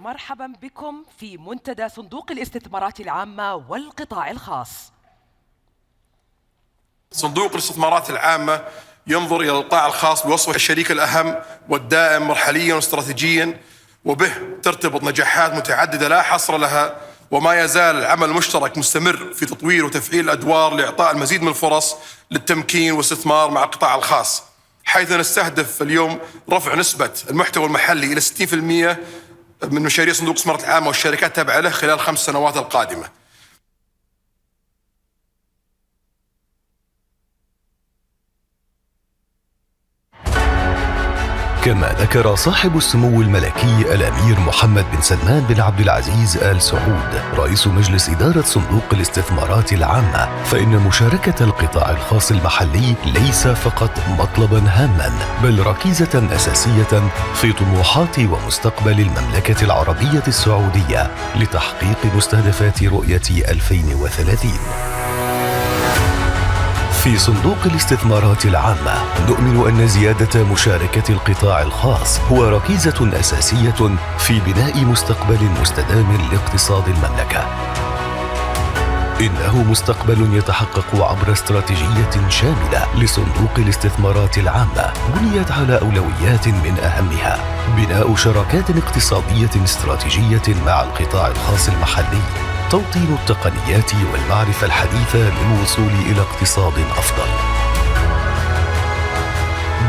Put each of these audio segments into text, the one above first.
مرحبا بكم في منتدى صندوق الاستثمارات العامة والقطاع الخاص. صندوق الاستثمارات العامة ينظر إلى القطاع الخاص بوصفه الشريك الأهم والدائم مرحليا واستراتيجيا، وبه ترتبط نجاحات متعددة لا حصر لها، وما يزال العمل المشترك مستمر في تطوير وتفعيل الأدوار لإعطاء المزيد من الفرص للتمكين والاستثمار مع القطاع الخاص، حيث نستهدف اليوم رفع نسبة المحتوى المحلي إلى 60% من مشاريع صندوق الاستثمارات العامة والشركات التابعة له خلال 5 سنوات القادمة. كما ذكر صاحب السمو الملكي الأمير محمد بن سلمان بن عبد العزيز آل سعود رئيس مجلس إدارة صندوق الاستثمارات العامة، فإن مشاركة القطاع الخاص المحلي ليس فقط مطلبا هاما، بل ركيزة أساسية في طموحات ومستقبل المملكة العربية السعودية لتحقيق مستهدفات رؤية 2030. في صندوق الاستثمارات العامة نؤمن أن زيادة مشاركة القطاع الخاص هو ركيزة أساسية في بناء مستقبل مستدام لاقتصاد المملكة. إنه مستقبل يتحقق عبر استراتيجية شاملة لصندوق الاستثمارات العامة بنيت على أولويات من أهمها بناء شراكات اقتصادية استراتيجية مع القطاع الخاص المحلي، توطين التقنيات والمعرفة الحديثة للوصول إلى اقتصاد أفضل.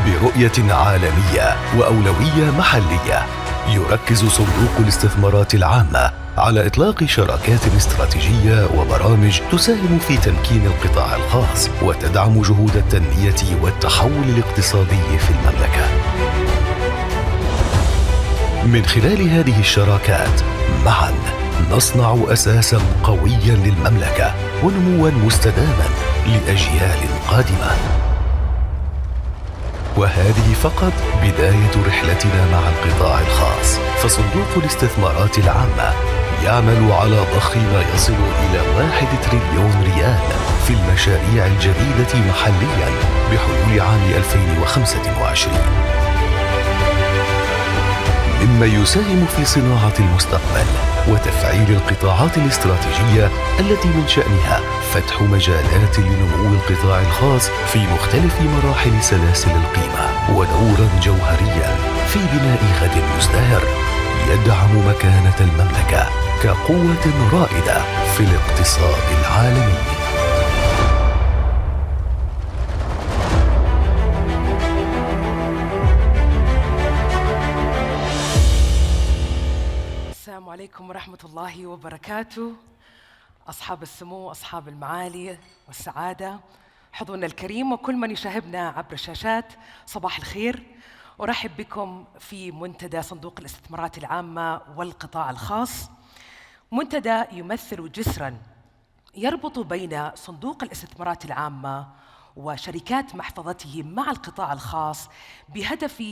برؤية عالمية وأولوية محلية، يركز صندوق الاستثمارات العامة على إطلاق شراكات استراتيجية وبرامج تساهم في تمكين القطاع الخاص وتدعم جهود التنمية والتحول الاقتصادي في المملكة. من خلال هذه الشراكات معاً نصنع أساساً قوياً للمملكة ونمواً مستداماً لأجيال قادمة. وهذه فقط بداية رحلتنا مع القطاع الخاص، فصندوق الاستثمارات العامة يعمل على ضخ ما يصل إلى 1 تريليون ريال في المشاريع الجديدة محلياً بحلول عام 2025، مما يساهم في صناعة المستقبل وتفعيل القطاعات الاستراتيجية التي من شأنها فتح مجالات لنمو القطاع الخاص في مختلف مراحل سلاسل القيمة، ودورا جوهريا في بناء غد مزدهر يدعم مكانة المملكة كقوة رائدة في الاقتصاد العالمي. السلام عليكم ورحمة الله وبركاته. أصحاب السمو، أصحاب المعالي والسعادة، حضورنا الكريم وكل من يشاهدنا عبر الشاشات، صباح الخير. أرحب بكم في منتدى صندوق الاستثمارات العامة والقطاع الخاص. منتدى يمثل جسراً يربط بين صندوق الاستثمارات العامة وشركات محفظته مع القطاع الخاص بهدف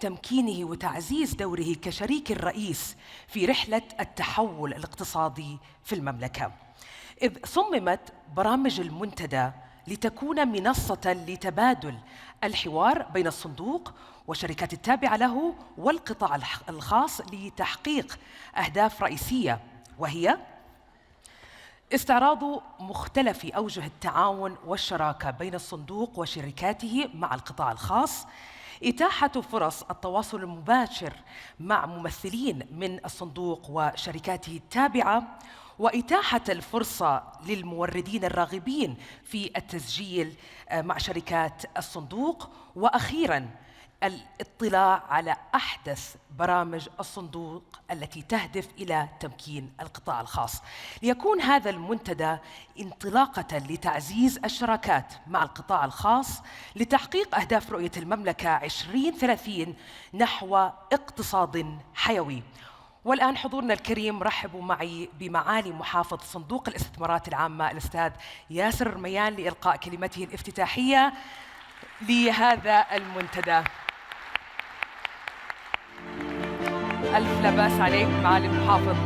تمكينه وتعزيز دوره كشريك الرئيس في رحلة التحول الاقتصادي في المملكة، إذ صممت برامج المنتدى لتكون منصة لتبادل الحوار بين الصندوق والشركات التابعة له والقطاع الخاص لتحقيق أهداف رئيسية، وهي استعراض مختلف أوجه التعاون والشراكة بين الصندوق وشركاته مع القطاع الخاص، إتاحة فرص التواصل المباشر مع ممثلين من الصندوق وشركاته التابعة، وإتاحة الفرصة للموردين الراغبين في التسجيل مع شركات الصندوق، وأخيراً الاطلاع على أحدث برامج الصندوق التي تهدف إلى تمكين القطاع الخاص. ليكون هذا المنتدى انطلاقة لتعزيز الشراكات مع القطاع الخاص لتحقيق أهداف رؤية المملكة 2030 نحو اقتصاد حيوي. والآن حضورنا الكريم، رحبوا معي بمعالي محافظ صندوق الاستثمارات العامة الأستاذ ياسر الرميان لإلقاء كلمته الافتتاحية لهذا المنتدى. ألف لا بأس عليك معالي المحافظ.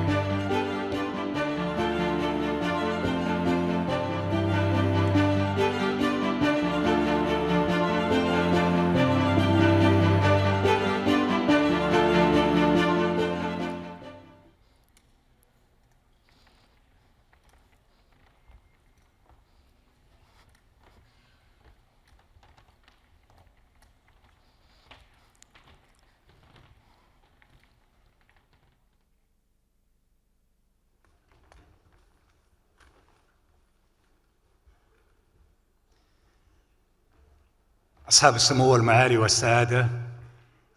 أصحاب السمو المعالي والسعادة،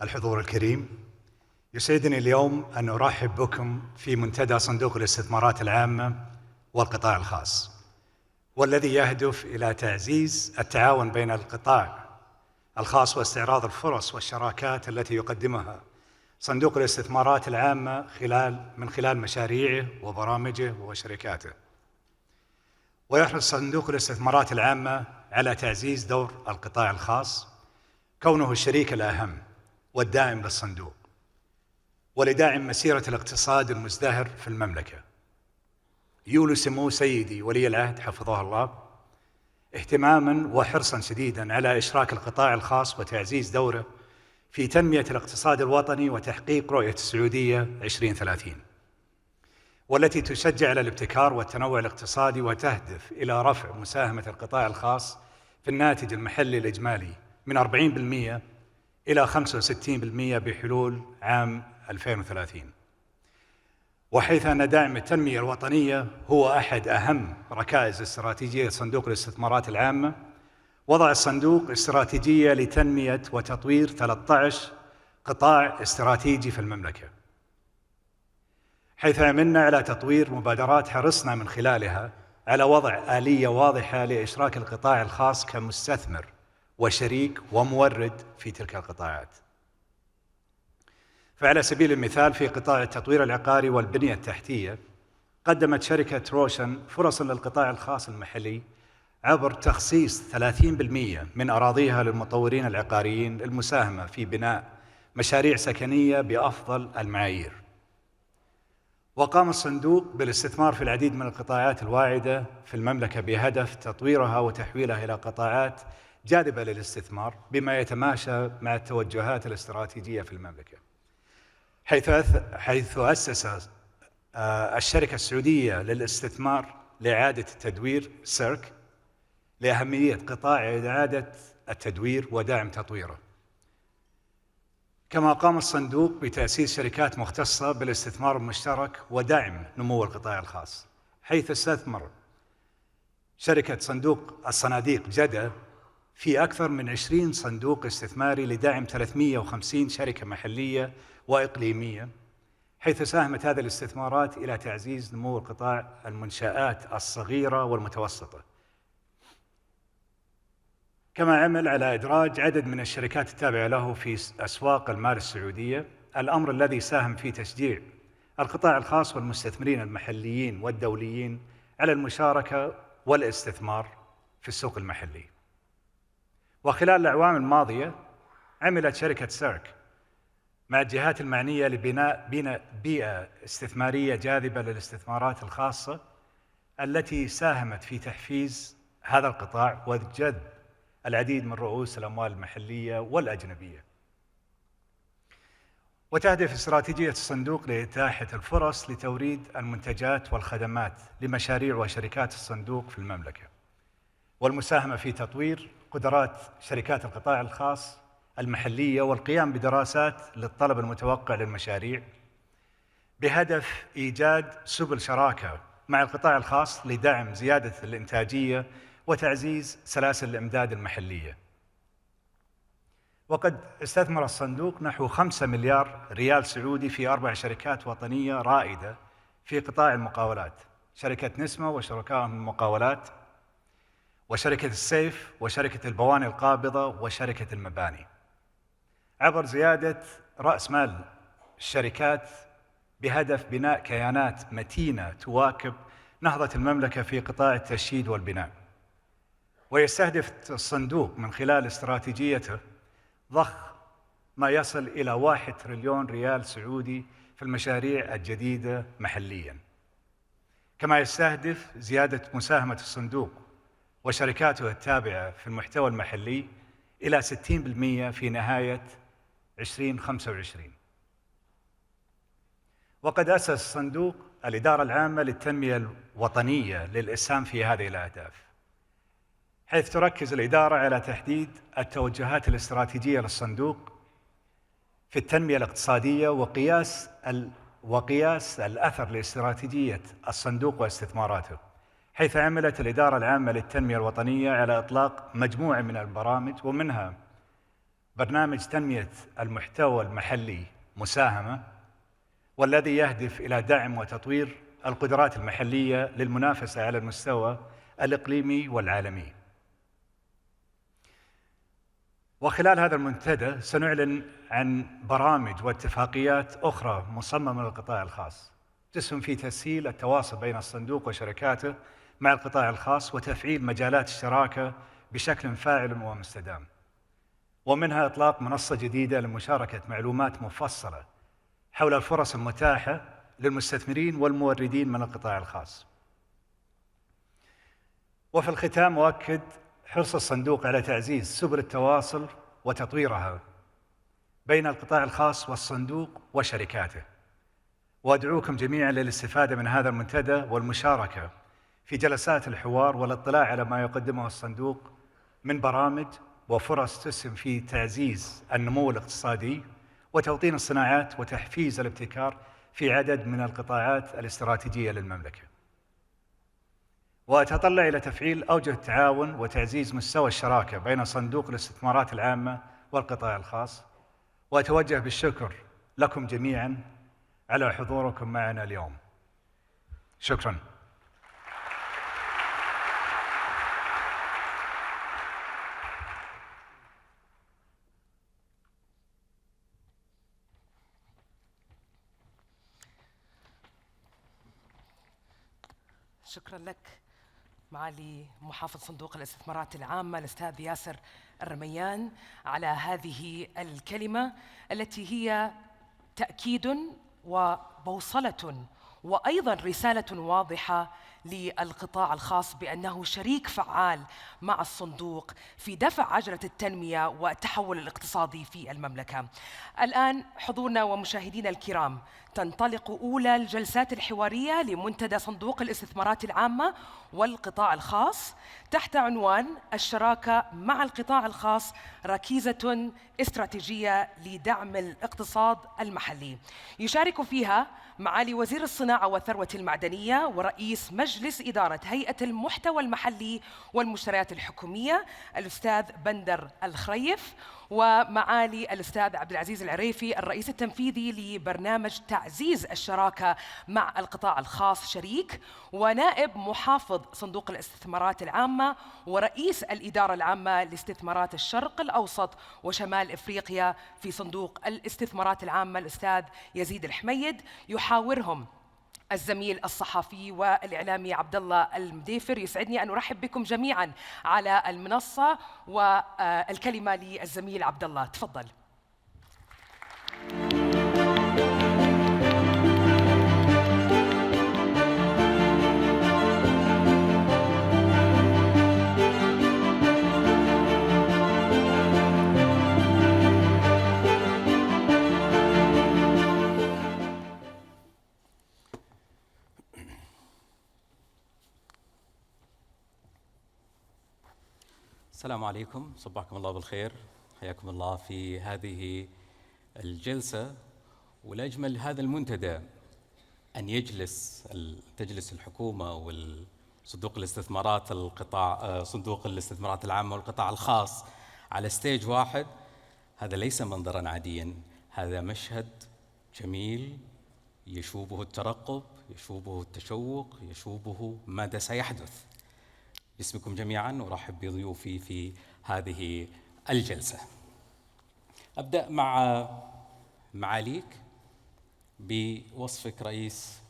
الحضور الكريم، يسعدني اليوم أن أرحب بكم في منتدى صندوق الاستثمارات العامة والقطاع الخاص، والذي يهدف إلى تعزيز التعاون بين القطاع الخاص واستعراض الفرص والشراكات التي يقدمها صندوق الاستثمارات العامة من خلال مشاريعه وبرامجه وشركاته. ويحرص صندوق الاستثمارات العامة على تعزيز دور القطاع الخاص كونه الشريك الأهم والداعم للصندوق، ولداعم مسيرة الاقتصاد المزدهر في المملكة. يولي سمو سيدي ولي العهد حفظه الله اهتماماً وحرصاً شديداً على إشراك القطاع الخاص وتعزيز دوره في تنمية الاقتصاد الوطني وتحقيق رؤية السعودية 2030، والتي تشجع على الابتكار والتنوع الاقتصادي وتهدف إلى رفع مساهمة القطاع الخاص في الناتج المحلي الإجمالي من 40% إلى 65% بحلول عام 2030. وحيث أن دعم التنمية الوطنية هو أحد أهم ركائز استراتيجية صندوق الاستثمارات العامة، وضع الصندوق استراتيجية لتنمية وتطوير 13 قطاع استراتيجي في المملكة، حيث عملنا على تطوير مبادرات حرصنا من خلالها على وضع آلية واضحة لإشراك القطاع الخاص كمستثمر وشريك ومورد في تلك القطاعات. فعلى سبيل المثال في قطاع التطوير العقاري والبنية التحتية، قدمت شركة روشن فرصاً للقطاع الخاص المحلي عبر تخصيص 30% من أراضيها للمطورين العقاريين للمساهمة في بناء مشاريع سكنية بأفضل المعايير. وقام الصندوق بالاستثمار في العديد من القطاعات الواعدة في المملكة بهدف تطويرها وتحويلها إلى قطاعات جاذبة للاستثمار بما يتماشى مع التوجهات الاستراتيجية في المملكة، حيث أسس الشركة السعودية للاستثمار لإعادة التدوير سيرك لأهمية قطاع إعادة التدوير ودعم تطويره. كما قام الصندوق بتأسيس شركات مختصة بالاستثمار المشترك ودعم نمو القطاع الخاص، حيث استثمر شركة صندوق الصناديق جدة في أكثر من 20 صندوق استثماري لدعم 350 شركة محلية وإقليمية، حيث ساهمت هذه الاستثمارات إلى تعزيز نمو القطاع المنشآت الصغيرة والمتوسطة. كما عمل على إدراج عدد من الشركات التابعة له في أسواق المال السعودية، الأمر الذي ساهم في تشجيع القطاع الخاص والمستثمرين المحليين والدوليين على المشاركة والاستثمار في السوق المحلي. وخلال الأعوام الماضية عملت شركة سيرك مع الجهات المعنية لبناء بيئة استثمارية جاذبة للاستثمارات الخاصة، التي ساهمت في تحفيز هذا القطاع وجذب العديد من رؤوس الأموال المحلية والأجنبية. وتهدف استراتيجية الصندوق لإتاحة الفرص لتوريد المنتجات والخدمات لمشاريع وشركات الصندوق في المملكة، والمساهمة في تطوير قدرات شركات القطاع الخاص المحلية، والقيام بدراسات للطلب المتوقع للمشاريع بهدف إيجاد سبل شراكة مع القطاع الخاص لدعم زيادة الإنتاجية وتعزيز سلاسل الإمداد المحلية. وقد استثمر الصندوق نحو 5 مليار ريال سعودي في 4 شركات وطنية رائدة في قطاع المقاولات: شركة نسمة وشركائهم المقاولات، وشركة السيف، وشركة البواني القابضة، وشركة المباني، عبر زيادة رأس مال الشركات بهدف بناء كيانات متينة تواكب نهضة المملكة في قطاع التشييد والبناء. ويستهدف الصندوق من خلال استراتيجيته ضخ ما يصل إلى 1 تريليون ريال سعودي في المشاريع الجديدة محلياً. كما يستهدف زيادة مساهمة الصندوق وشركاته التابعة في المحتوى المحلي إلى 60% في نهاية 2025. وقد أسس الصندوق الإدارة العامة للتنمية الوطنية للإسهام في هذه الأهداف، حيث تركز الإدارة على تحديد التوجهات الاستراتيجية للصندوق في التنمية الاقتصادية وقياس الأثر لاستراتيجية الصندوق واستثماراته، حيث عملت الإدارة العامة للتنمية الوطنية على إطلاق مجموعة من البرامج، ومنها برنامج تنمية المحتوى المحلي مساهمة، والذي يهدف إلى دعم وتطوير القدرات المحلية للمنافسة على المستوى الإقليمي والعالمي. وخلال هذا المنتدى سنعلن عن برامج واتفاقيات أخرى مصممة للقطاع الخاص تسهم في تسهيل التواصل بين الصندوق وشركاته مع القطاع الخاص وتفعيل مجالات الشراكة بشكل فاعل ومستدام، ومنها إطلاق منصة جديدة لمشاركة معلومات مفصلة حول الفرص المتاحة للمستثمرين والموردين من القطاع الخاص. وفي الختام أؤكد حرص الصندوق على تعزيز سبل التواصل وتطويرها بين القطاع الخاص والصندوق وشركاته، وأدعوكم جميعا للاستفادة من هذا المنتدى والمشاركة في جلسات الحوار والاطلاع على ما يقدمه الصندوق من برامج وفرص تسهم في تعزيز النمو الاقتصادي وتوطين الصناعات وتحفيز الابتكار في عدد من القطاعات الاستراتيجية للمملكة. وأتطلع إلى تفعيل أوجه التعاون وتعزيز مستوى الشراكة بين صندوق الاستثمارات العامة والقطاع الخاص، وأتوجه بالشكر لكم جميعاً على حضوركم معنا اليوم. شكراً. شكراً لك معالي محافظ صندوق الاستثمارات العامة الأستاذ ياسر الرميان على هذه الكلمة التي هي تأكيد وبوصلة وأيضاً رسالة واضحة للقطاع الخاص بأنه شريك فعال مع الصندوق في دفع عجلة التنمية والتحول الاقتصادي في المملكة. الآن حضورنا ومشاهدينا الكرام، تنطلق أولى الجلسات الحوارية لمنتدى صندوق الاستثمارات العامة والقطاع الخاص تحت عنوان الشراكة مع القطاع الخاص، ركيزة استراتيجية لدعم الاقتصاد المحلي. يشارك فيها معالي وزير الصناعة والثروة المعدنية ورئيس مجلس إدارة هيئة المحتوى المحلي والمشتريات الحكومية الأستاذ بندر الخريف، ومعالي الأستاذ عبد العزيز العريفي الرئيس التنفيذي لبرنامج تعزيز الشراكة مع القطاع الخاص شريك، ونائب محافظ صندوق الاستثمارات العامة ورئيس الإدارة العامة لاستثمارات الشرق الأوسط وشمال إفريقيا في صندوق الاستثمارات العامة الأستاذ يزيد الحميد. يحاورهم الزميل الصحفي والإعلامي عبد الله المديفر. يسعدني أن أرحب بكم جميعاً على المنصة، والكلمة للزميل عبد الله، تفضل. السلام عليكم، صبحكم الله بالخير، حياكم الله في هذه الجلسة. والأجمل هذا المنتدى أن تجلس الحكومة والصندوق الاستثمارات صندوق الاستثمارات العامة والقطاع الخاص على ستيج واحد. هذا ليس منظراً عادياً، هذا مشهد جميل يشوبه الترقب، يشوبه التشوق، يشوبه ماذا سيحدث. باسمكم جميعاً أرحب بضيوفي في هذه الجلسة. أبدأ مع معاليك بوصفك رئيس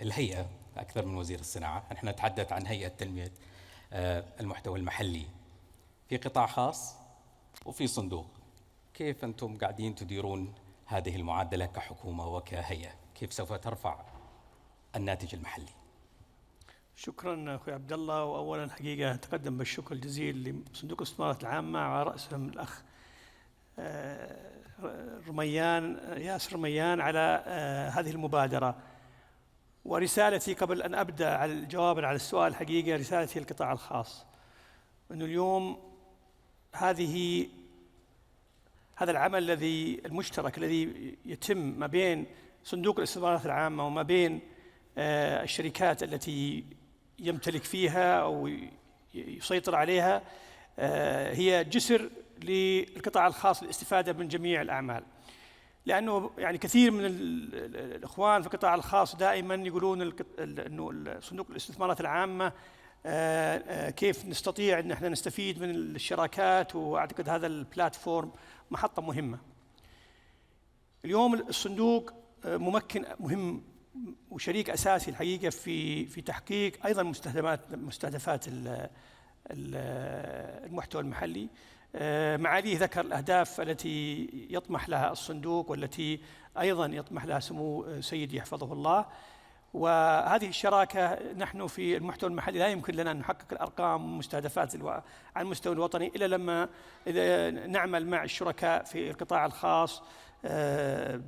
الهيئة أكثر من وزير الصناعة. نحن نتحدث عن هيئة تنمية المحتوى المحلي في قطاع خاص وفي صندوق. كيف أنتم قاعدين تديرون هذه المعادلة كحكومة وكهيئة؟ كيف سوف ترفع الناتج المحلي؟ شكرا اخوي عبد الله. واولا حقيقه اتقدم بالشكر الجزيل لصندوق الاستثمارات العامه على راسهم الاخ ياسر رميان على هذه المبادره. ورسالتي قبل ان ابدا على الجواب على السؤال، حقيقه رسالتي للقطاع الخاص انه اليوم هذا العمل المشترك الذي يتم ما بين صندوق الاستثمارات العامه وما بين الشركات التي يمتلك فيها أو يسيطر عليها هي جسر للقطاع الخاص للاستفادة من جميع الأعمال. لأنه يعني كثير من الإخوان في القطاع الخاص دائما يقولون أنه صندوق الاستثمارات العامة كيف نستطيع أن احنا نستفيد من الشراكات، وأعتقد هذا البلاتفورم محطة مهمة. اليوم الصندوق ممكن مهم وشريك أساسي الحقيقة في تحقيق أيضا مستهدفات المحتوى المحلي. معاليه ذكر الأهداف التي يطمح لها الصندوق والتي أيضا يطمح لها سمو سيدي يحفظه الله. وهذه الشراكة نحن في المحتوى المحلي لا يمكن لنا أن نحقق الأرقام والمستهدفات على المستوى الوطني إلا لما نعمل مع الشركاء في القطاع الخاص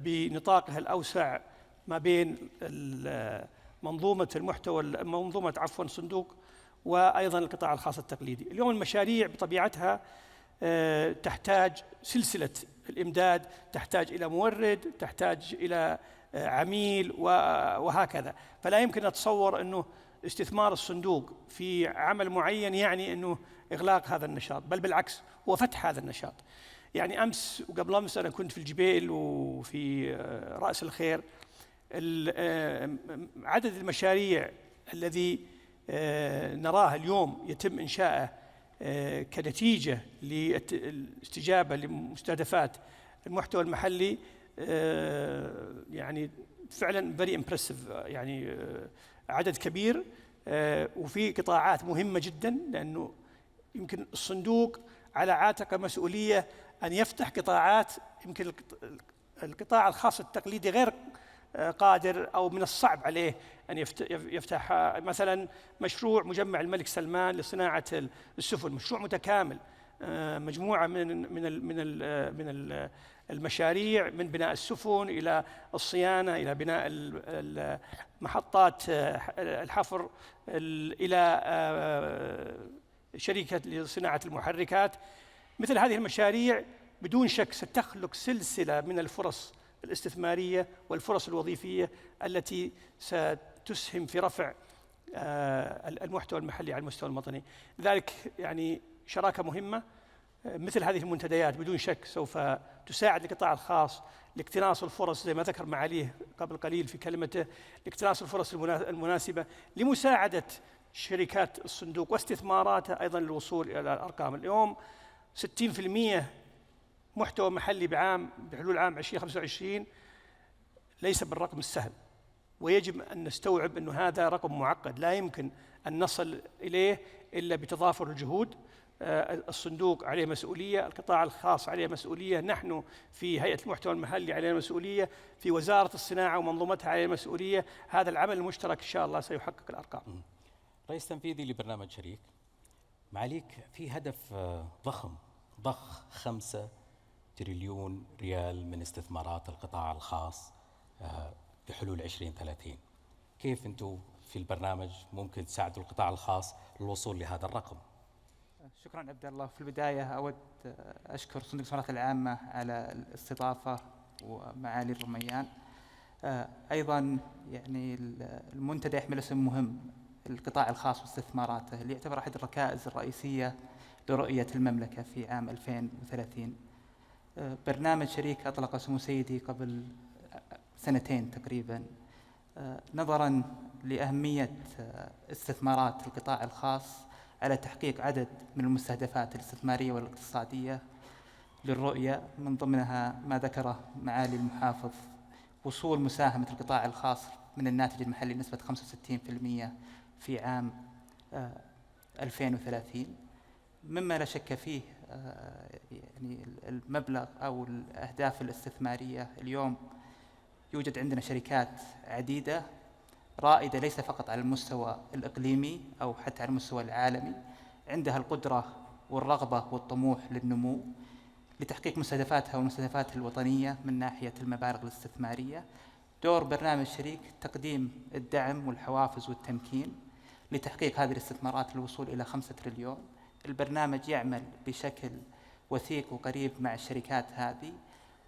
بنطاقها الأوسع ما بين منظومة الصندوق وأيضا القطاع الخاص التقليدي. اليوم المشاريع بطبيعتها تحتاج سلسلة الإمداد، تحتاج إلى مورد، تحتاج إلى عميل وهكذا. فلا يمكن أتصور أنه استثمار الصندوق في عمل معين يعني أنه إغلاق هذا النشاط، بل بالعكس هو فتح هذا النشاط. يعني أمس وقبل أمس أنا كنت في الجبيل وفي رأس الخير. عدد المشاريع الذي نراه اليوم يتم إنشاءه كنتيجة للاستجابة لمستهدفات المحتوى المحلي يعني فعلا very impressive، يعني عدد كبير وفي قطاعات مهمة جدا. لأنه يمكن الصندوق على عاتقه مسؤولية أن يفتح قطاعات يمكن القطاع الخاص التقليدي غير قادر أو من الصعب عليه أن يفتح. مثلا مشروع مجمع الملك سلمان لصناعة السفن، مشروع متكامل، مجموعة من المشاريع، من بناء السفن إلى الصيانة إلى بناء محطات الحفر إلى شركة لصناعة المحركات. مثل هذه المشاريع بدون شك ستخلق سلسلة من الفرص الاستثمارية والفرص الوظيفية التي ستسهم في رفع المحتوى المحلي على المستوى الوطني. لذلك يعني شراكة مهمة. مثل هذه المنتديات بدون شك سوف تساعد القطاع الخاص لاقتناص الفرص زي ما ذكر معاليه قبل قليل في كلمته، لاقتناص الفرص المناسبة لمساعدة شركات الصندوق واستثماراته أيضا للوصول إلى الأرقام. اليوم 60% محتوى محلي بحلول عام 2025 ليس بالرقم السهل، ويجب أن نستوعب أن هذا رقم معقد لا يمكن أن نصل إليه إلا بتضافر الجهود. الصندوق عليه مسؤولية، القطاع الخاص عليه مسؤولية، نحن في هيئة المحتوى المحلي علينا مسؤولية، في وزارة الصناعة ومنظومتها علينا مسؤولية. هذا العمل المشترك إن شاء الله سيحقق الأرقام. رئيس تنفيذي لبرنامج شريك، معاليك في هدف ضخ 5 تريليون ريال من استثمارات القطاع الخاص بحلول 2030. كيف أنتم في البرنامج ممكن تساعدوا القطاع الخاص للوصول لهذا الرقم؟ شكرا عبد الله. في البداية أود أشكر صندوق الاستثمارات العامة على الاستضافة ومعالي الرميان. أيضا يعني المنتدى يحمل اسم مهم، القطاع الخاص واستثماراته، اللي يعتبر أحد الركائز الرئيسية لرؤية المملكة في عام 2030. برنامج شريك أطلق سمو سيدي قبل 2 تقريبا، نظرا لأهمية استثمارات القطاع الخاص على تحقيق عدد من المستهدفات الاستثمارية والاقتصادية للرؤية، من ضمنها ما ذكره معالي المحافظ وصول مساهمة القطاع الخاص من الناتج المحلي بنسبة 65% في عام 2030، مما لا شك فيه يعني المبلغ أو الأهداف الاستثمارية. اليوم يوجد عندنا شركات عديدة رائدة ليس فقط على المستوى الإقليمي أو حتى على المستوى العالمي، عندها القدرة والرغبة والطموح للنمو لتحقيق مستهدفاتها والمستهدفات الوطنية من ناحية المبالغ الاستثمارية. دور برنامج شريك تقديم الدعم والحوافز والتمكين لتحقيق هذه الاستثمارات للوصول إلى 5 تريليون. البرنامج يعمل بشكل وثيق وقريب مع الشركات هذه،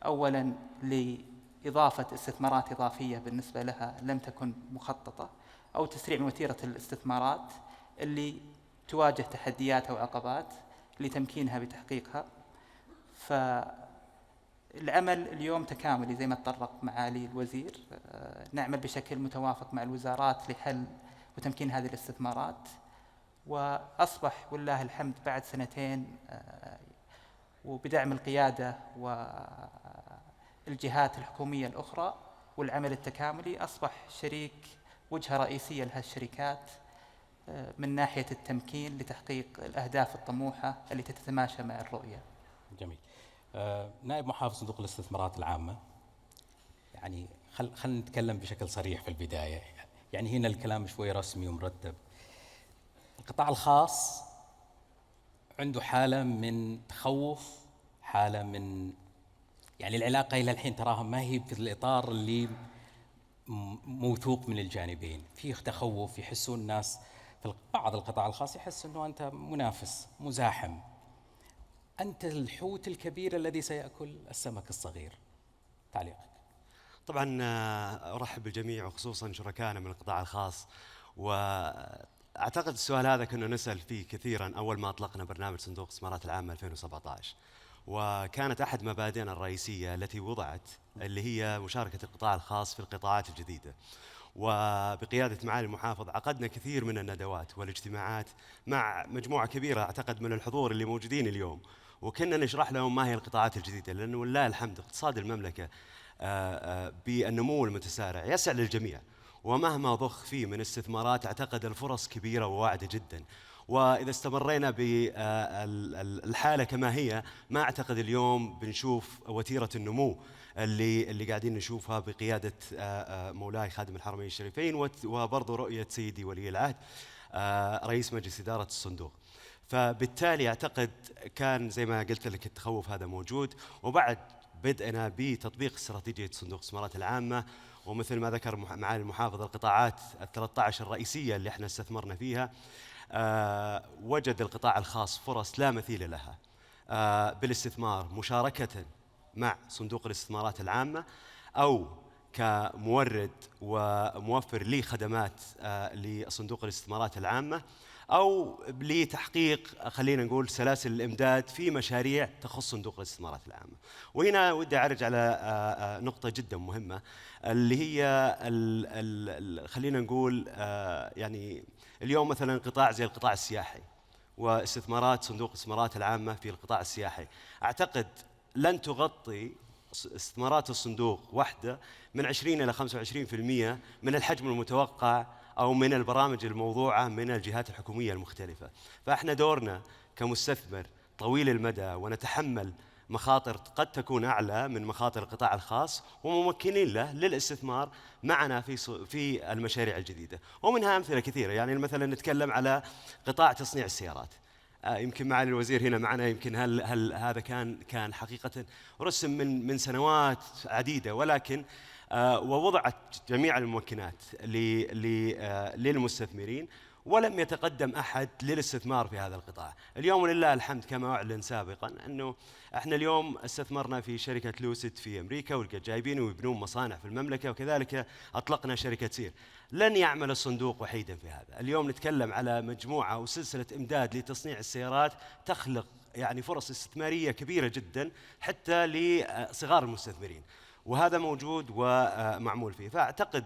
أولاً لإضافة استثمارات إضافية بالنسبة لها لم تكن مخططة، أو تسريع من وتيرة الاستثمارات اللي تواجه تحديات أو عقبات لتمكينها بتحقيقها. فالعمل اليوم تكاملي زي ما تطرق معالي الوزير، نعمل بشكل متوافق مع الوزارات لحل وتمكين هذه الاستثمارات، وأصبح والله الحمد بعد سنتين وبدعم القيادة والجهات الحكومية الأخرى والعمل التكاملي أصبح شريك وجهة رئيسية لهالشركات من ناحية التمكين لتحقيق الأهداف الطموحة اللي تتماشى مع الرؤية. جميل. نائب محافظ صندوق الاستثمارات العامة، يعني خلينا نتكلم بشكل صريح في البداية، يعني هنا الكلام شوي رسمي ومرتب. القطاع الخاص عنده حالة من تخوف، حالة من يعني العلاقة إلى الحين تراها ما هي في الإطار اللي موثوق من الجانبين، فيه تخوف، يحسون الناس في بعض القطاع الخاص يحس أنه أنت منافس مزاحم، أنت الحوت الكبير الذي سيأكل السمك الصغير. تعليقك؟ طبعا أرحب بالجميع وخصوصا شركائنا من القطاع الخاص، وأعتقد السؤال هذا كنا نسأل فيه كثيرا أول ما أطلقنا برنامج صندوق الاستثمارات العامة 2017، وكانت أحد مبادئنا الرئيسية التي وضعت اللي هي مشاركة القطاع الخاص في القطاعات الجديدة. وبقيادة معالي المحافظ عقدنا كثير من الندوات والاجتماعات مع مجموعة كبيرة أعتقد من الحضور اللي موجودين اليوم، وكنا نشرح لهم ما هي القطاعات الجديدة، لأنه ولله الحمد اقتصاد المملكة بالنمو المتسارع يسع للجميع، ومهما ضخ فيه من استثمارات أعتقد الفرص كبيرة وواعدة جدا. وإذا استمرينا بالحالة كما هي ما أعتقد اليوم بنشوف وتيرة النمو اللي قاعدين نشوفها بقيادة مولاي خادم الحرمين الشريفين، وبرضو رؤية سيدي ولي العهد رئيس مجلس إدارة الصندوق. فبالتالي أعتقد كان زي ما قلت لك التخوف هذا موجود، وبعد بدأنا بتطبيق استراتيجية صندوق الاستثمارات العامة، ومثل ما ذكر معالي المحافظ القطاعات 13 الرئيسية اللي احنا استثمرنا فيها، وجد القطاع الخاص فرص لا مثيل لها بالاستثمار مشاركة مع صندوق الاستثمارات العامة، أو كمورد وموفر لخدمات لصندوق الاستثمارات العامة، أو لتحقيق خلينا نقول سلاسل الإمداد في مشاريع تخص صندوق الاستثمارات العامة. وهنا ودي أرجع على نقطة جدا مهمة اللي هي خلينا نقول يعني اليوم مثلا قطاع زي القطاع السياحي واستثمارات صندوق الاستثمارات العامة في القطاع السياحي، أعتقد لن تغطي استثمارات الصندوق وحده من 20 إلى 25% من الحجم المتوقع أو من البرامج الموضوعة من الجهات الحكومية المختلفة. فإحنا دورنا كمستثمر طويل المدى ونتحمل مخاطر قد تكون أعلى من مخاطر القطاع الخاص، وممكنين له للاستثمار معنا في المشاريع الجديدة، ومنها أمثلة كثيرة. يعني مثلا نتكلم على قطاع تصنيع السيارات، يمكن معالي الوزير هنا معنا، يمكن هل هذا كان حقيقة رسم من سنوات عديدة، ولكن ووضعت جميع الممكنات للمستثمرين، ولم يتقدم أحد للاستثمار في هذا القطاع. اليوم ولله الحمد كما أعلن سابقا أنه احنا اليوم استثمرنا في شركة لوسيد في أمريكا، والجايبين ويبنون مصانع في المملكة، وكذلك أطلقنا شركة سير. لن يعمل الصندوق وحيدا في هذا. اليوم نتكلم على مجموعة وسلسلة إمداد لتصنيع السيارات تخلق يعني فرص استثمارية كبيرة جدا حتى لصغار المستثمرين، وهذا موجود ومعمول فيه. فأعتقد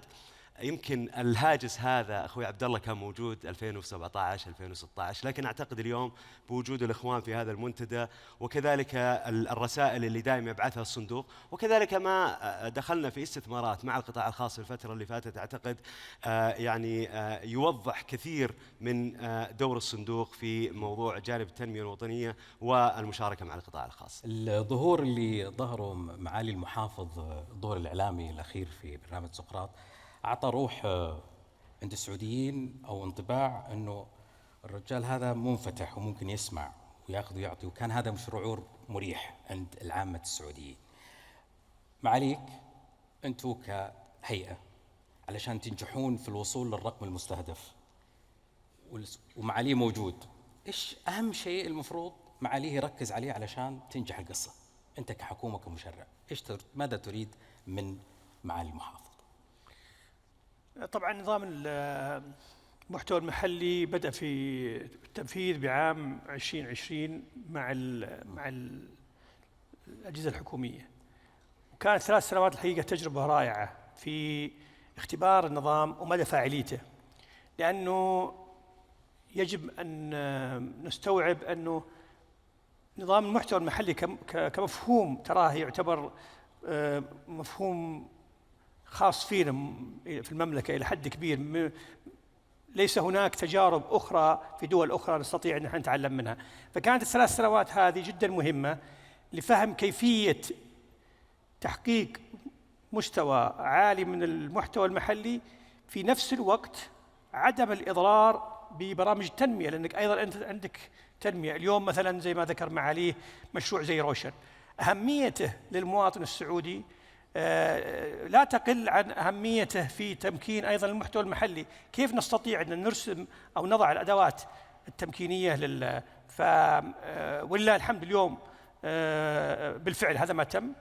يمكن الهاجس هذا أخوي عبد الله كان موجود 2017 2016، لكن أعتقد اليوم بوجود الإخوان في هذا المنتدى، وكذلك الرسائل اللي دائما يبعثها الصندوق، وكذلك ما دخلنا في استثمارات مع القطاع الخاص في الفترة اللي فاتت، أعتقد يعني يوضح كثير من دور الصندوق في موضوع جانب التنمية الوطنية والمشاركة مع القطاع الخاص. الظهور اللي ظهروا معالي المحافظ، الظهور الإعلامي الأخير في برنامج سقراط، أعطى روح عند السعوديين أو انطباع أنه الرجال هذا منفتح وممكن يسمع ويأخذ ويعطي، وكان هذا شعور مريح عند العامة السعوديين. معاليك أنتوا كهيئة علشان تنجحون في الوصول للرقم المستهدف ومعاليه موجود، إيش أهم شيء المفروض معاليه يركز عليه علشان تنجح القصة؟ أنت كحكومة كمشرع ماذا تريد من معالي المحافظ؟ طبعا نظام المحتوى المحلي بدأ في التنفيذ بعام 2020 مع الأجهزة الحكومية، وكانت 3 سنوات الحقيقة تجربة رائعة في اختبار النظام ومدى فاعليته، لأنه يجب أن نستوعب أنه نظام المحتوى المحلي كمفهوم تراه يعتبر مفهوم خاص فينا في المملكة إلى حد كبير. ليس هناك تجارب أخرى في دول أخرى نستطيع أن نحن نتعلم منها. فكانت ال3 سنوات هذه جدا مهمة لفهم كيفية تحقيق مستوى عالي من المحتوى المحلي، في نفس الوقت عدم الإضرار ببرامج التنمية، لأنك أيضا أنت عندك تنمية. اليوم مثلا زي ما ذكر معاليه مشروع زي روشن، أهميته للمواطن السعودي لا تقل عن أهميته في تمكين أيضا المحتوى المحلي. كيف نستطيع أن نرسم أو نضع الأدوات التمكينية ولله الحمد اليوم بالفعل هذا ما تم.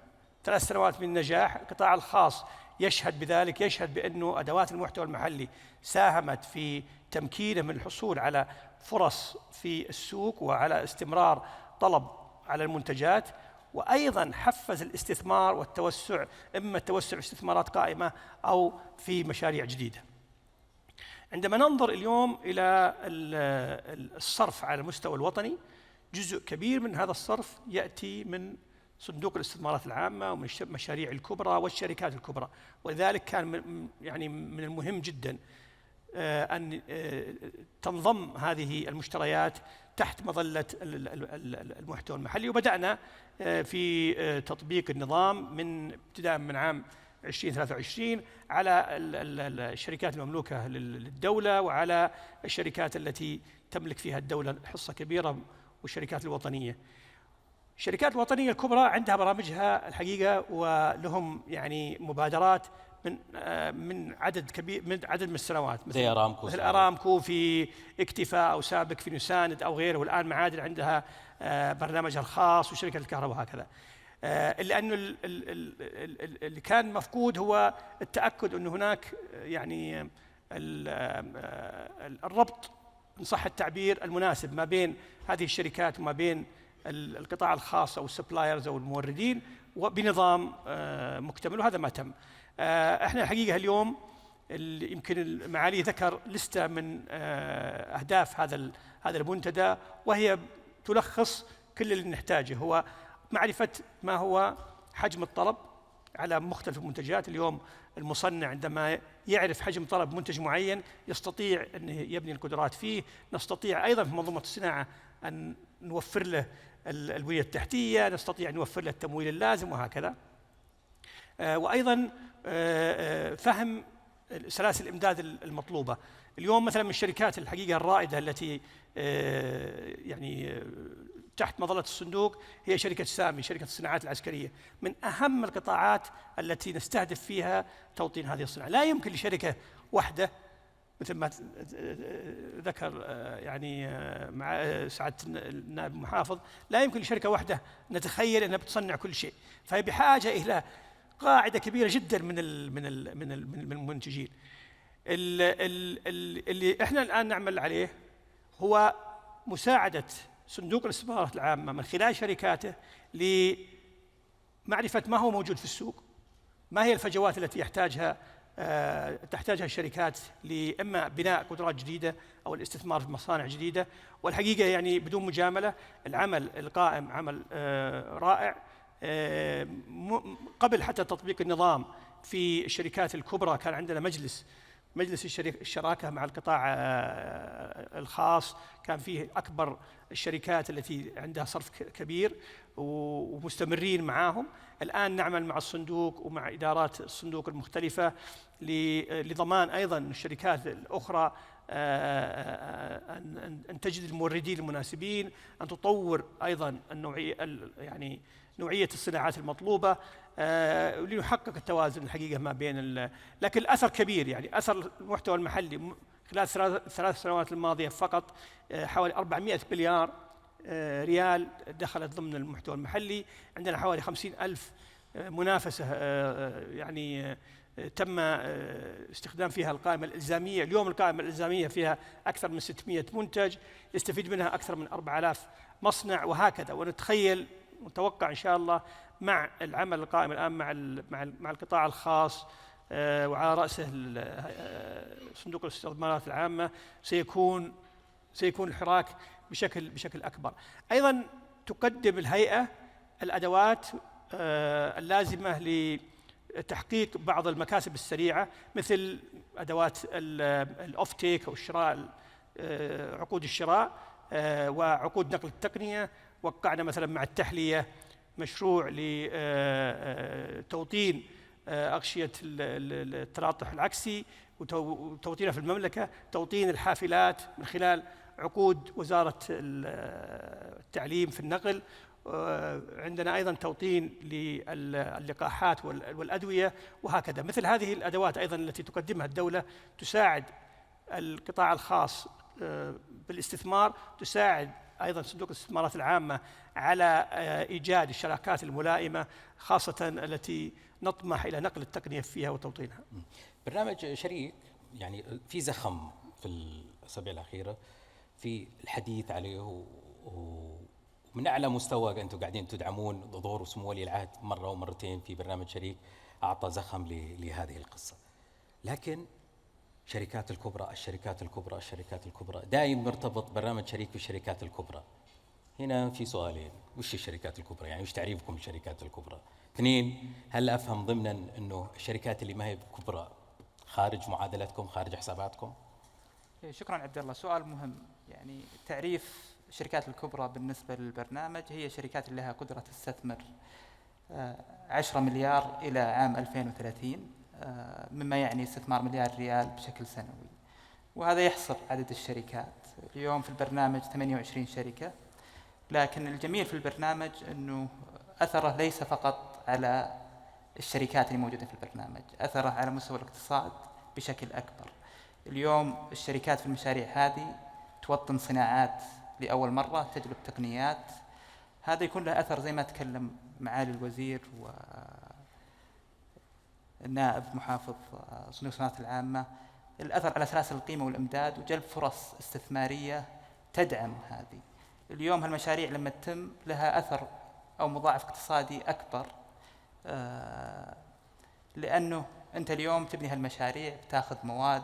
3 سنوات من نجاح. القطاع الخاص يشهد بذلك، يشهد بأنه أدوات المحتوى المحلي ساهمت في تمكينه من الحصول على فرص في السوق وعلى استمرار طلب على المنتجات، وأيضا حفز الاستثمار والتوسع، إما التوسع استثمارات قائمة أو في مشاريع جديدة. عندما ننظر اليوم إلى الصرف على المستوى الوطني، جزء كبير من هذا الصرف يأتي من صندوق الاستثمارات العامة ومن المشاريع الكبرى والشركات الكبرى، ولذلك كان من المهم جدا أن تنضم هذه المشتريات تحت مظلة المحتوى المحلي. وبدأنا في تطبيق النظام من ابتداء من عام 2023 على الشركات المملوكة للدولة وعلى الشركات التي تملك فيها الدولة حصة كبيرة والشركات الوطنية. الشركات الوطنية الكبرى عندها برامجها الحقيقة، ولهم يعني مبادرات من عدد كبير من السنوات، مثل أرامكو في اكتفاء أو سابق في نساند أو غيره، والآن معادن عندها برنامجها الخاص وشركة الكهرباء وهكذا. لأنه اللي كان مفقود هو التأكد أن هناك يعني الربط إن صح التعبير المناسب ما بين هذه الشركات وما بين القطاع الخاص أو السبلايرز أو الموردين وبنظام مكتمل، وهذا ما تم. احنا الحقيقة اليوم يمكن معالي ذكر لستة من أهداف هذا المنتدى، وهي تلخص كل اللي نحتاجه، هو معرفة ما هو حجم الطلب على مختلف المنتجات. اليوم المصنع عندما يعرف حجم طلب منتج معين يستطيع أن يبني القدرات فيه. نستطيع أيضا في منظومة الصناعة أن نوفر له البنية التحتية، نستطيع أن نوفر له التمويل اللازم وهكذا. وأيضا فهم سلاسل الإمداد المطلوبة. اليوم مثلا من الشركات الحقيقة الرائدة التي يعني تحت مظلة الصندوق هي شركة سامي، شركة الصناعات العسكرية، من أهم القطاعات التي نستهدف فيها توطين هذه الصناعة. لا يمكن لشركة واحدة مثل ما ذكر يعني مع سعادة النائب المحافظ، لا يمكن لشركة واحدة نتخيل أنها بتصنع كل شيء، فهي بحاجة إلى قاعدة كبيرة جدا من المنتجين. اللي احنا الآن نعمل عليه هو مساعدة صندوق الاستثمارات العامة من خلال شركاته لمعرفة ما هو موجود في السوق، ما هي الفجوات التي تحتاجها الشركات لإما بناء قدرات جديدة أو الاستثمار في مصانع جديدة. والحقيقة يعني بدون مجاملة العمل القائم عمل رائع. قبل حتى تطبيق النظام في الشركات الكبرى كان عندنا مجلس الشراكة مع القطاع الخاص، كان فيه أكبر الشركات التي عندها صرف كبير ومستمرين معاهم. الآن نعمل مع الصندوق ومع إدارات الصندوق المختلفة لضمان أيضا الشركات الأخرى أن تجد الموردين المناسبين، أن تطور أيضا يعني نوعية الصناعات المطلوبة لنحقق التوازن الحقيقة ما بين لكن الأثر كبير. يعني أثر المحتوى المحلي خلال 3 سنوات الماضية فقط حوالي 400 مليار ريال دخلت ضمن المحتوى المحلي. عندنا حوالي 50,000 منافسة يعني تم استخدام فيها القائمة الإلزامية. اليوم القائمة الإلزامية فيها أكثر من 600 منتج، يستفيد منها أكثر من 4000 مصنع وهكذا. ونتوقع إن شاء الله مع العمل القائم الآن مع القطاع الخاص وعلى رأسه صندوق الاستثمارات العامة سيكون الحراك بشكل أكبر. أيضا تقدم الهيئة الأدوات اللازمة لتحقيق بعض المكاسب السريعة، مثل أدوات الأوفتيك أو الشراء، عقود الشراء وعقود نقل التقنية. وقعنا مثلا مع التحلية مشروع لتوطين أغشية التلاطح العكسي وتوطينها في المملكة، توطين الحافلات من خلال عقود وزارة التعليم في النقل. عندنا أيضا توطين للقاحات والأدوية وهكذا. مثل هذه الأدوات أيضا التي تقدمها الدولة تساعد القطاع الخاص بالاستثمار، تساعد أيضا صندوق الاستثمارات العامة على إيجاد الشراكات الملائمة، خاصة التي نطمح إلى نقل التقنية فيها وتوطينها. برنامج شريك يعني في زخم في الأسابيع الأخيرة في الحديث عليه، ومن أعلى مستوى أنتم قاعدين تدعمون ظهور سمو ولي العهد مرة ومرتين في برنامج شريك، أعطى زخم لهذه القصة. لكن الشركات الكبرى دائما مرتبط برنامج شريك بالشركات الكبرى. هنا في سؤالين: وش الشركات الكبرى؟ يعني وش تعريفكم بالشركات الكبرى؟ اثنين، هل أفهم ضمنا أنه الشركات اللي ما هي كبرى خارج معادلتكم، خارج حساباتكم؟ شكرا عبد الله، سؤال مهم. يعني تعريف الشركات الكبرى بالنسبة للبرنامج هي شركات اللي لها قدرة تستثمر 10 مليار إلى عام 2030، مما يعني استثمار مليار ريال بشكل سنوي، وهذا يحصر عدد الشركات. اليوم في البرنامج 28 شركة، لكن الجميل في البرنامج أنه أثره ليس فقط على الشركات اللي موجودة في البرنامج، أثره على مستوى الاقتصاد بشكل أكبر. اليوم الشركات في المشاريع هذه توطن صناعات لأول مرة، تجلب تقنيات، هذا يكون له أثر زي ما تكلم معالي الوزير والنائب محافظ صندوق الاستثمارات العامة، الأثر على سلاسل القيمة والإمداد وجلب فرص استثمارية تدعم هذه. اليوم هالمشاريع لما تتم لها أثر أو مضاعف اقتصادي أكبر، لأنه أنت اليوم تبني هالمشاريع، بتاخذ مواد،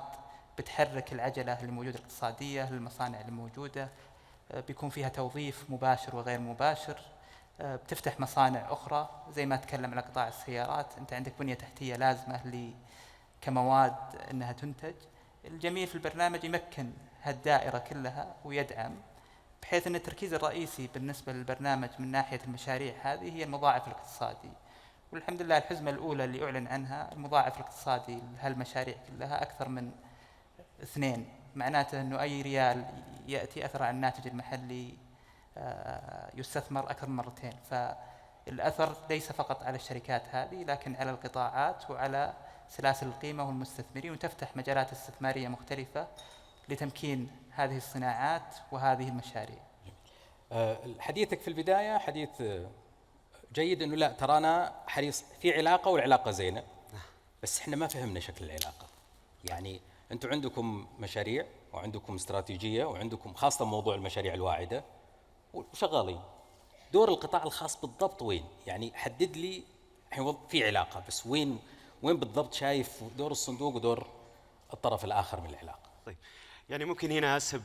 بتحرك العجلة الموجودة الاقتصادية للمصانع الموجودة، بيكون فيها توظيف مباشر وغير مباشر، بتفتح مصانع أخرى. زي ما تكلم على قطاع السيارات، أنت عندك بنية تحتية لازمة كمواد أنها تنتج. الجميل في البرنامج يمكن هالدائرة كلها ويدعم، بحيث أن التركيز الرئيسي بالنسبة للبرنامج من ناحية المشاريع هذه هي المضاعف الاقتصادي. والحمد لله الحزمة الأولى اللي أعلن عنها المضاعف الاقتصادي لهالمشاريع كلها أكثر من 2، معناته أنه أي ريال يأتي أثر على الناتج المحلي يستثمر أكثر من 2 مرات. فالأثر ليس فقط على الشركات هذه، لكن على القطاعات وعلى سلاسل القيمة والمستثمرين، وتفتح مجالات استثمارية مختلفة لتمكين هذه الصناعات وهذه المشاريع. حديثك في البداية حديث جيد، أنه لا ترانا حريص في علاقة والعلاقة زينة، بس إحنا ما فهمنا شكل العلاقة. يعني أنتم عندكم مشاريع وعندكم استراتيجية وعندكم خاصة موضوع المشاريع الواعدة وشغالين. دور القطاع الخاص بالضبط وين؟ يعني حدد لي. الحين في علاقة، بس وين بالضبط شايف دور الصندوق ودور الطرف الآخر من العلاقة؟ طيب، يعني ممكن هنا أسهب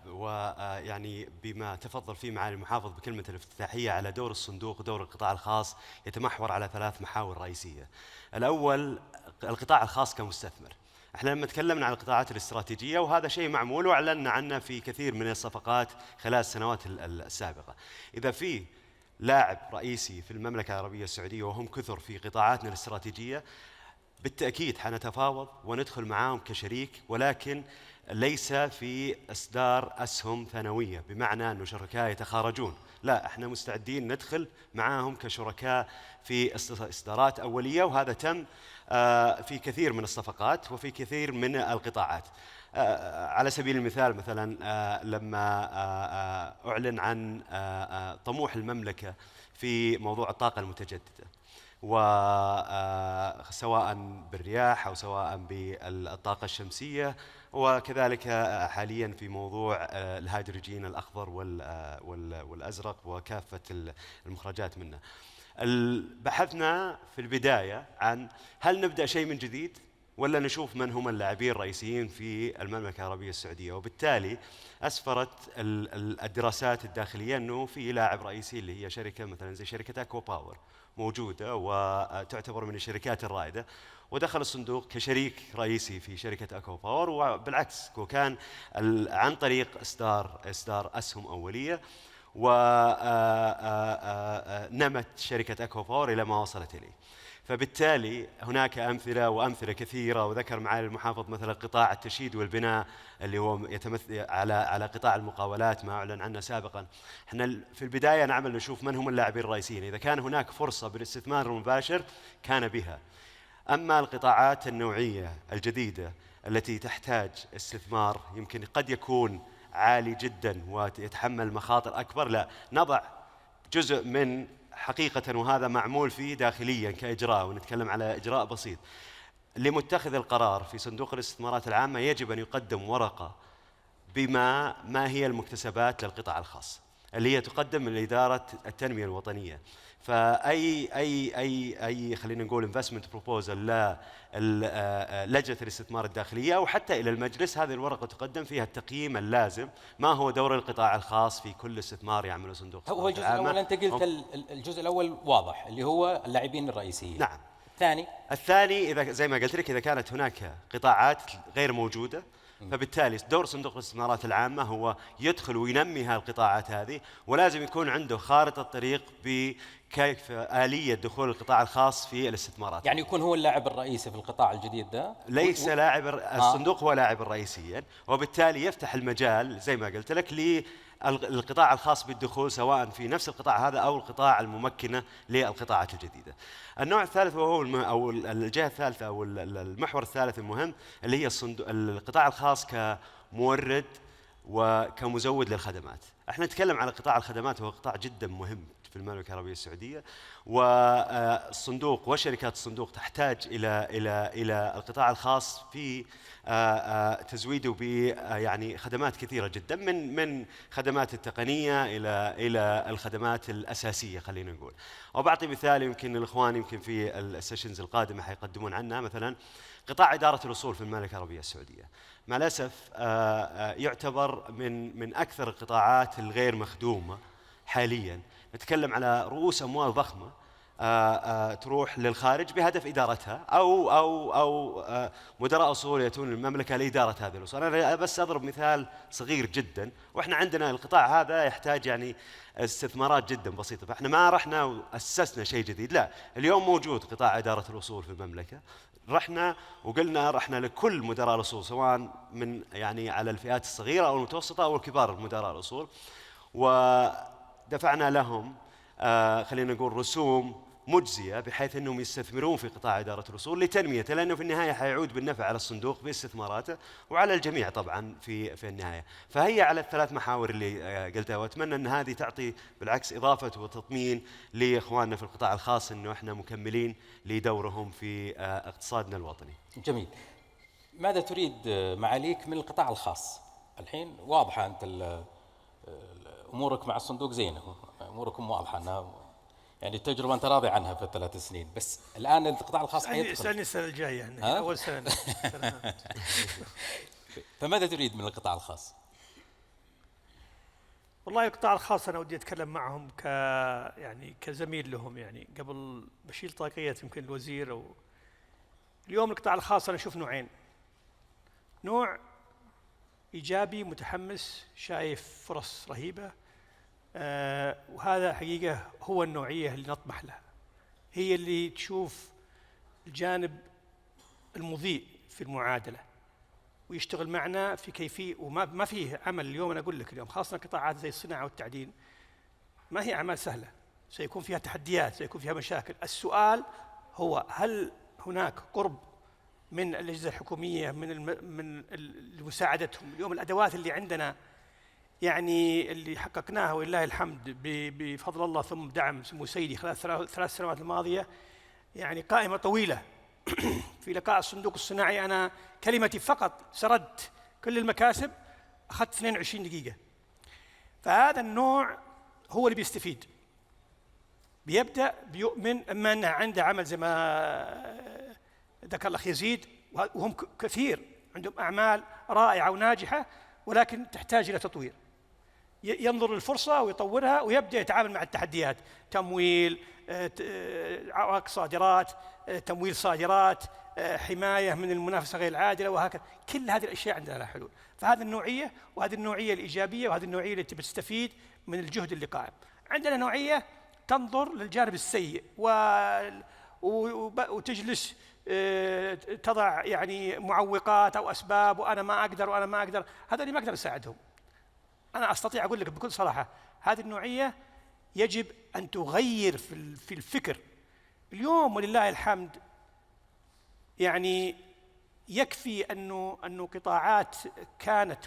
ويعني بما تفضل فيه معالي المحافظ بكلمة الافتتاحية على دور الصندوق ودور القطاع الخاص، يتمحور على 3 محاور رئيسية. الأول القطاع الخاص كمستثمر. احنا لما تكلمنا عن القطاعات الاستراتيجية، وهذا شيء معمول واعلنا عنه في كثير من الصفقات خلال السنوات السابقة. إذا في لاعب رئيسي في المملكة العربية السعودية وهم كثر في قطاعاتنا الاستراتيجية، بالتأكيد حنتفاوض وندخل معاهم كشريك، ولكن ليس في إصدار أسهم ثانوية بمعنى أنه شركاء يتخارجون، لا، احنا مستعدين ندخل معاهم كشركاء في إصدارات أولية، وهذا تم في كثير من الصفقات وفي كثير من القطاعات. على سبيل المثال مثلا لما أعلن عن طموح المملكة في موضوع الطاقة المتجددة، وخلال سواء بالرياح أو سواء بالطاقة الشمسية، وكذلك حاليا في موضوع الهيدروجين الأخضر والأزرق وكافة المخرجات منه. بحثنا في البداية عن هل نبدأ شيء من جديد ولا نشوف من هم اللاعبين الرئيسيين في المملكة العربية السعودية، وبالتالي أسفرت الدراسات الداخلية أنه في لاعب رئيسي اللي هي شركة مثلا زي شركة أكوا باور موجودة وتعتبر من الشركات الرائدة، ودخل الصندوق كشريك رئيسي في شركة أكوا باور، وبالعكس وكان عن طريق إصدار أسهم أولية، ونمت شركة أكوا باور إلى ما وصلت إليه. فبالتالي هناك أمثلة كثيرة، وذكر معالي المحافظ مثلا قطاع التشييد والبناء اللي هو يتمثل على قطاع المقاولات ما أعلن عنه سابقا. احنا في البداية نعمل نشوف من هم اللاعبين الرئيسيين، إذا كان هناك فرصة بالاستثمار المباشر كان بها. أما القطاعات النوعية الجديدة التي تحتاج استثمار يمكن قد يكون عالي جدا ويتحمل مخاطر أكبر، لا، نضع جزء من حقيقة، وهذا معمول فيه داخليا كإجراء، ونتكلم على إجراء بسيط لمتخذ القرار في صندوق الاستثمارات العامة، يجب أن يقدم ورقة ما هي المكتسبات للقطاع الخاص اللي هي تقدم من إدارة التنمية الوطنية. فأي أي أي أي خلينا نقول investment proposal لجنة الاستثمار الداخلية أو حتى إلى المجلس، هذه الورقة تقدم فيها التقييم اللازم، ما هو دور القطاع الخاص في كل استثمار يعمله صندوق. هو الجزء الأول أنت قلت الجزء الأول واضح اللي هو اللاعبين الرئيسيين. نعم. الثاني إذا زي ما قلت لك، إذا كانت هناك قطاعات غير موجودة، فبالتالي دور صندوق الاستثمارات العامة هو يدخل وينمي هالقطاعات هذه، ولازم يكون عنده خارطة طريق بكيف آلية دخول القطاع الخاص في الاستثمارات. يعني يكون هو اللاعب الرئيسي في القطاع الجديد ده؟ ليس الصندوق هو لاعب رئيسيا، وبالتالي يفتح المجال زي ما قلت لك للقطاع الخاص بالدخول، سواء في نفس القطاع هذا أو القطاع الممكنة للقطاعات الجديدة. النوع الثالث وهو أو الجهة الثالثة أو المحور الثالث المهم اللي هي القطاع الخاص كمورد وكمزود للخدمات. احنا نتكلم على قطاع الخدمات، وهو قطاع جدا مهم في المملكة العربية السعودية، والصندوق وشركات الصندوق تحتاج إلى القطاع الخاص في تزويده ب يعني خدمات كثيرة جدا، من خدمات التقنية إلى الخدمات الأساسية خلينا نقول. وبعطي مثال يمكن الإخوان يمكن في السيشنز القادمة حيقدمون عنها، مثلا قطاع إدارة الأصول في المملكة العربية السعودية مع الأسف يعتبر من أكثر القطاعات الغير مخدومة حاليا. نتكلم على رؤوس أموال ضخمة تروح للخارج بهدف إدارتها أو مدراء أصول يأتون المملكة لإدارة هذه الأصول. أنا بس أضرب مثال صغير جدا، وإحنا عندنا القطاع هذا يحتاج يعني استثمارات جدا بسيطة، فإحنا ما رحنا وأسسنا شيء جديد، لا، اليوم موجود قطاع إدارة الأصول في المملكة. رحنا لكل مدراء الأصول، سواء من يعني على الفئات الصغيرة أو المتوسطة أو الكبار مدراء الأصول، ودفعنا لهم خلينا نقول رسوم مجزية بحيث أنهم يستثمرون في قطاع إدارة الأصول لتنميته، لأنه في النهاية حيعود بالنفع على الصندوق باستثماراته وعلى الجميع طبعا في النهاية. فهي على الثلاث محاور اللي قلتها، وأتمنى أن هذه تعطي بالعكس إضافة وتطمين لإخواننا في القطاع الخاص أنه إحنا مكملين لدورهم في اقتصادنا الوطني. جميل. ماذا تريد معاليك من القطاع الخاص؟ الحين واضحة أنت أمورك مع الصندوق زينة، أموركم واضحة أنها يعني التجربة أنت راضي عنها في ال3 سنين، بس الآن القطاع الخاص حيدخل. اسألني السنة الجاية يعني أول سنة. فماذا تريد من القطاع الخاص؟ والله القطاع الخاص أنا ودي أتكلم معهم يعني كزميل لهم، يعني قبل بشيل طاقية يمكن الوزير اليوم القطاع الخاص أنا أشوف نوعين، نوع إيجابي متحمس شايف فرص رهيبة، وهذا حقيقة هو النوعية اللي نطمح لها، هي اللي تشوف الجانب المضيء في المعادلة ويشتغل معنا في كيفية، وما فيه عمل اليوم. أنا أقول لك اليوم خاصة قطاعات زي الصناعة والتعدين ما هي أعمال سهلة، سيكون فيها تحديات، سيكون فيها مشاكل. السؤال هو هل هناك قرب من الأجهزة الحكومية من مساعدتهم؟ اليوم الأدوات اللي عندنا يعني اللي حققناها ولله الحمد بفضل الله ثم دعم سمو سيدي خلال 3 سنوات الماضية، يعني قائمة طويلة في لقاء الصندوق الصناعي أنا كلمتي فقط سردت كل المكاسب، أخذت 22 دقيقة. فهذا النوع هو اللي بيستفيد، بيبدأ بيؤمن أما أنه عنده عمل زي ما ذكر الأخ يزيد، وهم كثير عندهم أعمال رائعة وناجحة ولكن تحتاج إلى تطوير. ينظر للفرصة ويطورها ويبدأ يتعامل مع التحديات، تمويل، عوائق صادرات، تمويل صادرات، حماية من المنافسة غير العادلة، وهكذا. كل هذه الأشياء عندنا لها حلول. فهذه النوعية، وهذه النوعية الإيجابية، وهذه النوعية اللي تستفيد من الجهد اللي قائم. عندنا نوعية تنظر للجانب السيء وتجلس تضع يعني معوقات أو أسباب، وأنا ما أقدر وأنا ما أقدر. هذا اللي ما أقدر أساعدهم. أنا أستطيع أقول لك بكل صراحة هذه النوعية يجب أن تغير في الفكر. اليوم ولله الحمد يعني يكفي أنه قطاعات كانت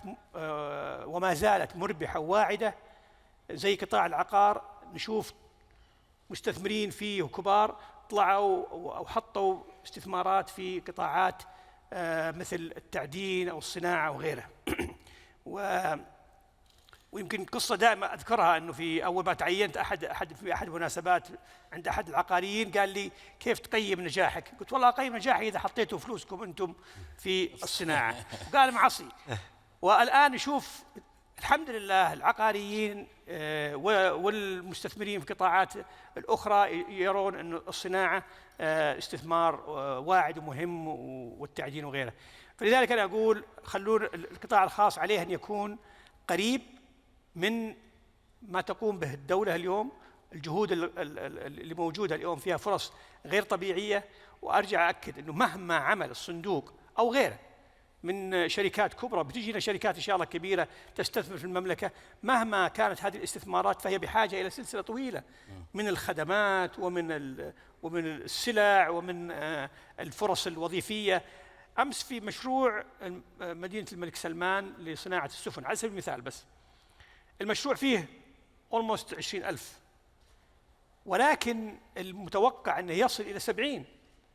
وما زالت مربحة وواعدة زي قطاع العقار، نشوف مستثمرين فيه وكبار طلعوا أو حطوا استثمارات في قطاعات مثل التعدين أو الصناعة وغيرها. ويمكن قصة دائما أذكرها، أنه في أول ما تعينت في أحد المناسبات عند أحد العقاريين قال لي: كيف تقيم نجاحك؟ قلت: والله أقيم نجاحي إذا حطيتوا فلوسكم أنتم في الصناعة. وقال: معصي. والآن نشوف الحمد لله العقاريين والمستثمرين في القطاعات الأخرى يرون أن الصناعة استثمار واعد ومهم، والتعدين وغيره. فلذلك أنا أقول خلون القطاع الخاص عليه أن يكون قريب من ما تقوم به الدولة اليوم. الجهود اللي موجودة اليوم فيها فرص غير طبيعية. وأرجع أكد أنه مهما عمل الصندوق أو غيره من شركات كبرى، بتجينا شركات إن شاء الله كبيرة تستثمر في المملكة، مهما كانت هذه الاستثمارات فهي بحاجة إلى سلسلة طويلة من الخدمات ومن السلع ومن الفرص الوظيفية. أمس في مشروع مدينة الملك سلمان لصناعة السفن على سبيل المثال، بس المشروع فيه almost 20,000، ولكن المتوقع أنه يصل إلى 70.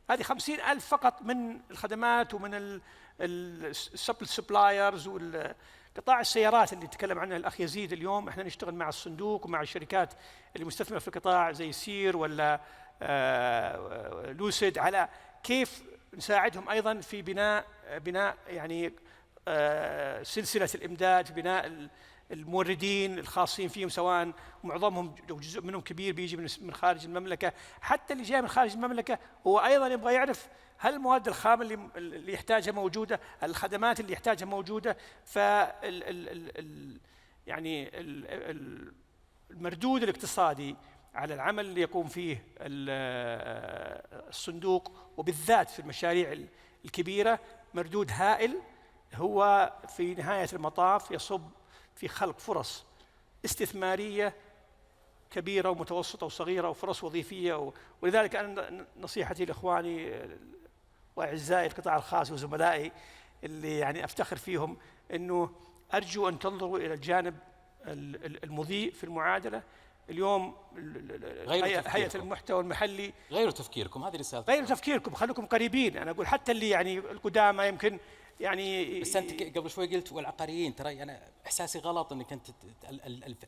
هذه 50,000 فقط من الخدمات ومن السبلايرز. والقطاع السيارات اللي تكلم عنه الأخ يزيد، اليوم احنا نشتغل مع الصندوق ومع الشركات اللي مستثمرة في القطاع زي سير ولا لوسيد على كيف نساعدهم أيضا في بناء يعني سلسلة الإمداد، بناء الموردين الخاصين فيهم، سواء معظمهم أو جزء منهم كبير بيجي من خارج المملكة. حتى اللي جاي من خارج المملكة هو أيضا يبغى يعرف هل المواد الخام اللي يحتاجها موجودة، الخدمات اللي يحتاجها موجودة. يعني المردود الاقتصادي على العمل اللي يقوم فيه الصندوق، وبالذات في المشاريع الكبيرة، مردود هائل. هو في نهاية المطاف يصب في خلق فرص استثمارية كبيرة ومتوسطة وصغيرة وفرص وظيفية. ولذلك أنا نصيحتي لإخواني وأعزائي القطاع الخاص وزملائي اللي يعني أفتخر فيهم، أنه أرجو أن تنظروا إلى الجانب المضيء في المعادلة. اليوم هيئة المحتوى المحلي غيروا تفكيركم، هذه رسالة. غيروا تفكيركم، خلوكم قريبين. أنا أقول حتى اللي يعني القدامى يمكن يعني. بس أنت قبل شوي قلت والعقاريين، ترى أنا إحساسي غلط أنك أنت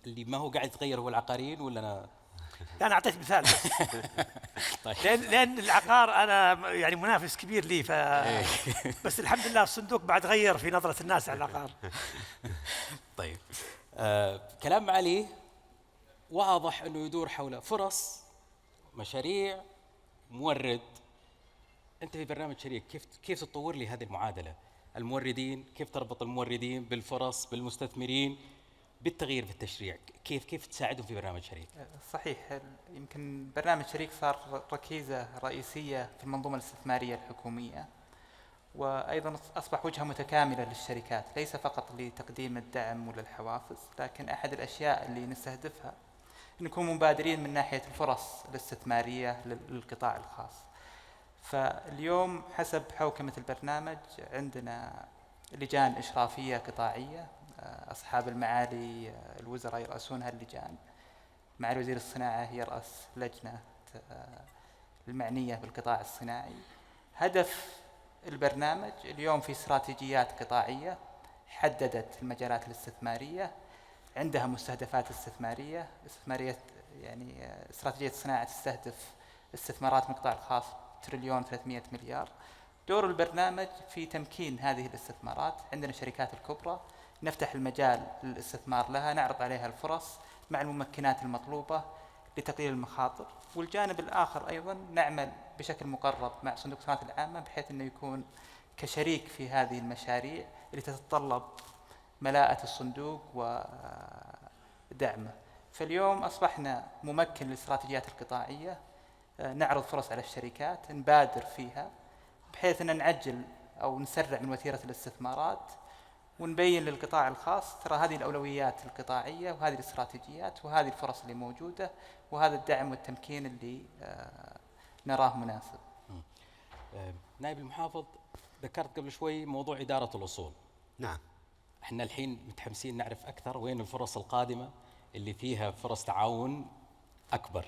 اللي ما هو قاعد يتغير هو العقاريين، ولا أنا؟ لا، أنا أعطيت مثال بس. طيب. لأن العقار أنا يعني منافس كبير لي، بس الحمد لله الصندوق بعد غير في نظرة الناس على العقار. طيب، كلام معالي واضح أنه يدور حول فرص، مشاريع، مورد. أنت في برنامج شريك كيف تطور لي هذه المعادلة؟ الموردين، كيف تربط الموردين بالفرص، بالمستثمرين، بالتغيير في التشريع؟ كيف تساعدهم في برنامج شريك؟ صحيح، يمكن برنامج شريك صار ركيزة رئيسية في المنظومة الاستثمارية الحكومية، وأيضا أصبح وجهة متكاملة للشركات، ليس فقط لتقديم الدعم ولا الحوافز، لكن أحد الأشياء اللي نستهدفها نكون مبادرين من ناحية الفرص الاستثمارية للقطاع الخاص. فاليوم حسب حوكمة البرنامج عندنا لجان إشرافية قطاعية، أصحاب المعالي الوزراء يرأسون هاللجان. معالي وزير الصناعة يرأس لجنة المعنية بالقطاع الصناعي. هدف البرنامج اليوم في استراتيجيات قطاعية حددت المجالات الاستثمارية، عندها مستهدفات استثمارية يعني استراتيجية الصناعة تستهدف استثمارات من القطاع الخاص تريليون 300 مليار. دور البرنامج في تمكين هذه الاستثمارات، عندنا الشركات الكبرى نفتح المجال للاستثمار لها، نعرض عليها الفرص مع الممكنات المطلوبة لتقليل المخاطر. والجانب الآخر أيضا نعمل بشكل مقرب مع صندوق الاستثمارات العامة بحيث أنه يكون كشريك في هذه المشاريع اللي تتطلب ملاءة الصندوق ودعمه. فاليوم أصبحنا ممكن للاستراتيجيات القطاعية، نعرض فرص على الشركات، نبادر فيها بحيث أن نعجل أو نسرع من وتيرة الاستثمارات، ونبين للقطاع الخاص ترى هذه الأولويات القطاعية وهذه الاستراتيجيات وهذه الفرص اللي موجودة وهذا الدعم والتمكين اللي نراه مناسب. نائب المحافظ، ذكرت قبل شوي موضوع إدارة الأصول. نعم. احنا الحين متحمسين نعرف أكثر وين الفرص القادمة اللي فيها فرص تعاون أكبر.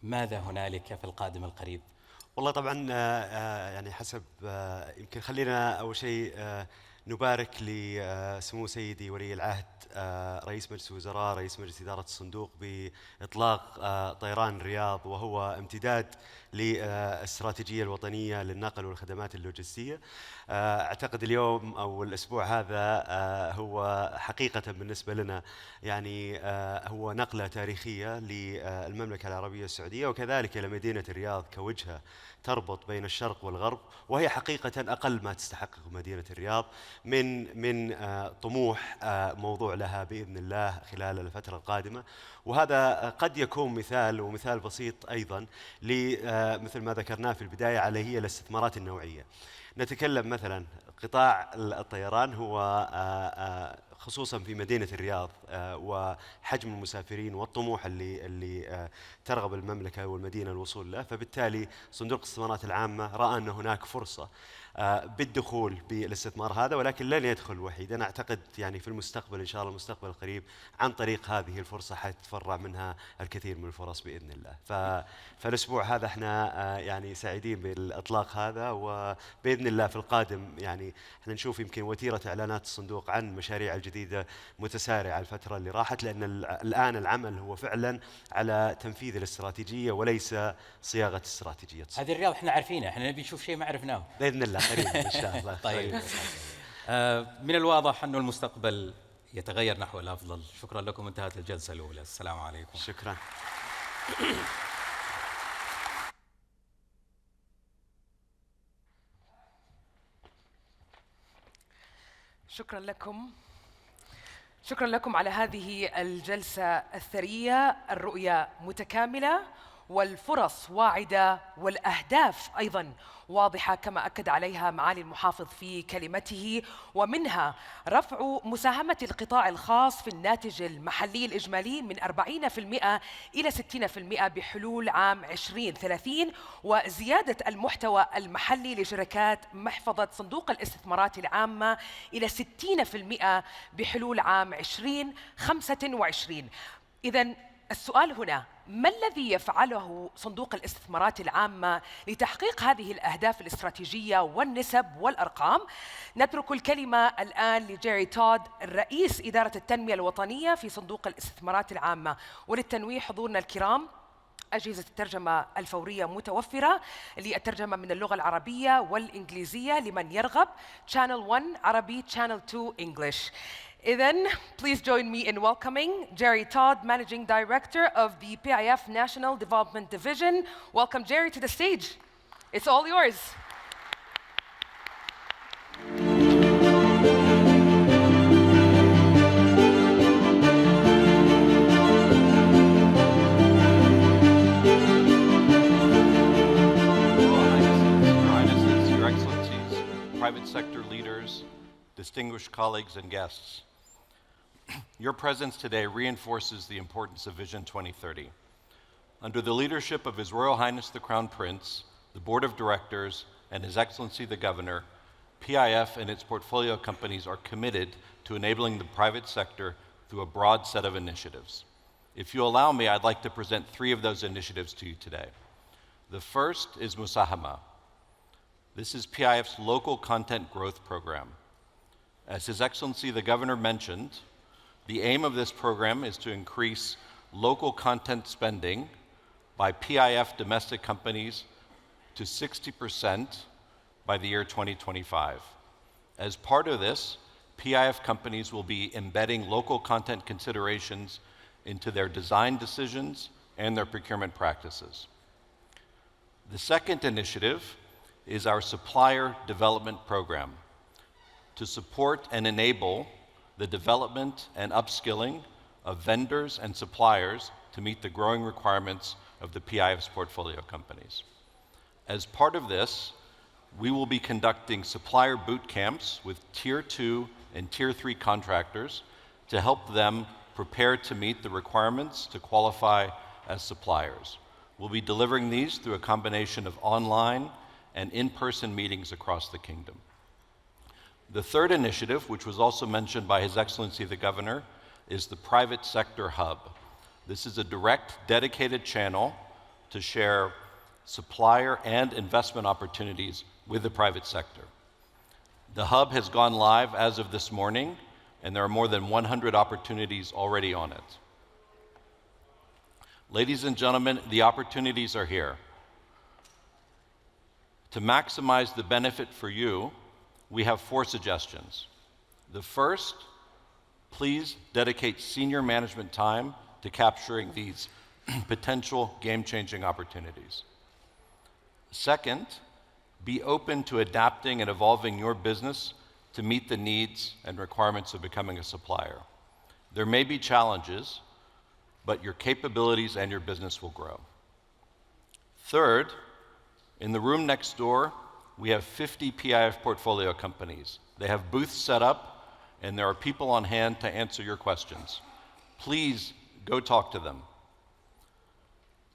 ماذا هنالك في القادم القريب؟ والله طبعا يعني حسب يمكن خلينا أول شيء نبارك لسمو سيدي ولي العهد رئيس مجلس الوزراء رئيس مجلس إدارة الصندوق بإطلاق طيران الرياض، وهو امتداد للاستراتيجية الوطنية للنقل والخدمات اللوجستية. أعتقد اليوم أو الأسبوع هذا هو حقيقة بالنسبة لنا يعني هو نقلة تاريخية للمملكة العربية السعودية وكذلك لمدينة الرياض كوجهة تربط بين الشرق والغرب، وهي حقيقة أقل ما تستحقه مدينة الرياض من طموح موضوع لها بإذن الله خلال الفترة القادمة. وهذا قد يكون مثال ومثال بسيط أيضا مثل ما ذكرناه في البداية على هي الاستثمارات النوعية. نتكلم مثلا قطاع الطيران هو خصوصا في مدينة الرياض وحجم المسافرين والطموح اللي ترغب المملكة والمدينة الوصول له، فبالتالي صندوق الاستثمارات العامة رأى أن هناك فرصة بالدخول بالاستثمار هذا، ولكن لن يدخل وحيدا. أعتقد يعني في المستقبل إن شاء الله المستقبل القريب عن طريق هذه الفرصة حيتفرع منها الكثير من الفرص بإذن الله. فالأسبوع هذا احنا يعني سعيدين بالإطلاق هذا، وبإذن الله في القادم يعني احنا نشوف يمكن وتيرة إعلانات الصندوق عن مشاريع الجديدة متسارعة الفترة اللي راحت، لأن الآن العمل هو فعلا على تنفيذ الاستراتيجية وليس صياغة استراتيجية. هذه الرياض احنا عارفينها، احنا نبي نشوف شيء ما عرفناه بإذن الله قريبا إن شاء الله. طيب. من الواضح أنه المستقبل يتغير نحو الأفضل. شكرا لكم، انتهت الجلسة الأولى. السلام عليكم. شكرا. شكرا لكم على هذه الجلسة الثرية. الرؤية متكاملة والفرص واعدة والأهداف أيضاً واضحة كما أكد عليها معالي المحافظ في كلمته، ومنها رفع مساهمة القطاع الخاص في الناتج المحلي الإجمالي من 40% إلى 60% بحلول عام 2030، وزيادة المحتوى المحلي لشركات محفظة صندوق الاستثمارات العامة إلى 60% بحلول عام 2025. إذن السؤال هنا: ما الذي يفعله صندوق الاستثمارات العامة لتحقيق هذه الأهداف الاستراتيجية والنسب والأرقام؟ نترك الكلمة الآن لجيري تود، رئيس إدارة التنمية الوطنية في صندوق الاستثمارات العامة. وللتنويه حضورنا الكرام، أجهزة الترجمة الفورية متوفرة للترجمة من اللغة العربية والإنجليزية لمن يرغب. Channel 1 عربي, Channel 2 English. Then, please join me in welcoming Jerry Todd, Managing Director of the PIF National Development Division. Welcome, Jerry, to the stage. It's all yours. Your Excellencies, private sector leaders, distinguished colleagues and guests. Your presence today reinforces the importance of Vision 2030. Under the leadership of His Royal Highness the Crown Prince, the Board of Directors, and His Excellency the Governor, PIF and its portfolio companies are committed to enabling the private sector through a broad set of initiatives. If you allow me, I'd like to present 3 of those initiatives to you today. The first is Musahama. This is PIF's local content growth program. As His Excellency the Governor mentioned, the aim of this program is to increase local content spending by PIF domestic companies to 60% by the year 2025. As part of this, PIF companies will be embedding local content considerations into their design decisions and their procurement practices. The second initiative is our supplier development program to support and enable the development and upskilling of vendors and suppliers to meet the growing requirements of the PIF's portfolio companies. As part of this, we will be conducting supplier boot camps with Tier 2 and Tier 3 contractors to help them prepare to meet the requirements to qualify as suppliers. We'll be delivering these through a combination of online and in-person meetings across the kingdom. The third initiative, which was also mentioned by His Excellency the Governor, is the Private Sector Hub. This is a direct, dedicated channel to share supplier and investment opportunities with the private sector. The hub has gone live as of this morning, and there are more than 100 opportunities already on it. Ladies and gentlemen, the opportunities are here. To maximize the benefit for you, we have 4 suggestions. The first, please dedicate senior management time to capturing these potential game-changing opportunities. Second, be open to adapting and evolving your business to meet the needs and requirements of becoming a supplier. There may be challenges, but your capabilities and your business will grow. Third, in the room next door, we have 50 PIF portfolio companies. They have booths set up, and there are people on hand to answer your questions. Please go talk to them.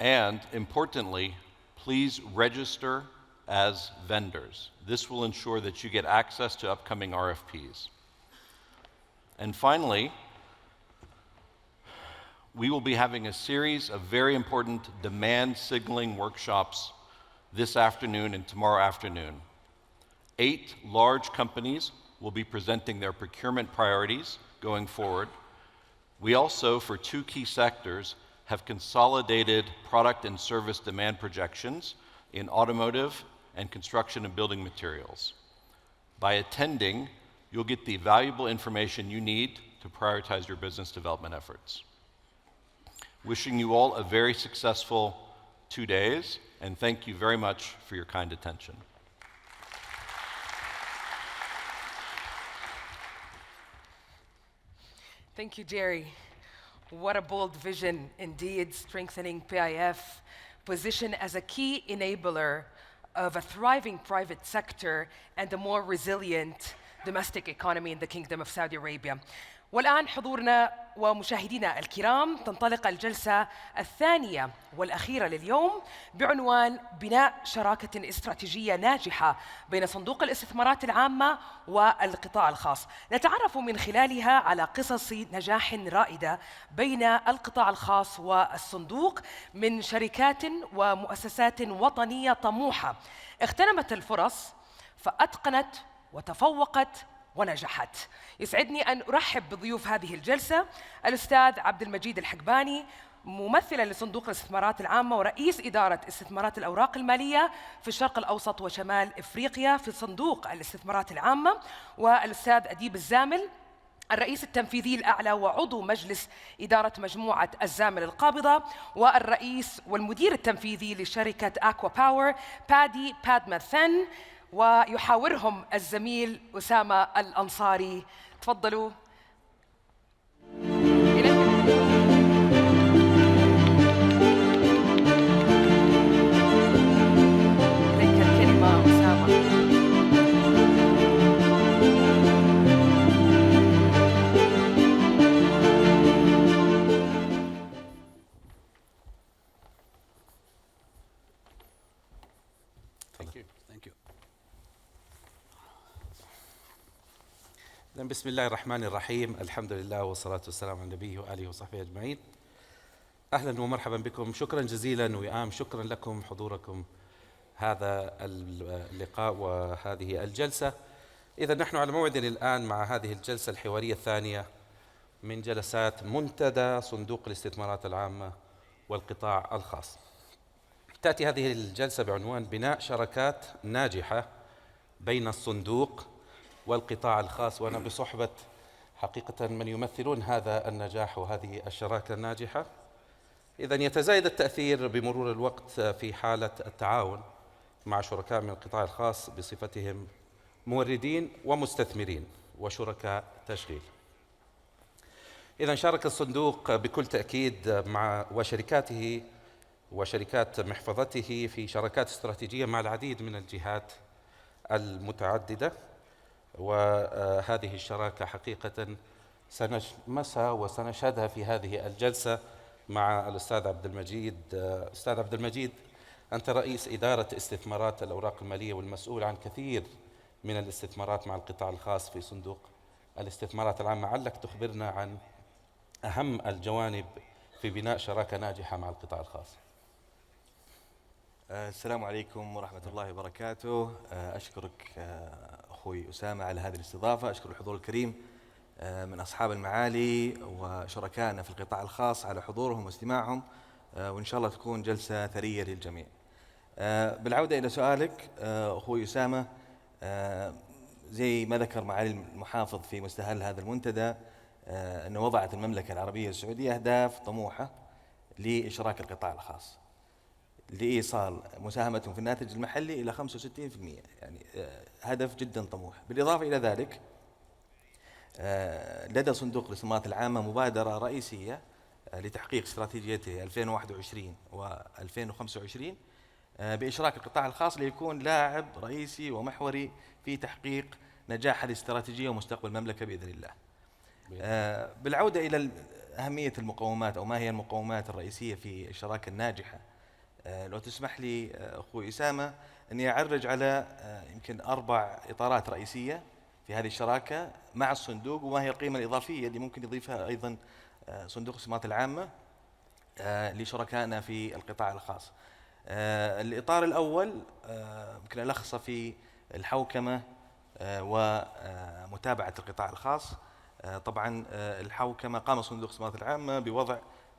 And importantly, please register as vendors. This will ensure that you get access to upcoming RFPs. And finally, we will be having a series of very important demand signaling workshops this afternoon and tomorrow afternoon. 8 large companies will be presenting their procurement priorities going forward. We also, for 2 key sectors, have consolidated product and service demand projections in automotive and construction and building materials. By attending, you'll get the valuable information you need to prioritize your business development efforts. Wishing you all a very successful 2 days, and thank you very much for your kind attention. Thank you, Jerry. What a bold vision indeed, strengthening PIF position as a key enabler of a thriving private sector and a more resilient domestic economy in the Kingdom of Saudi Arabia. والآن حضورنا ومشاهدينا الكرام تنطلق الجلسة الثانية والأخيرة لليوم بعنوان بناء شراكة استراتيجية ناجحة بين صندوق الاستثمارات العامة والقطاع الخاص. نتعرف من خلالها على قصص نجاح رائدة بين القطاع الخاص والصندوق من شركات ومؤسسات وطنية طموحة اغتنمت الفرص فأتقنت وتفوقت ونجحت. يسعدني أن أرحب بضيوف هذه الجلسة الأستاذ عبد المجيد الحقباني ممثلا لصندوق الاستثمارات العامة ورئيس إدارة استثمارات الأوراق المالية في الشرق الأوسط وشمال إفريقيا في صندوق الاستثمارات العامة، والأستاذ أديب الزامل الرئيس التنفيذي الأعلى وعضو مجلس إدارة مجموعة الزامل القابضة، والرئيس والمدير التنفيذي لشركة أكوا باور بادي بادماثن، ويحاورهم الزميل أسامة الأنصاري. تفضلوا. إليك الكلمة أسامة. بسم الله الرحمن الرحيم، الحمد لله والصلاة والسلام على نبيه وآله وصحبه أجمعين. أهلا ومرحبا بكم، شكرا جزيلا ويام، شكرا لكم حضوركم هذا اللقاء وهذه الجلسة. إذا نحن على موعد الآن مع هذه الجلسة الحوارية الثانية من جلسات منتدى صندوق الاستثمارات العامة والقطاع الخاص. تأتي هذه الجلسة بعنوان بناء شراكات ناجحة بين الصندوق والقطاع الخاص، وأنا بصحبة حقيقة من يمثلون هذا النجاح وهذه الشراكة الناجحة. إذن يتزايد التأثير بمرور الوقت في حالة التعاون مع شركاء من القطاع الخاص بصفتهم موردين ومستثمرين وشركاء تشغيل. إذن شارك الصندوق بكل تأكيد مع وشركاته وشركات محفظته في شراكات استراتيجية مع العديد من الجهات المتعددة، وهذه الشراكة حقيقة سنشمسها وسنشهدها في هذه الجلسة مع الأستاذ عبد المجيد. أستاذ عبد المجيد، أنت رئيس إدارة استثمارات الأوراق المالية والمسؤول عن كثير من الاستثمارات مع القطاع الخاص في صندوق الاستثمارات العامة. علك تخبرنا عن أهم الجوانب في بناء شراكة ناجحة مع القطاع الخاص. السلام عليكم ورحمة الله وبركاته. أشكرك أخوي أسامة على هذه الاستضافة، أشكر الحضور الكريم من أصحاب المعالي وشركائنا في القطاع الخاص على حضورهم واستماعهم، وإن شاء الله تكون جلسة ثرية للجميع. بالعودة إلى سؤالك أخوي أسامة، زي ما ذكر معالي المحافظ في مستهل هذا المنتدى أنه وضعت المملكة العربية السعودية أهداف طموحة لإشراك القطاع الخاص لإيصال مساهمتهم في الناتج المحلي إلى 65%، يعني هدف جدا طموح. بالإضافة إلى ذلك لدى صندوق الاستثمارات العامة مبادرة رئيسية لتحقيق استراتيجيته 2021 و2025 بإشراك القطاع الخاص ليكون لاعب رئيسي ومحوري في تحقيق نجاح هذه الاستراتيجية ومستقبل المملكة بإذن الله. بالعودة إلى أهمية المقومات أو ما هي المقومات الرئيسية في الشراكة الناجحة، لو تسمح لي أخوي أسامة أني أعرج على يمكن 4 إطارات رئيسية في هذه الشراكة مع الصندوق، وما هي القيمة الإضافية اللي ممكن يضيفها أيضا صندوق الاستثمارات العامة لشركائنا في القطاع الخاص. الإطار الأول يمكن ألخصه في الحوكمة ومتابعة القطاع الخاص. طبعا الحوكمة، قام صندوق الاستثمارات العامة بوضع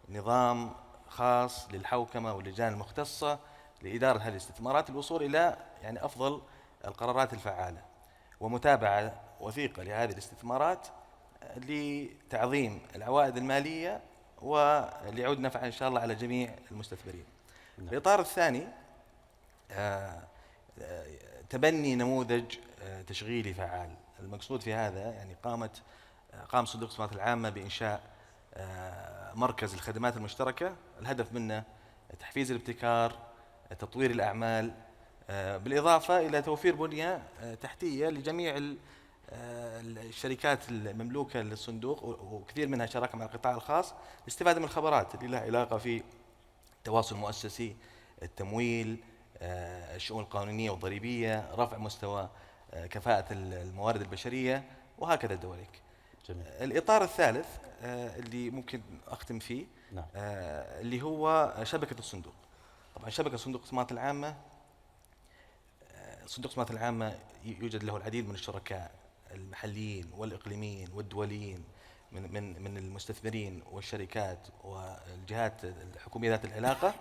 نظام خاص للحوكمة واللجان المختصة لإدارة هذه الاستثمارات للوصول إلى يعني أفضل القرارات الفعالة ومتابعة وثيقة لهذه الاستثمارات لتعظيم العوائد المالية وليعود نفعا إن شاء الله على جميع المستثمرين. الإطار الثاني تبني نموذج تشغيلي فعال. المقصود في هذا يعني قام صندوق الاستثمارات العامة بإنشاء مركز الخدمات المشتركة، الهدف منه تحفيز الابتكار، تطوير الأعمال، بالإضافة إلى توفير بنية تحتية لجميع الشركات المملوكة للصندوق وكثير منها شراكة مع القطاع الخاص لاستفادة من الخبرات اللي لها علاقة في التواصل المؤسسي، التمويل، الشؤون القانونية والضريبية، رفع مستوى كفاءة الموارد البشرية وهكذا الدوليك. الإطار الثالث اللي ممكن أختم فيه اللي هو شبكة الصندوق. طبعا شبكة صندوق الاستثمارات العامة، صندوق الاستثمارات العامة يوجد له العديد من الشركاء المحليين والإقليميين والدوليين من المستثمرين والشركات والجهات الحكومية ذات العلاقة،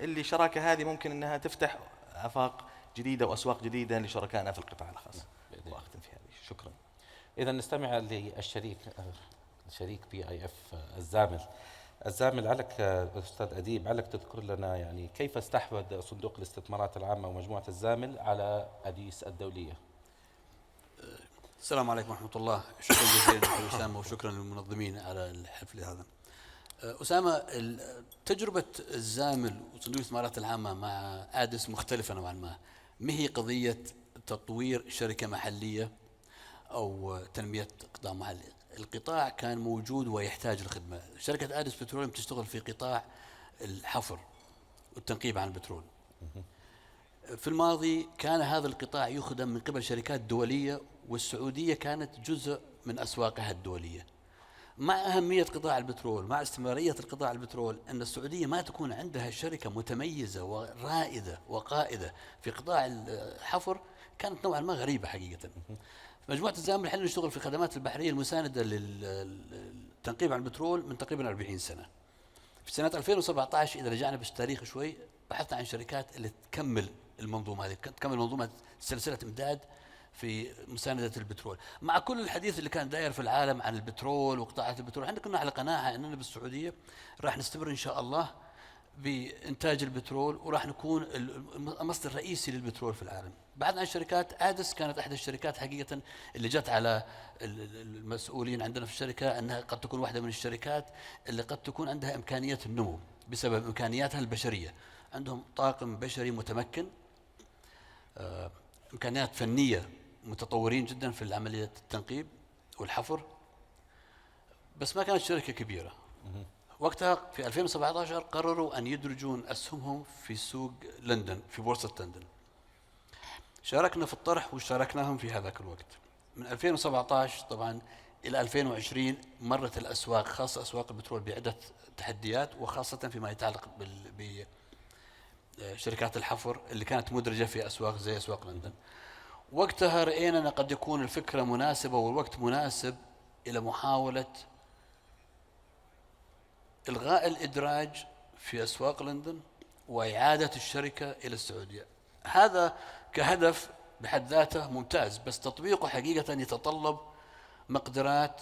اللي الشراكة هذه ممكن أنها تفتح آفاق جديدة وأسواق جديدة لشركائنا في القطاع الخاص. وأختم في هذه. شكرا. إذا نستمع للشريك PIF الزامل علك أستاذ أديب، علك تذكر لنا يعني كيف استحوذ صندوق الاستثمارات العامة ومجموعة الزامل على أديس الدولية. السلام عليكم ورحمة الله. شكرا جزيلا أسامة وشكرا للمنظمين على الحفل هذا. أسامة، تجربة الزامل وصندوق الاستثمارات العامة مع أديس مختلفة نوعا ما هي قضية تطوير شركة محلية أو تنمية قطاع محلي. القطاع كان موجود ويحتاج الخدمة. شركة أديس بتروليوم تشتغل في قطاع الحفر والتنقيب عن البترول. في الماضي كان هذا القطاع يخدم من قبل شركات دولية، والسعودية كانت جزء من أسواقها الدولية. مع أهمية قطاع البترول، مع استمرارية القطاع البترول، أن السعودية ما تكون عندها شركة متميزة ورائدة وقائدة في قطاع الحفر كانت نوعا ما غريبة حقيقة. مجموعة الزامل حنا نشتغل في الخدمات البحرية المساندة للتنقيب عن البترول من تقريبا 40 سنة. في سنة 2017 إذا رجعنا بالتاريخ شوي بحثنا عن شركات اللي تكمل المنظومة هذه، تكمل منظومة سلسلة إمداد في مساندة البترول. مع كل الحديث اللي كان داير في العالم عن البترول وقطاعات البترول، احنا كنا على قناعة أننا بالسعودية راح نستمر إن شاء الله بإنتاج البترول وراح نكون المصدر الرئيسي للبترول في العالم. بعد عن شركات آدس كانت أحد الشركات حقيقة اللي جت على المسؤولين عندنا في الشركة أنها قد تكون واحدة من الشركات اللي قد تكون عندها إمكانية النمو بسبب إمكانياتها البشرية. عندهم طاقم بشري متمكن، إمكانيات فنية متطورين جدا في عملية التنقيب والحفر، بس ما كانت شركة كبيرة. وقتها في 2017 قرروا أن يدرجون أسهمهم في سوق لندن، في بورصة لندن. شاركنا في الطرح وشاركناهم في هذاك الوقت. من 2017 طبعا إلى 2020 مرت الأسواق، خاصة أسواق البترول، بعدة تحديات، وخاصة فيما يتعلق بشركات الحفر اللي كانت مدرجة في أسواق زي أسواق لندن. وقتها رأينا أن قد يكون الفكرة مناسبة والوقت مناسب إلى محاولة إلغاء الإدراج في أسواق لندن وإعادة الشركة إلى السعودية. هذا كهدف بحد ذاته ممتاز، بس تطبيقه حقيقة يتطلب مقدرات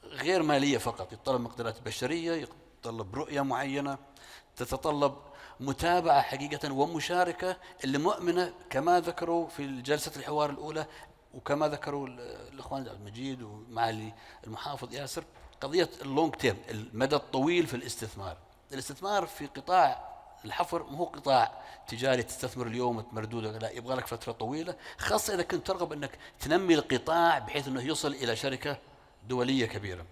غير مالية فقط، يتطلب مقدرات بشرية، يتطلب رؤية معينة، تتطلب متابعة حقيقة ومشاركة اللي مؤمنة كما ذكروا في جلسة الحوار الأولى وكما ذكروا الأخوان عبد المجيد ومعالي المحافظ ياسر، قضية اللونج تيرم، المدى الطويل في الاستثمار. الاستثمار في قطاع الحفر مو قطاع تجاري تستثمر اليوم وتمردوده، لا، يبغى لك فترة طويلة، خاصة إذا كنت ترغب أنك تنمي القطاع بحيث أنه يصل إلى شركة دولية كبيرة.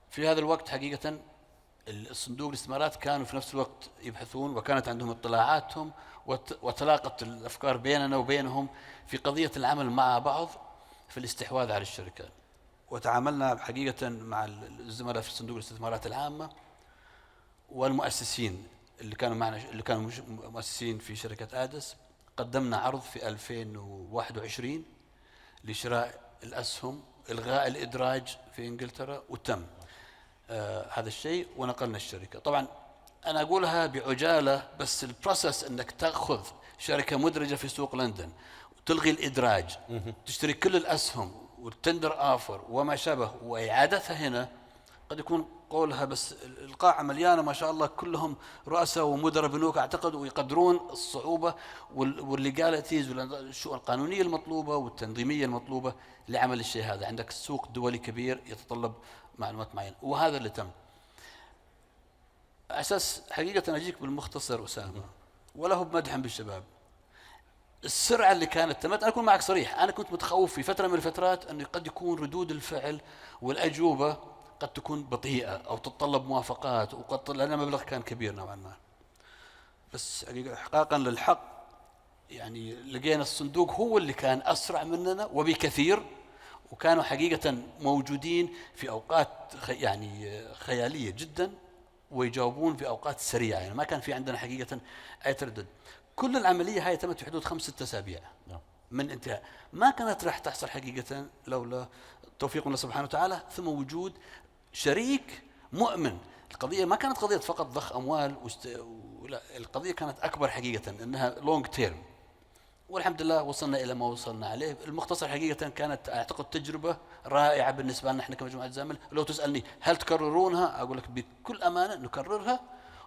في هذا الوقت حقيقة الصندوق الاستثمارات كانوا في نفس الوقت يبحثون، وكانت عندهم اطلاعاتهم وتلاقت الأفكار بيننا وبينهم في قضية العمل مع بعض في الاستحواذ على الشركات. وتعاملنا حقيقة مع الزملاء في صندوق الاستثمارات العامة والمؤسسين اللي كانوا معنا، اللي كانوا مؤسسين في شركة آدس. قدمنا عرض في 2021 لشراء الأسهم، إلغاء الإدراج في إنجلترا، وتم هذا الشيء ونقلنا الشركة. طبعا أنا أقولها بعجالة، بس البروسس أنك تأخذ شركة مدرجة في سوق لندن وتلغي الإدراج، تشتري كل الأسهم والتندر آفر وما شابه وإعادتها هنا، قد يكون قولها بس القاعة مليانة ما شاء الله كلهم رؤساء ومدراء بنوك أعتقد، ويقدرون الصعوبة والليجاليتيز والشؤون القانونية المطلوبة والتنظيمية المطلوبة لعمل الشيء هذا. عندك السوق دولي كبير يتطلب معلومات معينة، وهذا اللي تم. أساس حقيقة أجيك بالمختصر أسامة، ولا هو بمدحا بالشباب، السرعة اللي كانت تمت. أنا أكون معك صريح، أنا كنت متخوف في فترة من الفترات أنه قد يكون ردود الفعل والأجوبة قد تكون بطيئة أو تتطلب موافقات، وقد لأن المبلغ كان كبير نوعا ما. بس إحقاقا للحق يعني لقينا الصندوق هو اللي كان أسرع مننا وبكثير، وكانوا حقيقة موجودين في أوقات يعني خيالية جدا، ويجاوبون في أوقات سريعة. يعني ما كان في عندنا حقيقة أي تردد. كل العملية هاي تمت في حدود 5-6 أسابيع من انتهاء. ما كانت راح تحصل حقيقة لولا توفيق الله سبحانه وتعالى، ثم وجود شريك مؤمن. القضية ما كانت قضية فقط ضخ أموال لا، القضية كانت أكبر حقيقة، أنها لونج تيرم، والحمد لله وصلنا إلى ما وصلنا عليه. المختصر حقيقة كانت أعتقد تجربة رائعة بالنسبة لنا احنا كمجموعة زامل. لو تسألني هل تكررونها، أقول لك بكل أمانة نكررها،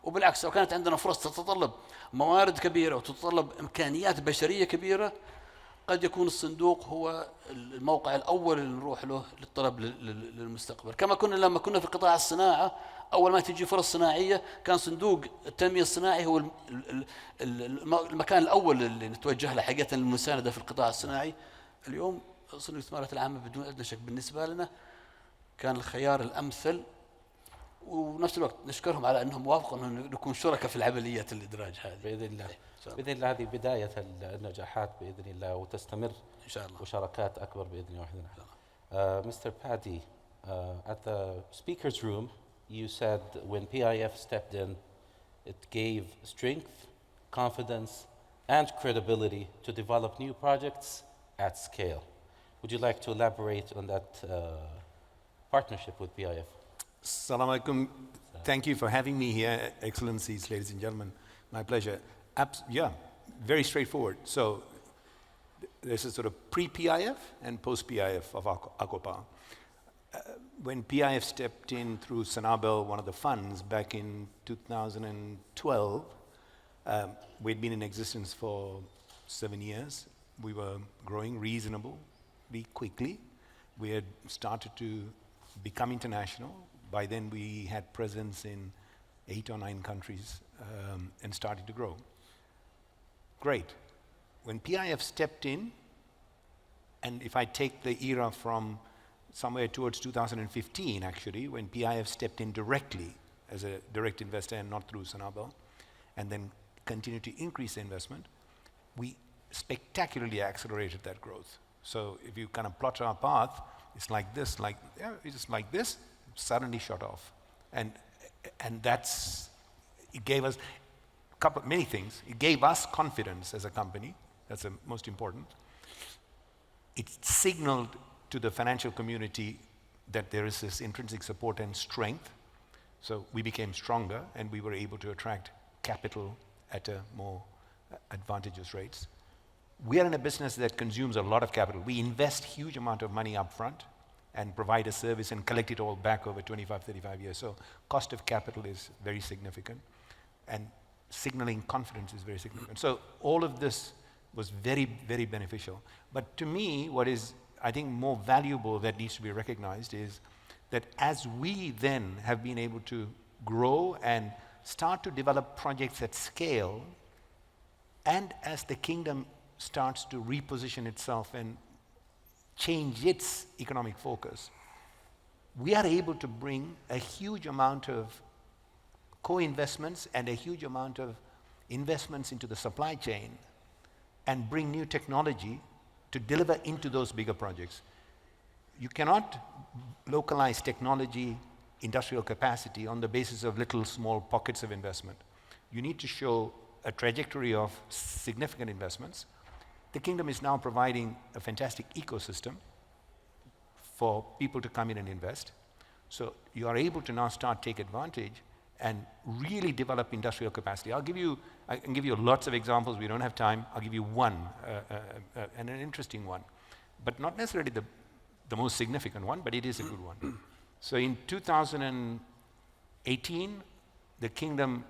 وبالعكس لو كانت عندنا فرص تتطلب موارد كبيرة وتتطلب إمكانيات بشرية كبيرة، قد يكون الصندوق هو الموقع الأول اللي نروح له للطلب للمستقبل. كما كنا لما كنا في قطاع الصناعة، أول ما تجي فرص صناعية كان صندوق التنمية الصناعي هو المكان الأول اللي نتوجه له حقيقة للمساندة في القطاع الصناعي. اليوم صندوق الاستثمارات العامة بدون أدنى شك بالنسبة لنا كان الخيار الأمثل، ونفس الوقت نشكرهم على أنهم وافقوا أن نكون شركاء في العملية الإدراج هذه بإذن الله. بإذن الله هذه بداية النجاحات بإذن الله، وتستمر إن شاء الله، وشراكات أكبر بإذن الله. مستر بادي، at the speaker's room, you said when PIF stepped in, it gave strength, confidence, and credibility to develop new projects at scale. Would you like to elaborate on that partnership with PIF? Assalamu alaikum. Thank you for having me here, Excellencies, ladies and gentlemen. My pleasure. Yeah, very straightforward. So this is sort of pre-PIF and post-PIF of Akopa. When PIF stepped in through Sanabel, one of the funds, back in 2012, we'd been in existence for 7 years. We were growing reasonably quickly. We had started to become international. By then, we had presence in 8 or 9 countries and started to grow. Great. When PIF stepped in, and if I take the era from somewhere towards 2015, actually, when PIF stepped in directly as a direct investor and not through Sanabel, and then continued to increase the investment, we spectacularly accelerated that growth. So if you kind of plot our path, it's like this, it's just like this, suddenly shot off. And that's, it gave us many things. It gave us confidence as a company. That's the most important. It signaled to the financial community that there is this intrinsic support and strength. So we became stronger and we were able to attract capital at a more advantageous rates. We are in a business that consumes a lot of capital. We invest huge amount of money up front and provide a service and collect it all back over 25, 35 years. So cost of capital is very significant and signaling confidence is very significant. So all of this was very, very beneficial. But to me, what is, I think, more valuable that needs to be recognized is that as we then have been able to grow and start to develop projects at scale, and as the kingdom starts to reposition itself and change its economic focus, we are able to bring a huge amount of co-investments and a huge amount of investments into the supply chain and bring new technology to deliver into those bigger projects. You cannot localize technology, industrial capacity on the basis of little small pockets of investment. You need to show a trajectory of significant investments. The kingdom is now providing a fantastic ecosystem for people to come in and invest. So you are able to now start take advantage and really develop industrial capacity. I can give you lots of examples. We don't have time. I'll give you one, and an interesting one, but not necessarily the most significant one, but it is a good one. So in 2018, the kingdom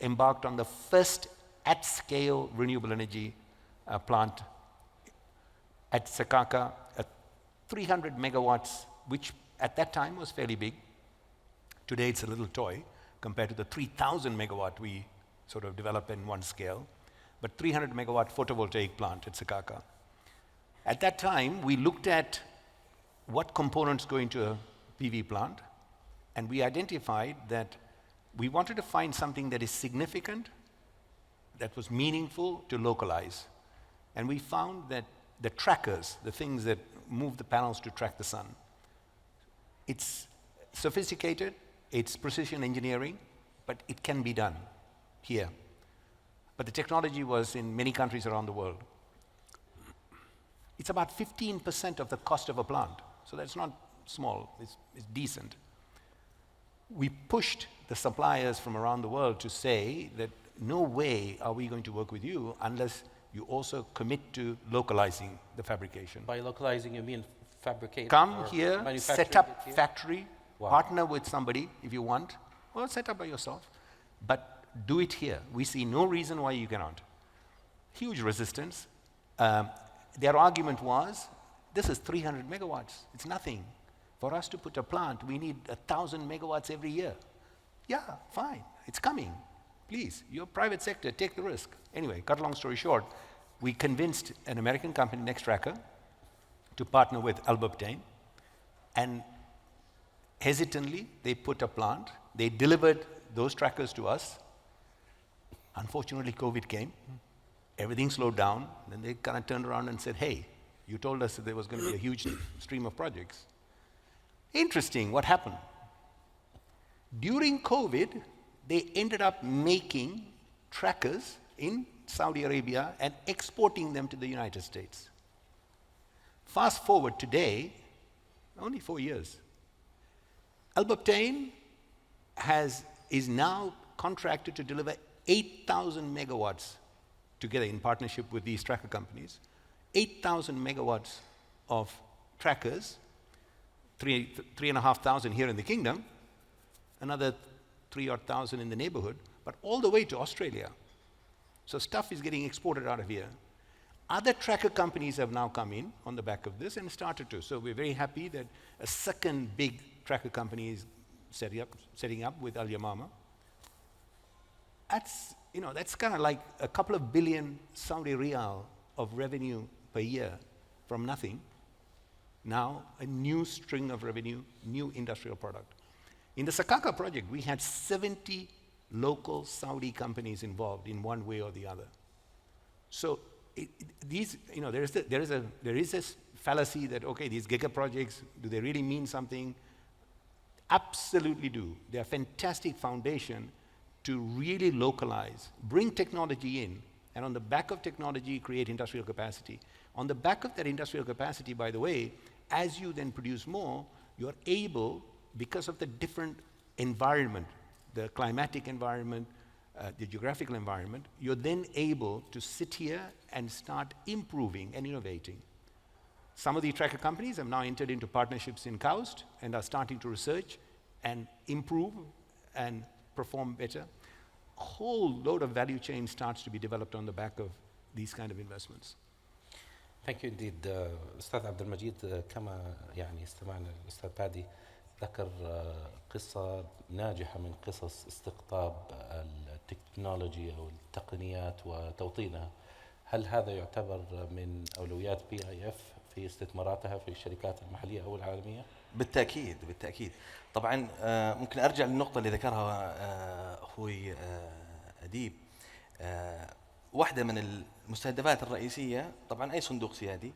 embarked on the first at-scale renewable energy plant at Shirkate, at 300 megawatts, which at that time was fairly big. Today it's a little toy compared to the 3,000 megawatt we sort of develop in one scale, but 300 megawatt photovoltaic plant at Shirkate. At that time, we looked at what components go into a PV plant, and we identified that we wanted to find something that is significant, that was meaningful to localize. And we found that the trackers, the things that move the panels to track the sun, it's sophisticated, it's precision engineering, but it can be done here. But the technology was in many countries around the world. It's about 15% of the cost of a plant, so that's not small, it's decent. We pushed the suppliers from around the world to say that no way are we going to work with you unless you also commit to localizing the fabrication. By localizing, you mean fabricate? Come here, set up factory, Wow. partner with somebody if you want, or set up by yourself, but do it here. We see no reason why you cannot. Huge resistance. Their argument was, this is 300 megawatts, it's nothing. For us to put a plant, we need 1,000 megawatts every year. Yeah, fine, it's coming. Please, you're private sector, take the risk. Anyway, cut a long story short, we convinced an American company, Nextracker, to partner with Albabtain, and hesitantly, they put a plant. They delivered those trackers to us. Unfortunately, COVID came. Everything slowed down. Then they kind of turned around and said, hey, you told us that there was going to be a huge stream of projects. Interesting, what happened? During COVID, they ended up making trackers in Saudi Arabia and exporting them to the United States. Fast forward today, only 4 years. Al-Babtain is now contracted to deliver 8,000 megawatts together in partnership with these tracker companies. 8,000 megawatts of trackers, 3,500 here in the kingdom, another 3,000 in the neighborhood, but all the way to Australia. So stuff is getting exported out of here. Other tracker companies have now come in on the back of this and started to. So we're very happy that a second big tracker company is setting up with Al Yamama. That's kind of like a couple of billion Saudi riyal of revenue per year from nothing. Now a new string of revenue, new industrial product. In the Sharaكة project, we had 70 local Saudi companies involved in one way or the other. So there is this fallacy that, okay, these giga projects, do they really mean something? Absolutely do. They're a fantastic foundation to really localize, bring technology in, and on the back of technology, create industrial capacity. On the back of that industrial capacity, by the way, as you then produce more, you're able, because of the different environment, the climatic environment, the geographical environment, you're then able to sit here and start improving and innovating. Some of the tracker companies have now entered into partnerships in KAUST and are starting to research and improve and perform better. A whole load of value chain starts to be developed on the back of these kind of investments. Thank you indeed. أستاذ عبد المجيد، كما يعني استمعنا الأستاذ بادي ذكر قصة ناجحة من قصص استقطاب التكنولوجيا والتقنيات وتوطينها. هل هذا يعتبر من أولويات PIF في استثماراتها في الشركات المحلية أو العالمية؟ بالتأكيد بالتأكيد. طبعا ممكن أرجع للنقطة اللي ذكرها أخوي أديب. واحدة من المستهدفات الرئيسية طبعا أي صندوق سيادي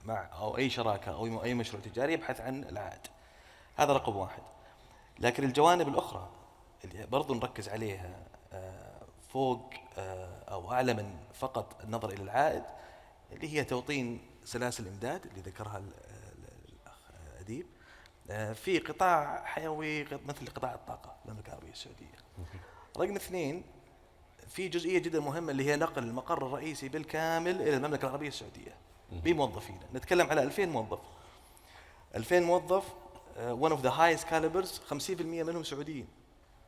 أو أي شراكة أو أي مشروع تجاري يبحث عن العائد، هذا رقم واحد. لكن الجوانب الأخرى اللي برضو نركز عليها فوق أو أعلى من فقط النظر إلى العائد، اللي هي توطين سلاسل الإمداد اللي ذكرها الأخ أديب في قطاع حيوي مثل قطاع الطاقة المملكة العربية السعودية. رقم اثنين، في جزئية جدا مهمة اللي هي نقل المقر الرئيسي بالكامل إلى المملكة العربية السعودية بموظفين. نتكلم على 2000 موظف. 2000 موظف one of the highest calibers، 50% منهم سعوديين.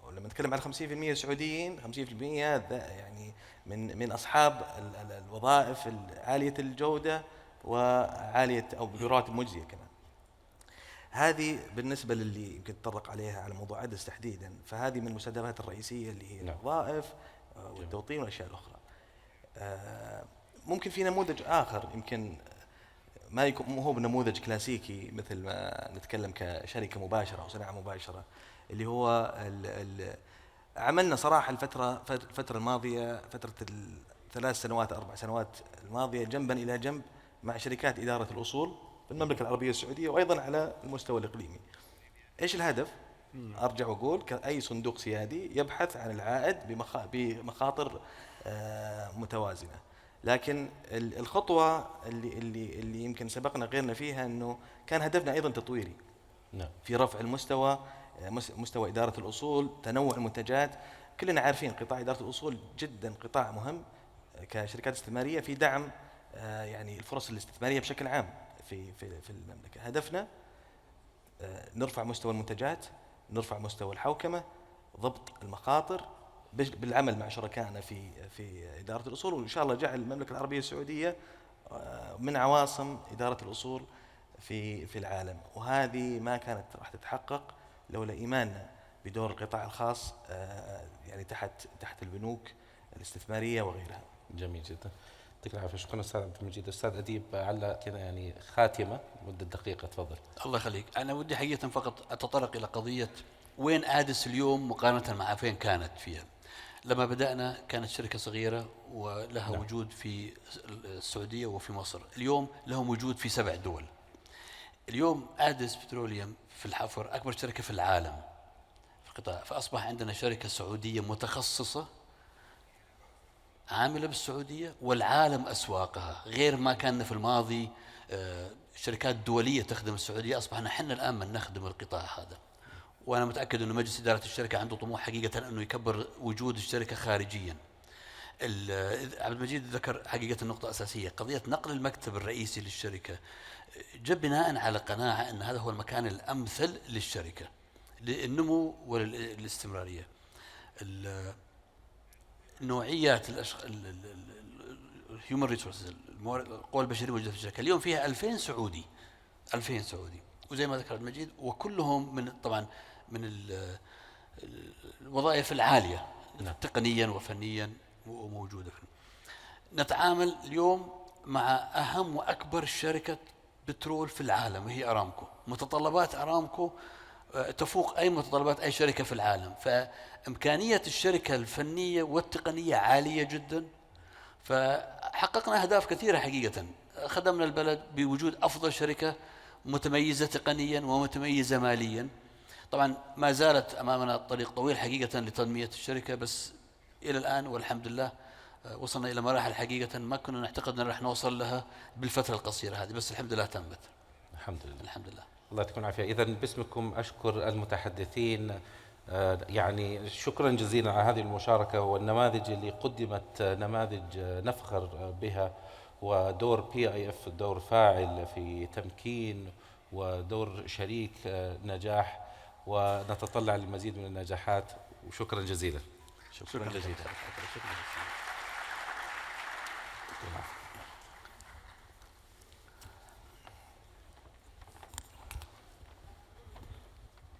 ولما نتكلم على 50% سعوديين، 50% يعني من أصحاب الوظائف عالية الجودة وعالية أو براتب مجزية كمان. هذه بالنسبة للي يمكن تطرق عليها على موضوع عدس تحديدا، فهذه من المستهدفات الرئيسية اللي هي الوظائف والتوطين والأشياء الأخرى. ممكن في نموذج آخر يمكن ما يكون مو هو بنموذج كلاسيكي مثل ما نتكلم كشركة مباشرة أو صناعة مباشرة، اللي هو عملنا صراحة الفترة الماضية، فترة الثلاث سنوات 4 سنوات الماضية جنبا إلى جنب مع شركات إدارة الأصول في المملكة العربية السعودية وأيضا على المستوى الإقليمي. إيش الهدف؟ أرجع وأقول كأي صندوق سيادي يبحث عن العائد بمخاطر متوازنة. لكن الخطوة اللي يمكن سبقنا غيرنا فيها أنه كان هدفنا أيضا تطويري في رفع المستوى، مستوى إدارة الأصول، تنوع المنتجات. كلنا عارفين قطاع إدارة الأصول جدا قطاع مهم كشركات استثمارية في دعم يعني الفرص الاستثمارية بشكل عام في المملكة. هدفنا نرفع مستوى المنتجات، نرفع مستوى الحوكمة، ضبط المخاطر بالعمل مع شركائنا في إدارة الأصول، وإن شاء الله جعل المملكة العربية السعودية من عواصم إدارة الأصول في العالم. وهذه ما كانت راح تتحقق لولا إيماننا بدور القطاع الخاص يعني تحت البنوك الاستثمارية وغيرها. جميل جدا، يعطيك العافية. شكرا أستاذ عبد المجيد. أستاذ أديب على كذا يعني خاتمة مدة دقيقة، تفضل. الله يخليك. أنا ودي حقيقة فقط أتطرق إلى قضية وين أدس اليوم مقارنة مع فين كانت فيها. لما بدأنا كانت شركة صغيرة ولها وجود في السعودية وفي مصر، اليوم لهم وجود في 7 دول. اليوم أديس بتروليوم في الحفر أكبر شركة في العالم في القطاع، فأصبح عندنا شركة سعودية متخصصة عاملة بالسعودية والعالم أسواقها، غير ما كان في الماضي شركات دولية تخدم السعودية. أصبحنا حنا الآن من نخدم القطاع هذا، وأنا متأكد أنه مجلس إدارة الشركة عنده طموح حقيقة أنه يكبر وجود الشركة خارجياً. عبد المجيد ذكر حقيقة النقطة أساسية، قضية نقل المكتب الرئيسي للشركة جاء بناء على قناعة أن هذا هو المكان الأمثل للشركة للنمو والاستمرارية. نوعيات الهيومن ريسورسز، القوى البشرية موجودة في الشركة اليوم فيها 2000 سعودي، 2000 سعودي، وزي ما ذكر عبد المجيد، وكلهم من الوظائف العالية تقنيا وفنيا وموجودة. نتعامل اليوم مع أهم وأكبر شركة بترول في العالم وهي أرامكو. متطلبات أرامكو تفوق أي متطلبات أي شركة في العالم، فإمكانية الشركة الفنية والتقنية عالية جدا. فحققنا أهداف كثيرة حقيقة، خدمنا البلد بوجود أفضل شركة متميزة تقنيا ومتميزة ماليا. طبعا ما زالت أمامنا طريق طويل حقيقة لتنمية الشركة، بس إلى الآن والحمد لله وصلنا إلى مراحل حقيقة ما كنا نعتقد أن رح نوصل لها بالفترة القصيرة هذه، بس الحمد لله تمت. الحمد لله. الحمد لله. الله يعطيكم العافية. إذا باسمكم أشكر المتحدثين، يعني شكرا جزيلا على هذه المشاركة والنماذج اللي قدمت، نماذج نفخر بها، ودور PIF دور فاعل في تمكين ودور شريك نجاح، ونتطلع للمزيد من النجاحات، وشكرا جزيلا. شكرا جزيلا.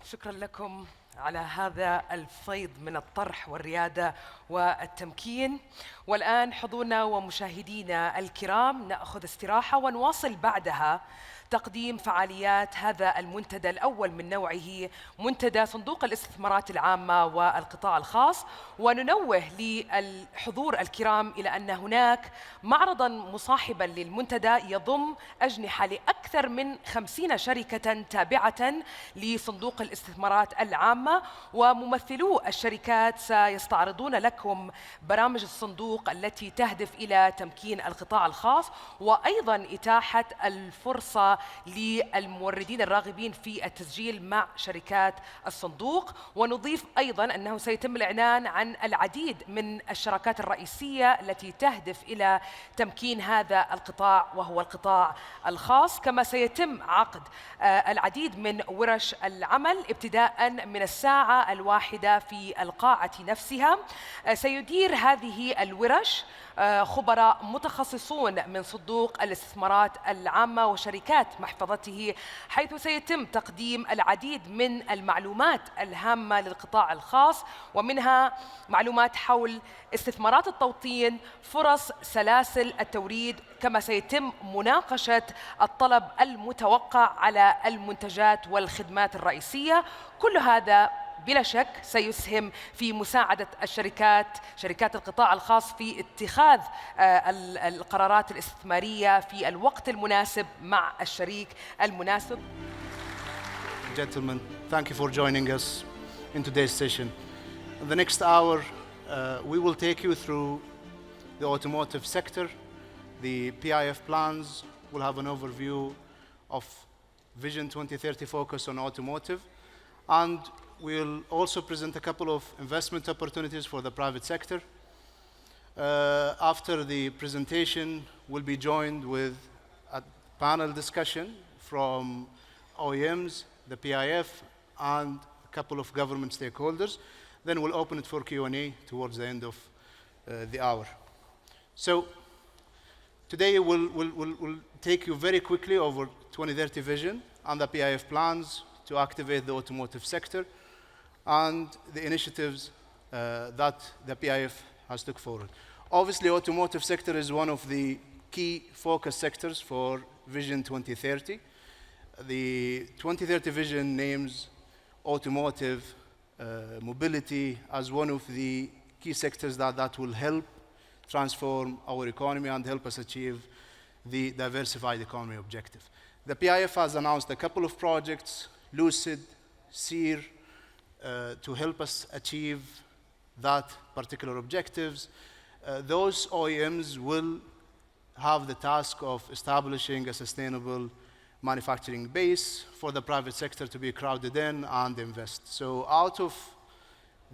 شكرا لكم على هذا الفيض من الطرح والريادة والتمكين. والآن حضورنا ومشاهدينا الكرام نأخذ استراحة ونواصل بعدها تقديم فعاليات هذا المنتدى الأول من نوعه، منتدى صندوق الاستثمارات العامة والقطاع الخاص. وننوه للحضور الكرام إلى أن هناك معرضاً مصاحباً للمنتدى يضم أجنحة لأكثر من 50 شركة تابعة لصندوق الاستثمارات العامة، وممثلو الشركات سيستعرضون لكم برامج الصندوق التي تهدف إلى تمكين القطاع الخاص، وأيضاً إتاحة الفرصة للموردين الراغبين في التسجيل مع شركات الصندوق. ونضيف أيضاً أنه سيتم الإعلان عن العديد من الشراكات الرئيسية التي تهدف إلى تمكين هذا القطاع وهو القطاع الخاص، كما سيتم عقد العديد من ورش العمل ابتداء من الساعة 1 في القاعة نفسها. سيدير هذه الورش خبراء متخصصون من صندوق الاستثمارات العامة وشركات محفظته، حيث سيتم تقديم العديد من المعلومات الهامة للقطاع الخاص، ومنها معلومات حول استثمارات التوطين، فرص سلاسل التوريد، كما سيتم مناقشة الطلب المتوقع على المنتجات والخدمات الرئيسية. كل هذا بلا شك سيسهم في مساعدة شركات القطاع الخاص في اتخاذ القرارات الاستثمارية في الوقت المناسب مع الشريك المناسب. Gentlemen, thank you for joining us in today's session. In the next hour, we will take you through the automotive sector, the PIF plans. We'll have an overview of Vision 2030 focus on automotive, and we'll also present a couple of investment opportunities for the private sector. After the presentation, we'll be joined with a panel discussion from OEMs, the PIF, and a couple of government stakeholders. Then we'll open it for Q&A towards the end of the hour. So today we'll take you very quickly over 2030 vision and the PIF plans to activate the automotive sector and the initiatives that the PIF has took forward. Obviously, automotive sector is one of the key focus sectors for Vision 2030. The 2030 vision names automotive mobility as one of the key sectors that will help transform our economy and help us achieve the diversified economy objective. The PIF has announced a couple of projects, Lucid, SEER, to help us achieve that particular objectives. Those OEMs will have the task of establishing a sustainable manufacturing base for the private sector to be crowded in and invest. So out of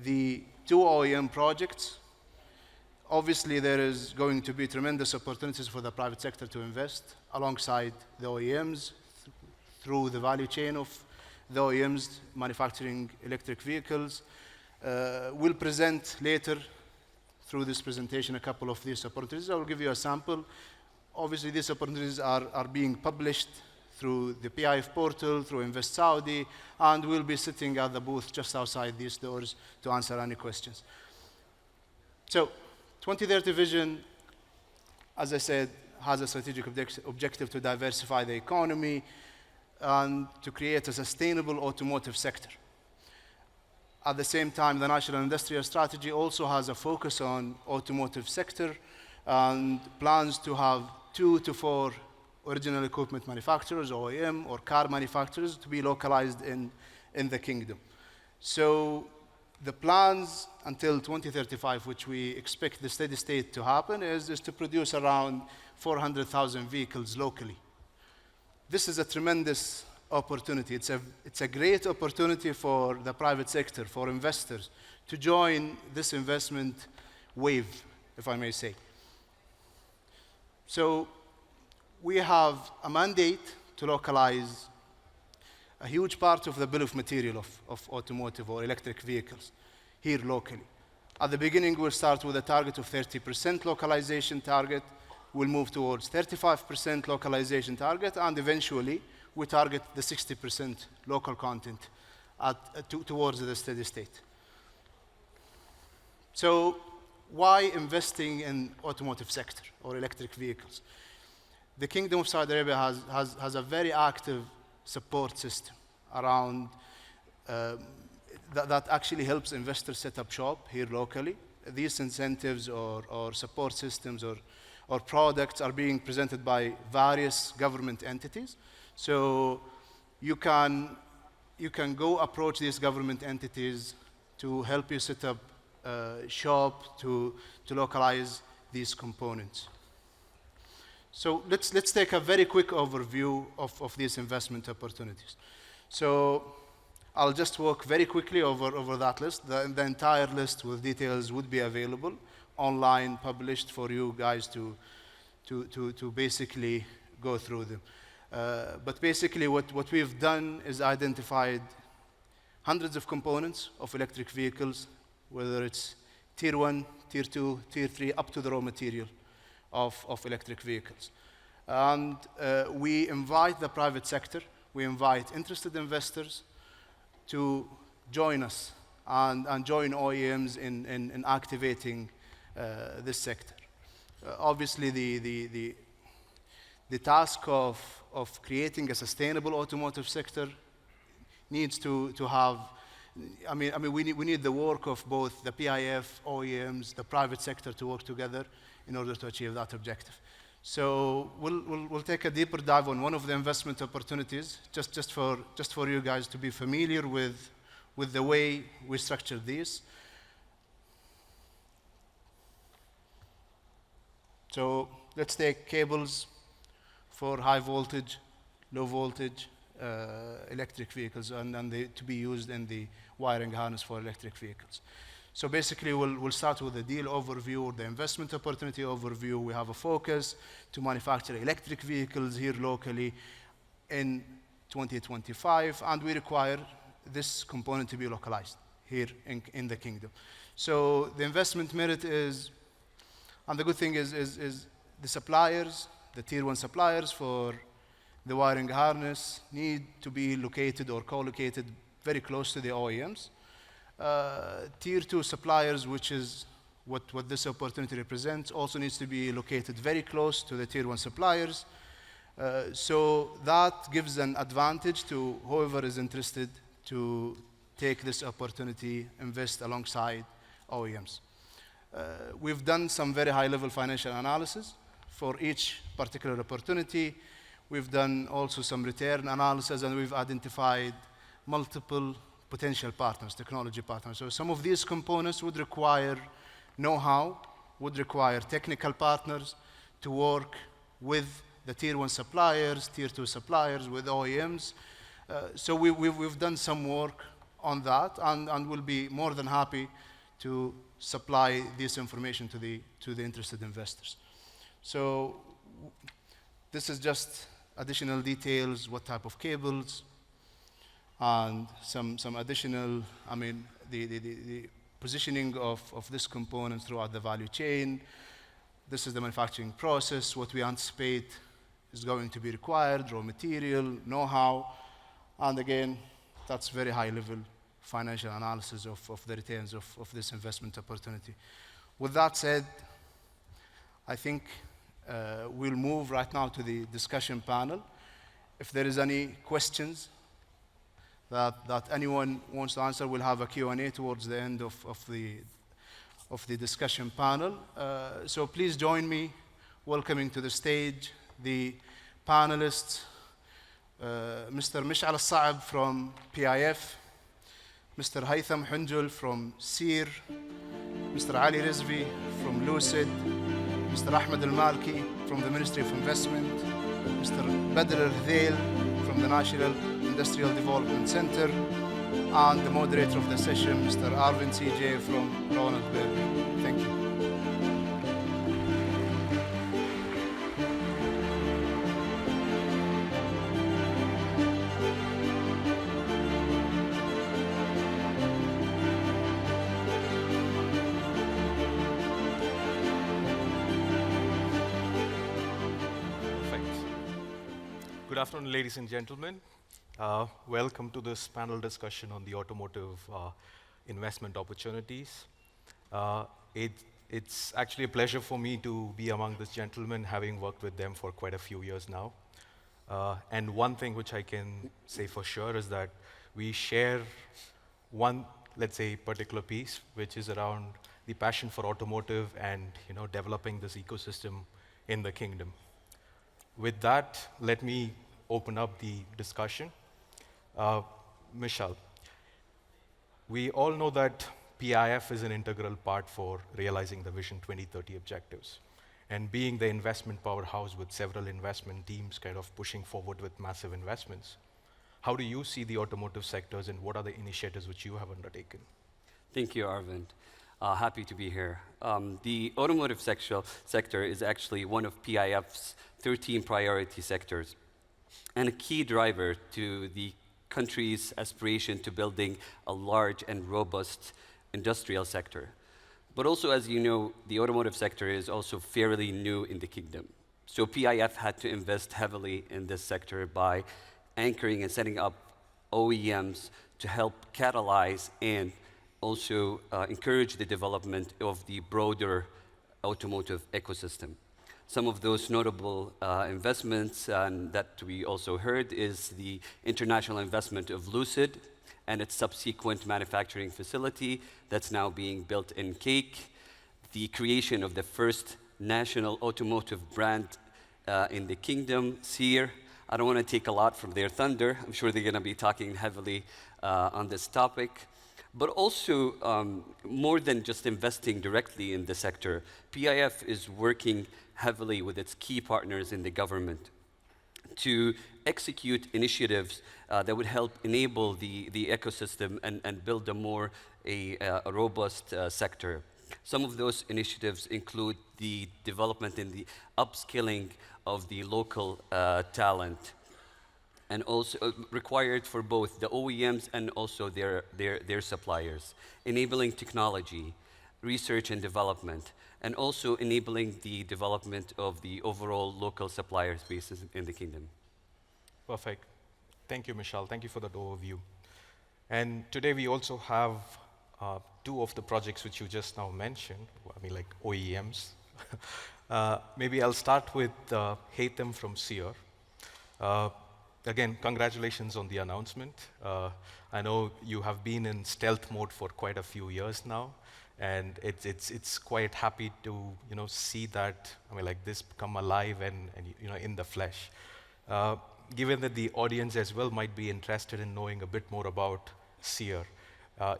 the 2 OEM projects, obviously there is going to be tremendous opportunities for the private sector to invest alongside the OEMs through the value chain of the OEMs manufacturing electric vehicles. We'll present later through this presentation a couple of these opportunities. I will give you a sample. Obviously, these opportunities are being published through the PIF portal, through Invest Saudi, and we'll be sitting at the booth just outside these doors to answer any questions. So, 2030 Vision, as I said, has a strategic objective to diversify the economy and to create a sustainable automotive sector. At the same time, the National Industrial Strategy also has a focus on automotive sector and plans to have 2 to 4 original equipment manufacturers, OEM, or car manufacturers to be localized in the kingdom. So the plans until 2035, which we expect the steady state to happen, is to produce around 400,000 vehicles locally. This is a tremendous opportunity. It's a great opportunity for the private sector, for investors, to join this investment wave, if I may say. So we have a mandate to localize a huge part of the bill of material of automotive or electric vehicles here locally. At the beginning, we'll start with a target of 30% localization target. We'll move towards 35% localization target, and eventually, we target the 60% local content towards the steady state. So why investing in automotive sector or electric vehicles? The Kingdom of Saudi Arabia has a very active support system around that actually helps investors set up shop here locally. These incentives or support systems or products are being presented by various government entities. So you can go approach these government entities to help you set up shop to localize these components. So let's take a very quick overview of these investment opportunities. So I'll just walk very quickly over that list. The entire list with details would be available online, published for you guys to basically go through them. But basically what we've done is identified hundreds of components of electric vehicles, whether it's tier 1, tier 2, tier 3, up to the raw material of electric vehicles. And we invite the private sector, we invite interested investors to join us and join OEMs in activating this sector. Obviously, the task of creating a sustainable automotive sector needs to have, we need the work of both the PIF, OEMs, the private sector to work together in order to achieve that objective. So we'll take a deeper dive on one of the investment opportunities, just for you guys to be familiar with the way we structure these. So let's take cables for high voltage, low voltage electric vehicles, and to be used in the wiring harness for electric vehicles. So basically, we'll start with the deal overview or the investment opportunity overview. We have a focus to manufacture electric vehicles here locally in 2025, and we require this component to be localized here in the kingdom. So the investment merit is, and the good thing is the suppliers, the tier 1 suppliers for the wiring harness need to be located or co-located very close to the OEMs. Tier 2 suppliers, which is what this opportunity represents, also needs to be located very close to the tier 1 suppliers. So that gives an advantage to whoever is interested to take this opportunity, invest alongside OEMs. We've done some very high-level financial analysis for each particular opportunity. We've done also some return analysis, and we've identified multiple potential partners, technology partners. So some of these components would require know-how, would require technical partners to work with the tier 1 suppliers, tier 2 suppliers, with OEMs. So we've done some work on that, and we'll be more than happy to supply this information to the interested investors. So this is just additional details, what type of cables, and some additional, I mean, the positioning of this component throughout the value chain. This is the manufacturing process, what we anticipate is going to be required, raw material, know-how, and again, that's very high-level financial analysis of the returns of this investment opportunity. With that said, I think we'll move right now to the discussion panel. If there is any questions that anyone wants to answer, we'll have a Q&A towards the end of the discussion panel. So please join me welcoming to the stage the panelists, Mr. Mish'al Al-Sa'ab from PIF, Mr. Haytham Hunjul from SEER, Mr. Ali Rizvi from Lucid, Mr. Ahmed Al-Malki from the Ministry of Investment, Mr. Badr Al-Hdail from the National Industrial Development Center, and the moderator of the session, Mr. Arvind CJ from Ronald Berger. Thank you. Good afternoon, ladies and gentlemen. Welcome to this panel discussion on the automotive investment opportunities. It's actually a pleasure for me to be among these gentlemen, having worked with them for quite a few years now. And one thing which I can say for sure is that we share one, let's say, particular piece, which is around the passion for automotive and developing this ecosystem in the kingdom. With that, let me open up the discussion. Mish'al, we all know that PIF is an integral part for realizing the Vision 2030 objectives. And being the investment powerhouse with several investment teams kind of pushing forward with massive investments, how do you see the automotive sectors, and what are the initiatives which you have undertaken? Thank you, Arvind. Happy to be here. The automotive sector is actually one of PIF's 13 priority sectors, and a key driver to the country's aspiration to building a large and robust industrial sector. But also, as you know, the automotive sector is also fairly new in the kingdom. So PIF had to invest heavily in this sector by anchoring and setting up OEMs to help catalyze and also encourage the development of the broader automotive ecosystem. Some of those notable investments that we also heard is the international investment of Lucid and its subsequent manufacturing facility that's now being built in Cake, the creation of the first national automotive brand in the kingdom, SEER. I don't want to take a lot from their thunder. I'm sure they're going to be talking heavily on this topic. But also, more than just investing directly in the sector, PIF is working heavily with its key partners in the government to execute initiatives that would help enable the ecosystem and build a more robust sector. Some of those initiatives include the development and the upskilling of the local talent, and also required for both the OEMs and also their suppliers, enabling technology, research and development, and also enabling the development of the overall local supplier spaces in the kingdom. Perfect. Thank you, Mish'al. Thank you for that overview. And today we also have two of the projects which you just now mentioned, I mean like OEMs. Maybe I'll start with Haytham from SEER. Again, congratulations on the announcement. I know you have been in stealth mode for quite a few years now, and it's quite happy to see that, I mean, like this come alive and in the flesh. Given that the audience as well might be interested in knowing a bit more about SEER,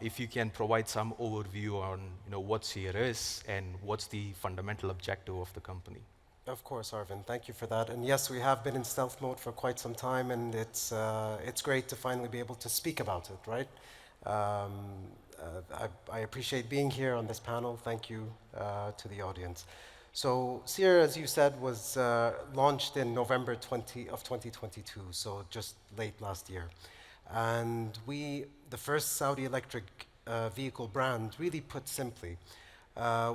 if you can provide some overview on what SEER is and what's the fundamental objective of the company. Of course, Arvind, thank you for that. And yes, we have been in stealth mode for quite some time, and it's great to finally be able to speak about it, right? I appreciate being here on this panel. Thank you to the audience. So SEER, as you said, was launched in November 2022, so just late last year. And the first Saudi electric vehicle brand, really put simply,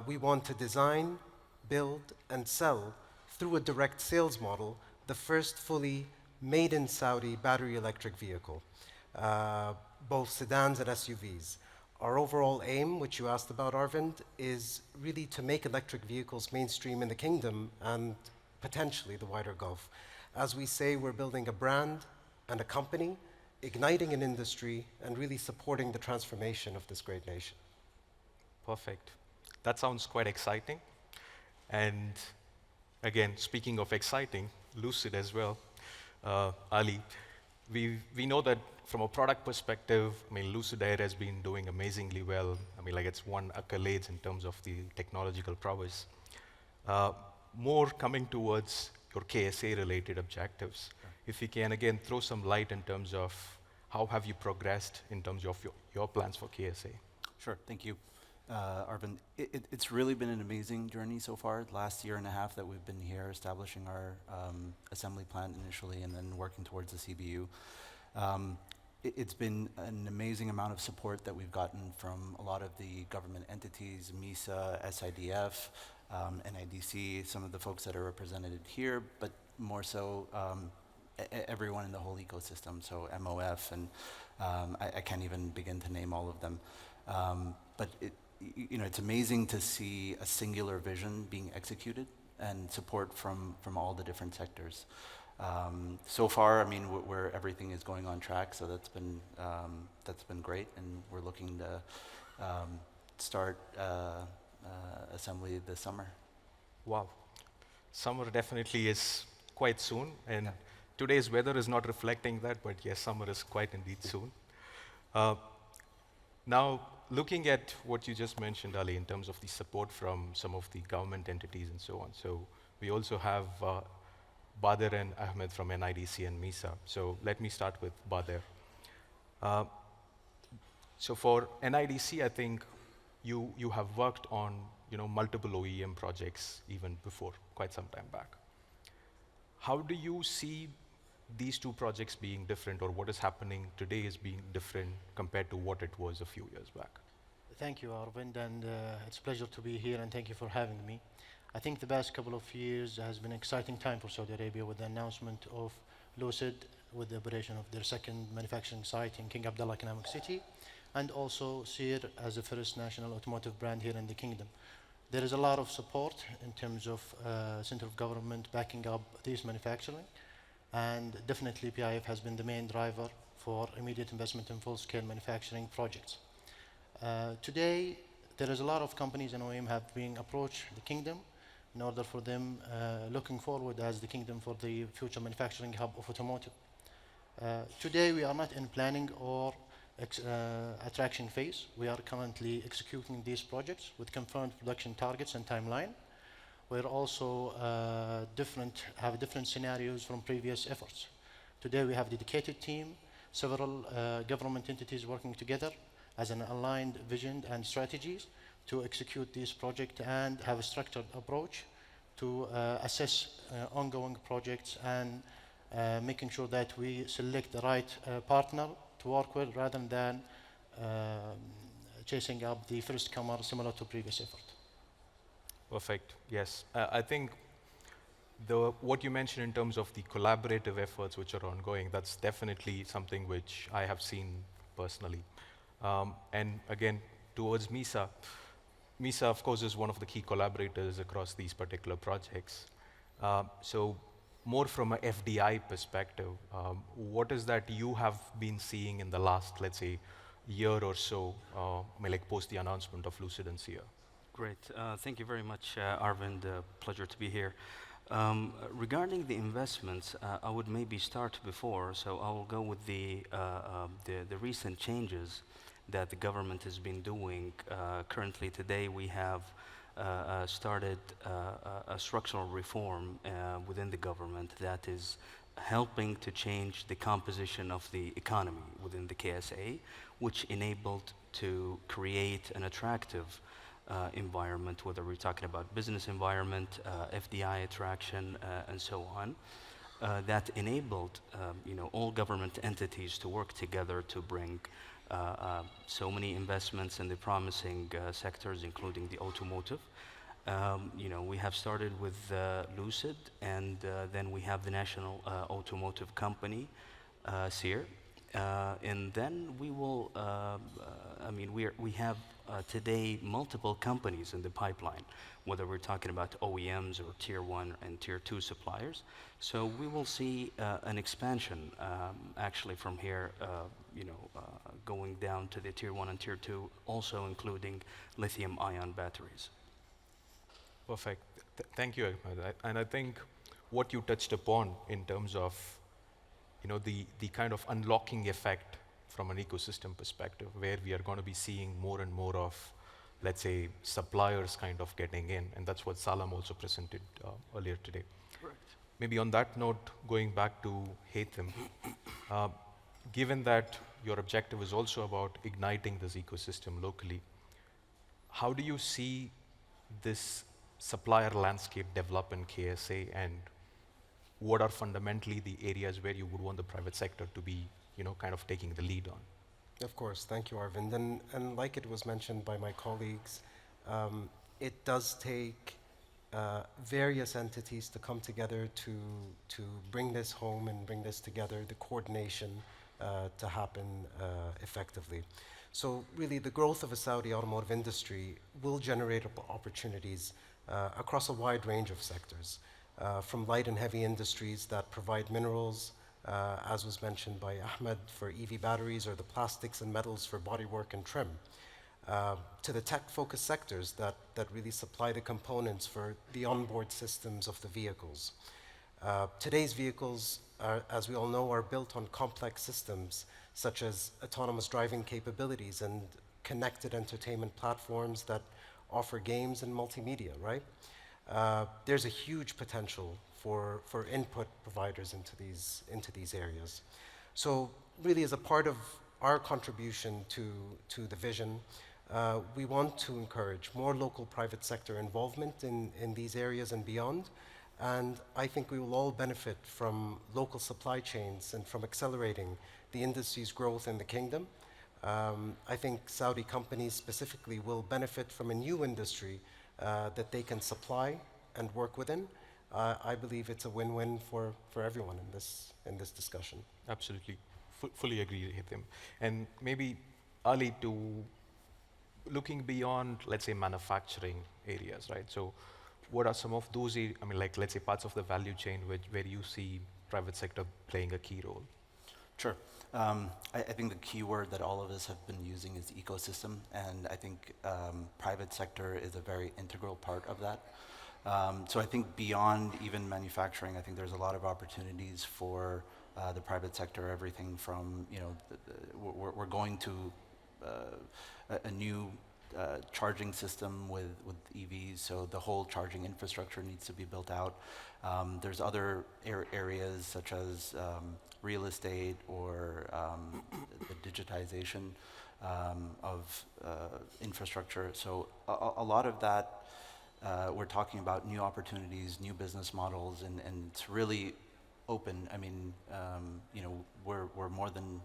we want to design, build, and sell through a direct sales model the first fully made in Saudi battery electric vehicle, both sedans and SUVs. Our overall aim, which you asked about, Arvind, is really to make electric vehicles mainstream in the kingdom and potentially the wider Gulf. As we say, we're building a brand and a company, igniting an industry, and really supporting the transformation of this great nation. Perfect. That sounds quite exciting. And again, speaking of exciting, Lucid as well, Ali, we know that from a product perspective, Lucid Air has been doing amazingly well. It's won accolades in terms of the technological prowess. More coming towards your KSA-related objectives. If you can, again, throw some light in terms of how have you progressed in terms of your plans for KSA? Sure, thank you. Arvind, it's really been an amazing journey so far. The last year and a half that we've been here establishing our assembly plant initially and then working towards the CBU. It's been an amazing amount of support that we've gotten from a lot of the government entities, MISA, SIDF, NIDC, some of the folks that are represented here, but more so everyone in the whole ecosystem, so MOF, and I can't even begin to name all of them. But it's amazing to see a singular vision being executed and support from all the different sectors. So far, where everything is going on track, so that's been great, and we're looking to start assembly this summer. Wow, summer definitely is quite soon, and today's weather is not reflecting that, but yes, summer is quite indeed soon. Now, looking at what you just mentioned, Ali, in terms of the support from some of the government entities and so on. So we also have Bader and Ahmed from NIDC and MISA. So let me start with Bader. So for NIDC, I think you have worked on multiple OEM projects even before, quite some time back. How do you see these two projects being different, or what is happening today is being different compared to what it was a few years back? Thank you, Arvind, and it's a pleasure to be here, and thank you for having me. I think the past couple of years has been an exciting time for Saudi Arabia with the announcement of Lucid, with the operation of their second manufacturing site in King Abdullah Economic City, and also SEER as the first national automotive brand here in the kingdom. There is a lot of support in terms of central government backing up this manufacturing, and definitely PIF has been the main driver for immediate investment in full-scale manufacturing projects. Today, there is a lot of companies and OEM have been approached the kingdom in order for them looking forward as the kingdom for the future manufacturing hub of automotive. Today, we are not in planning or attraction phase. We are currently executing these projects with confirmed production targets and timeline. We're also have different scenarios from previous efforts. Today, we have a dedicated team, several government entities working together as an aligned vision and strategies to execute this project and have a structured approach to assess ongoing projects and making sure that we select the right partner to work with rather than chasing up the first comer similar to previous effort. Perfect, yes. I think what you mentioned in terms of the collaborative efforts which are ongoing, that's definitely something which I have seen personally. And again, towards MISA, MISA, of course, is one of the key collaborators across these particular projects. So more from an FDI perspective, what is that you have been seeing in the last, let's say, year or so, like post the announcement of Lucid and SEER? Great. Thank you very much, Arvind. Pleasure to be here. Regarding the investments, I would maybe start before, so I will go with the recent changes that the government has been doing. Currently today we have started a structural reform within the government that is helping to change the composition of the economy within the KSA, which enabled to create an attractive environment, whether we're talking about business environment, FDI attraction, and so on, that enabled all government entities to work together to bring so many investments in the promising sectors, including the automotive. We have started with Lucid, and then we have the National Automotive Company, SEER, and then we will, we have today multiple companies in the pipeline, whether we're talking about OEMs or Tier 1 and Tier 2 suppliers. So we will see an expansion actually from here, going down to the Tier 1 and Tier 2, also including lithium-ion batteries. Perfect. Thank you, Ahmed. And I think what you touched upon in terms of the kind of unlocking effect from an ecosystem perspective, where we are going to be seeing more and more of, let's say, suppliers kind of getting in, and that's what Salam also presented earlier today. Correct. Maybe on that note, going back to Haytham, given that your objective is also about igniting this ecosystem locally, how do you see this supplier landscape develop in KSA, and what are fundamentally the areas where you would want the private sector to be, kind of taking the lead on? Of course, thank you, Arvind. And like it was mentioned by my colleagues, it does take various entities to come together to bring this home and bring this together, the coordination to happen effectively. So really, the growth of a Saudi automotive industry will generate opportunities across a wide range of sectors, from light and heavy industries that provide minerals, as was mentioned by Ahmed, for EV batteries, or the plastics and metals for bodywork and trim, to the tech-focused sectors that really supply the components for the onboard systems of the vehicles. Today's vehicles, as we all know, are built on complex systems such as autonomous driving capabilities and connected entertainment platforms that offer games and multimedia, right? There's a huge potential for input providers into these areas. So really, as a part of our contribution to the vision, we want to encourage more local private sector involvement in these areas and beyond. And I think we will all benefit from local supply chains and from accelerating the industry's growth in the kingdom. I think Saudi companies specifically will benefit from a new industry that they can supply and work within. I believe it's a win-win for everyone in this discussion. Absolutely, fully agree with him. And maybe, Ali, to looking beyond, let's say, manufacturing areas, right? So what are some of those, let's say, parts of the value chain where you see private sector playing a key role? Sure. I think the key word that all of us have been using is ecosystem, and I think private sector is a very integral part of that. So I think beyond even manufacturing, I think there's a lot of opportunities for the private sector, everything from, we're going to a new charging system with EVs, so the whole charging infrastructure needs to be built out. There's other areas such as real estate or the digitization of infrastructure. So a lot of that, we're talking about new opportunities, new business models, and it's really open. I mean, we're more than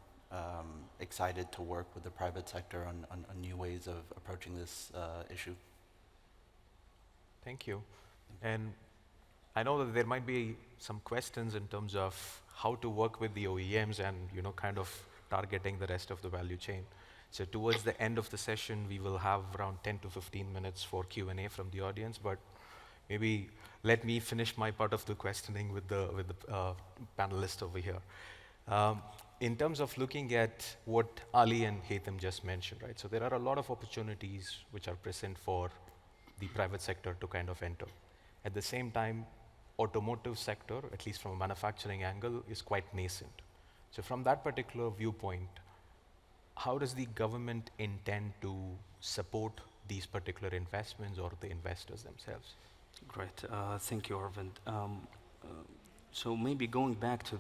excited to work with the private sector on new ways of approaching this issue. Thank you. And I know that there might be some questions in terms of how to work with the OEMs and kind of targeting the rest of the value chain. So towards the end of the session, we will have around 10 to 15 minutes for Q&A from the audience, but maybe let me finish my part of the questioning with the panelists over here. In terms of looking at what Ali and Haytham just mentioned, right? So there are a lot of opportunities which are present for the private sector to kind of enter. At the same time, automotive sector, at least from a manufacturing angle, is quite nascent. So from that particular viewpoint, how does the government intend to support these particular investments or the investors themselves? Great. Thank you, Arvind. So maybe going back to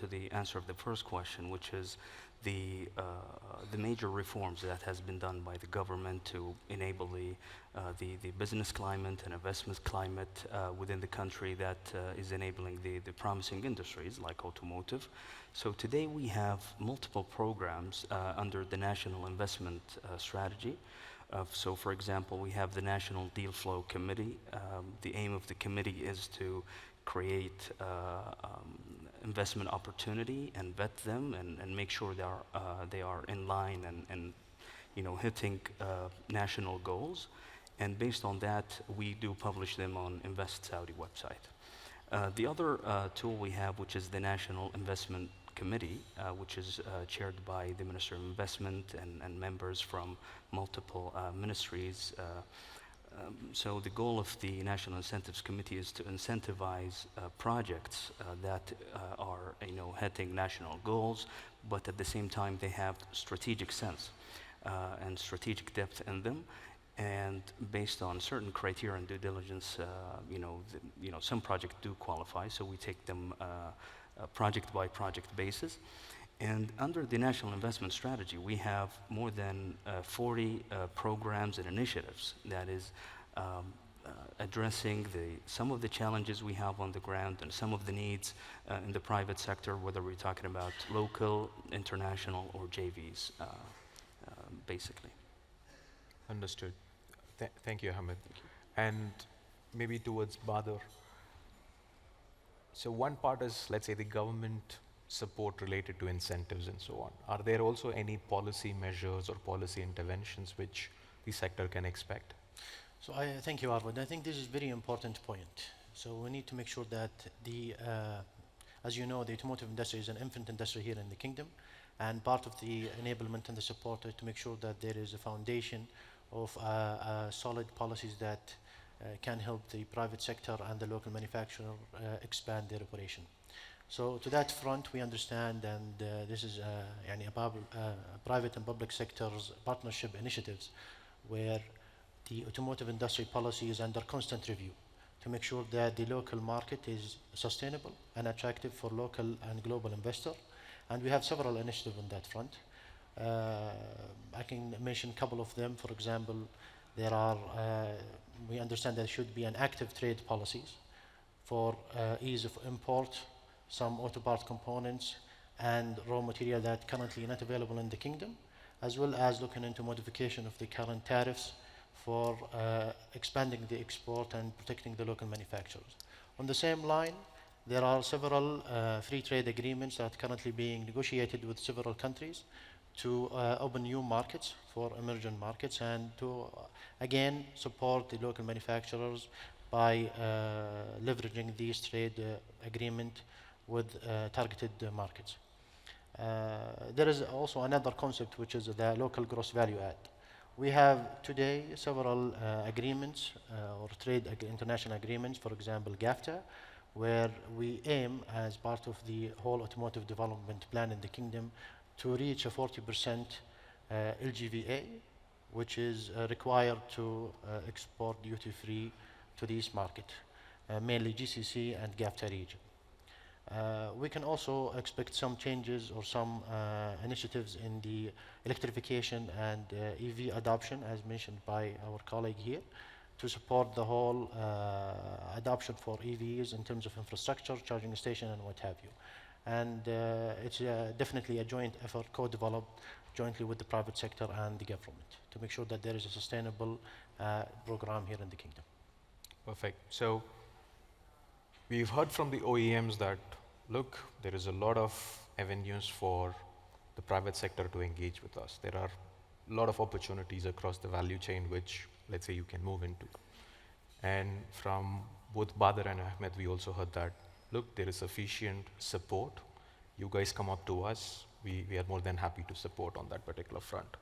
the answer of the first question, which is the major reforms that has been done by the government to enable the business climate and investment climate within the country that is enabling the promising industries like automotive. So today we have multiple programs under the National Investment Strategy. So for example, we have the National Deal Flow Committee. The aim of the committee is to create investment opportunity and vet them and make sure they are in line and hitting national goals. And based on that, we do publish them on Invest Saudi website. The other tool we have, which is the National Investment Committee, which is chaired by the Minister of Investment and members from multiple ministries. So the goal of the National Incentives Committee is to incentivize projects that are hitting national goals, but at the same time they have strategic sense and strategic depth in them. And based on certain criteria and due diligence, some projects do qualify, so we take them project by project basis. And under the National Investment Strategy, we have more than 40 programs and initiatives that is addressing some of the challenges we have on the ground and some of the needs in the private sector, whether we're talking about local, international, or JVs, basically. Understood. Thank you, Ahmed. And maybe towards Badr. So one part is, let's say, the government support related to incentives and so on. Are there also any policy measures or policy interventions which the sector can expect? So thank you, Arvind. I think this is a very important point. So we need to make sure that as you know, the automotive industry is an infant industry here in the kingdom, and part of the enablement and the support is to make sure that there is a foundation of solid policies that can help the private sector and the local manufacturer expand their operation. So to that front, we understand, and this is private and public sector's partnership initiatives, where the automotive industry policy is under constant review to make sure that the local market is sustainable and attractive for local and global investors. And we have several initiatives on that front. I can mention a couple of them. For example, we understand there should be an active trade policies for ease of import, some auto part components and raw material that currently not available in the kingdom, as well as looking into modification of the current tariffs for expanding the export and protecting the local manufacturers. On the same line, there are several free trade agreements that are currently being negotiated with several countries to open new markets for emerging markets and to, again, support the local manufacturers by leveraging these trade agreements with targeted markets. There is also another concept, which is the local gross value add. We have today several agreements or international agreements, for example, GAFTA, where we aim, as part of the whole automotive development plan in the kingdom, to reach a 40% LGVA, which is required to export duty-free to these markets, mainly GCC and GAFTA region. We can also expect some changes or some initiatives in the electrification and EV adoption, as mentioned by our colleague here, to support the whole adoption for EVs in terms of infrastructure, charging station, and what have you. And it's definitely a joint effort, co-developed jointly with the private sector and the government to make sure that there is a sustainable program here in the kingdom. Perfect. So we've heard from the OEMs that, look, there is a lot of avenues for the private sector to engage with us. There are a lot of opportunities across the value chain which, let's say, you can move into. And from both Badr and Ahmed, we also heard that, look, there is sufficient support. You guys come up to us. We are more than happy to support on that particular front.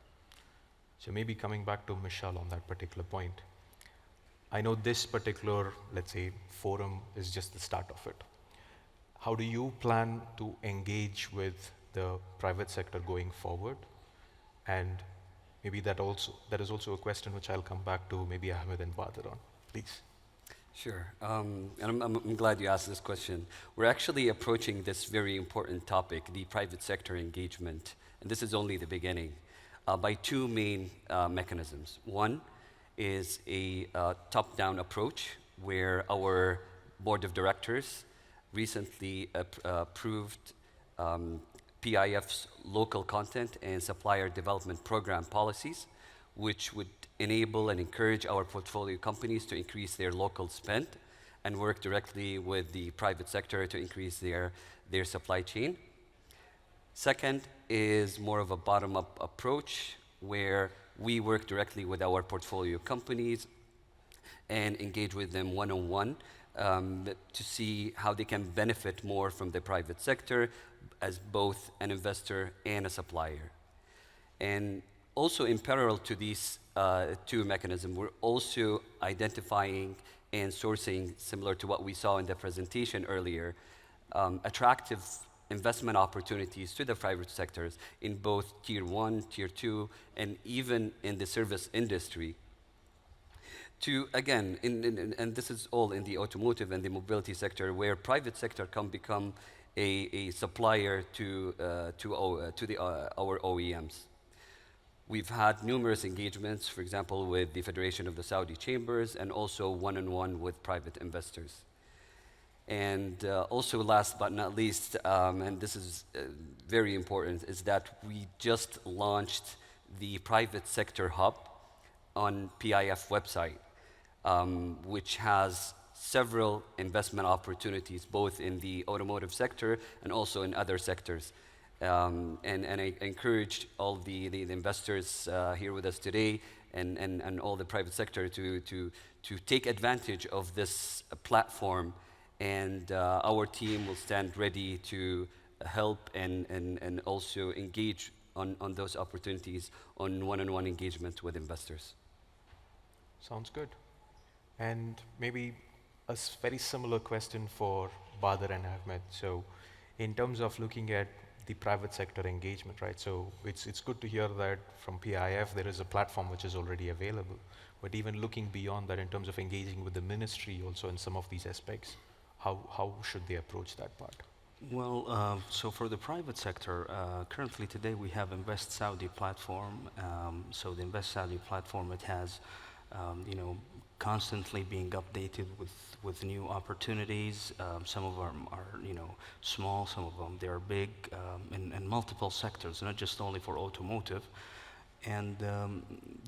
So maybe coming back to Michelle on that particular point, I know this particular, let's say, forum is just the start of it. How do you plan to engage with the private sector going forward? And maybe that is also a question which I'll come back to maybe Ahmed and Badr on, please. Sure, and I'm glad you asked this question. We're actually approaching this very important topic, the private sector engagement, and this is only the beginning, by two main mechanisms. One is a top-down approach where our board of directors recently approved PIF's local content and supplier development program policies, which would enable and encourage our portfolio companies to increase their local spend and work directly with the private sector to increase their supply chain. Second is more of a bottom-up approach where we work directly with our portfolio companies and engage with them one-on-one to see how they can benefit more from the private sector as both an investor and a supplier. And also in parallel to these two mechanisms, we're also identifying and sourcing, similar to what we saw in the presentation earlier, attractive investment opportunities to the private sectors in both Tier 1, Tier 2, and even in the service industry. To, again, and this is all in the automotive and the mobility sector, where private sector can become a supplier to our OEMs. We've had numerous engagements, for example, with the Federation of the Saudi Chambers and also one-on-one with private investors. And also last but not least, and this is very important, is that we just launched the private sector hub on PIF website, which has several investment opportunities, both in the automotive sector and also in other sectors. And I encourage all the investors here with us today and all the private sector to take advantage of this platform, and our team will stand ready to help and also engage on those opportunities on one-on-one engagement with investors. Sounds good. And maybe a very similar question for Badr and Ahmed. So in terms of looking at the private sector engagement, right? So it's good to hear that from PIF there is a platform which is already available. But even looking beyond that in terms of engaging with the ministry also in some of these aspects, how should they approach that part? Well, so for the private sector, currently today we have Invest Saudi platform. So the Invest Saudi platform, it has, constantly being updated with new opportunities. Some of them are, small, some of them they're big, in multiple sectors, not just only for automotive. And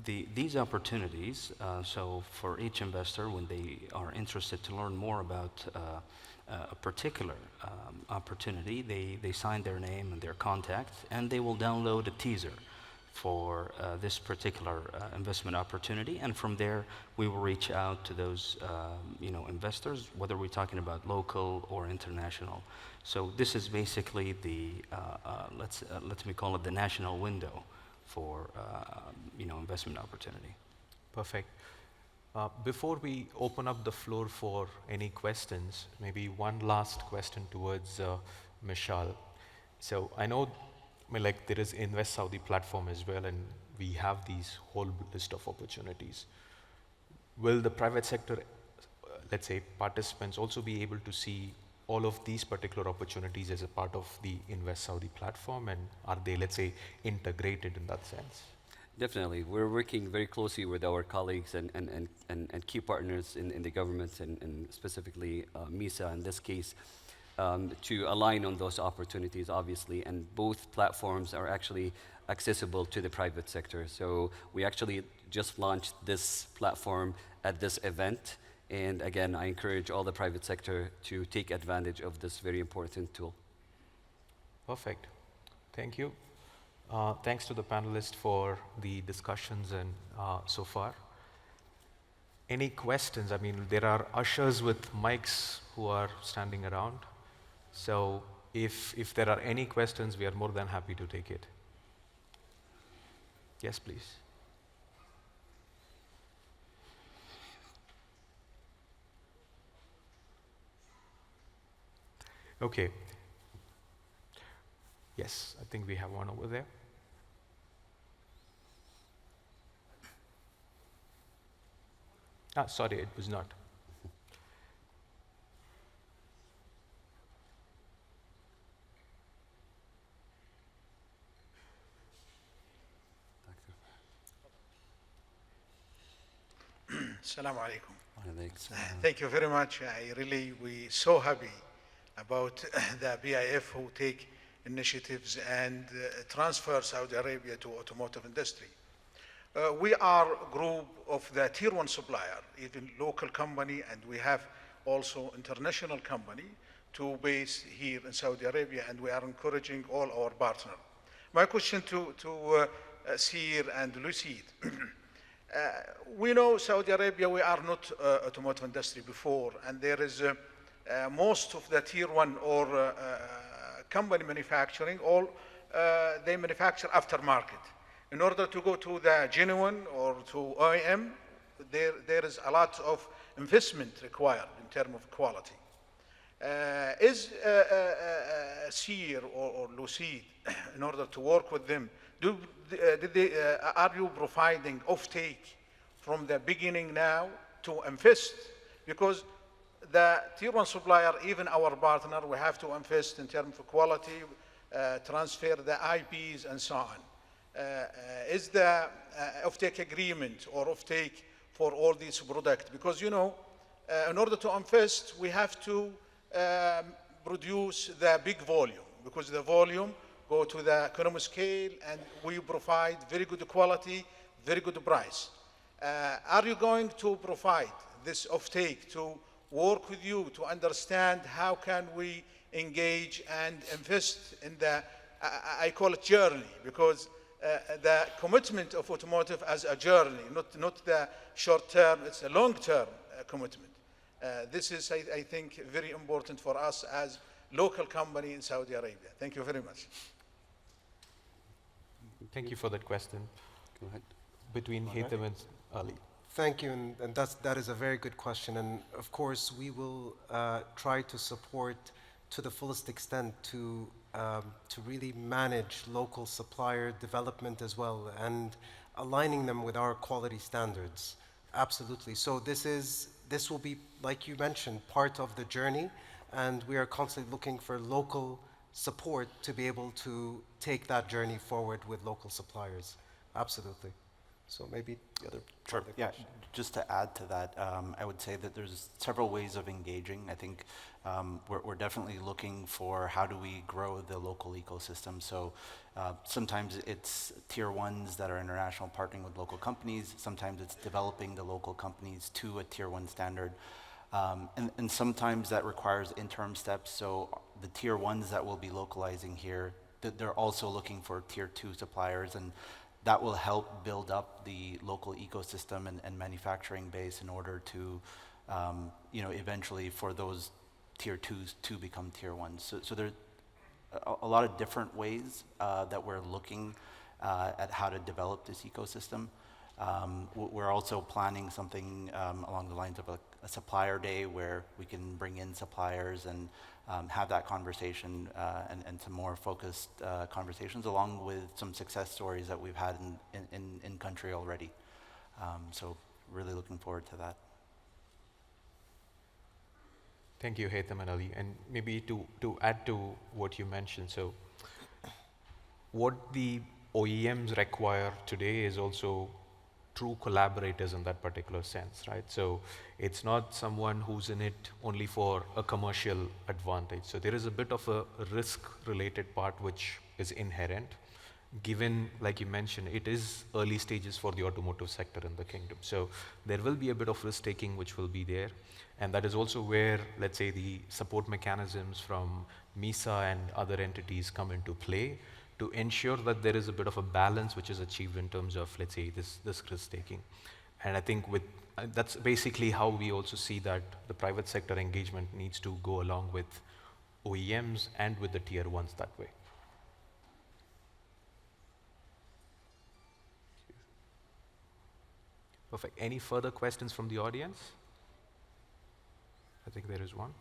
these opportunities, so for each investor, when they are interested to learn more about a particular opportunity, they sign their name and their contact, and they will download a teaser for this particular investment opportunity. And from there, we will reach out to those investors, whether we're talking about local or international. So this is basically the, let me call it the national window for investment opportunity. Perfect. Before we open up the floor for any questions, maybe one last question towards Michal. So I know, there is Invest Saudi platform as well, and we have these whole list of opportunities. Will the private sector, let's say, participants also be able to see all of these particular opportunities as a part of the Invest Saudi platform, and are they, let's say, integrated in that sense? Definitely. We're working very closely with our colleagues and key partners in the government, and specifically MISA in this case, to align on those opportunities, obviously, and both platforms are actually accessible to the private sector. So we actually just launched this platform at this event, and again, I encourage all the private sector to take advantage of this very important tool. Perfect. Thank you. Thanks to the panelists for the discussions and so far. Any questions? There are ushers with mics who are standing around. So if there are any questions, we are more than happy to take it. Yes, please. Okay. Yes, I think we have one over there. Sorry, it was not. Assalamu alaikum. Thank you very much. We're so happy about the PIF who take initiatives and transfer Saudi Arabia to automotive industry. We are a group of the tier one supplier, even local company, and we have also international company to base here in Saudi Arabia, and we are encouraging all our partners. My question to Sir and Lucid. We know Saudi Arabia, we are not automotive industry before, and there is most of the tier one or company manufacturing, all they manufacture aftermarket. In order to go to the genuine or to OEM, there is a lot of investment required in terms of quality. Is Sir or Lucid, in order to work with them, are you providing offtake from the beginning now to invest? Because the tier one supplier, even our partner, we have to invest in terms of quality, transfer the IPs and so on. Is the offtake agreement or offtake for all these products? Because you know, in order to invest, we have to produce the big volume, because the volume go to the economy scale, and we provide very good quality, very good price. Are you going to provide this offtake to work with you to understand how can we engage and invest in the, I call it journey, because the commitment of automotive as a journey, not the short term, it's a long term commitment. This is, I think, very important for us as local company in Saudi Arabia. Thank you very much. Thank you for that question. Go ahead. Between Haitham and Ali. Thank you, and that is a very good question. And of course, we will try to support to the fullest extent to really manage local supplier development as well, and aligning them with our quality standards. Absolutely. So this will be, like you mentioned, part of the journey, and we are constantly looking for local support to be able to take that journey forward with local suppliers. Absolutely. So maybe the other Sure. Yeah, just to add to that, I would say that there's several ways of engaging. I think we're definitely looking for how do we grow the local ecosystem. So sometimes it's tier ones that are international partnering with local companies. Sometimes it's developing the local companies to a tier one standard. And sometimes that requires interim steps. So the tier ones that we'll be localizing here, they're also looking for tier two suppliers, and that will help build up the local ecosystem and manufacturing base in order to, eventually for those tier twos to become tier ones. So there's a lot of different ways that we're looking at how to develop this ecosystem. We're also planning something along the lines of a supplier day where we can bring in suppliers and have that conversation and some more focused conversations, along with some success stories that we've had in country already. So really looking forward to that. Thank you, Haitham and Ali. And maybe to add to what you mentioned, so what the OEMs require today is also true collaborators in that particular sense, right? So it's not someone who's in it only for a commercial advantage. So there is a bit of a risk-related part which is inherent, given, like you mentioned, it is early stages for the automotive sector in the kingdom. So there will be a bit of risk-taking which will be there. And that is also where, let's say, the support mechanisms from MISA and other entities come into play, to ensure that there is a bit of a balance which is achieved in terms of, let's say, this risk-taking. And I think that's basically how we also see that the private sector engagement needs to go along with OEMs and with the tier ones that way. Perfect. Any further questions from the audience? I think there is one.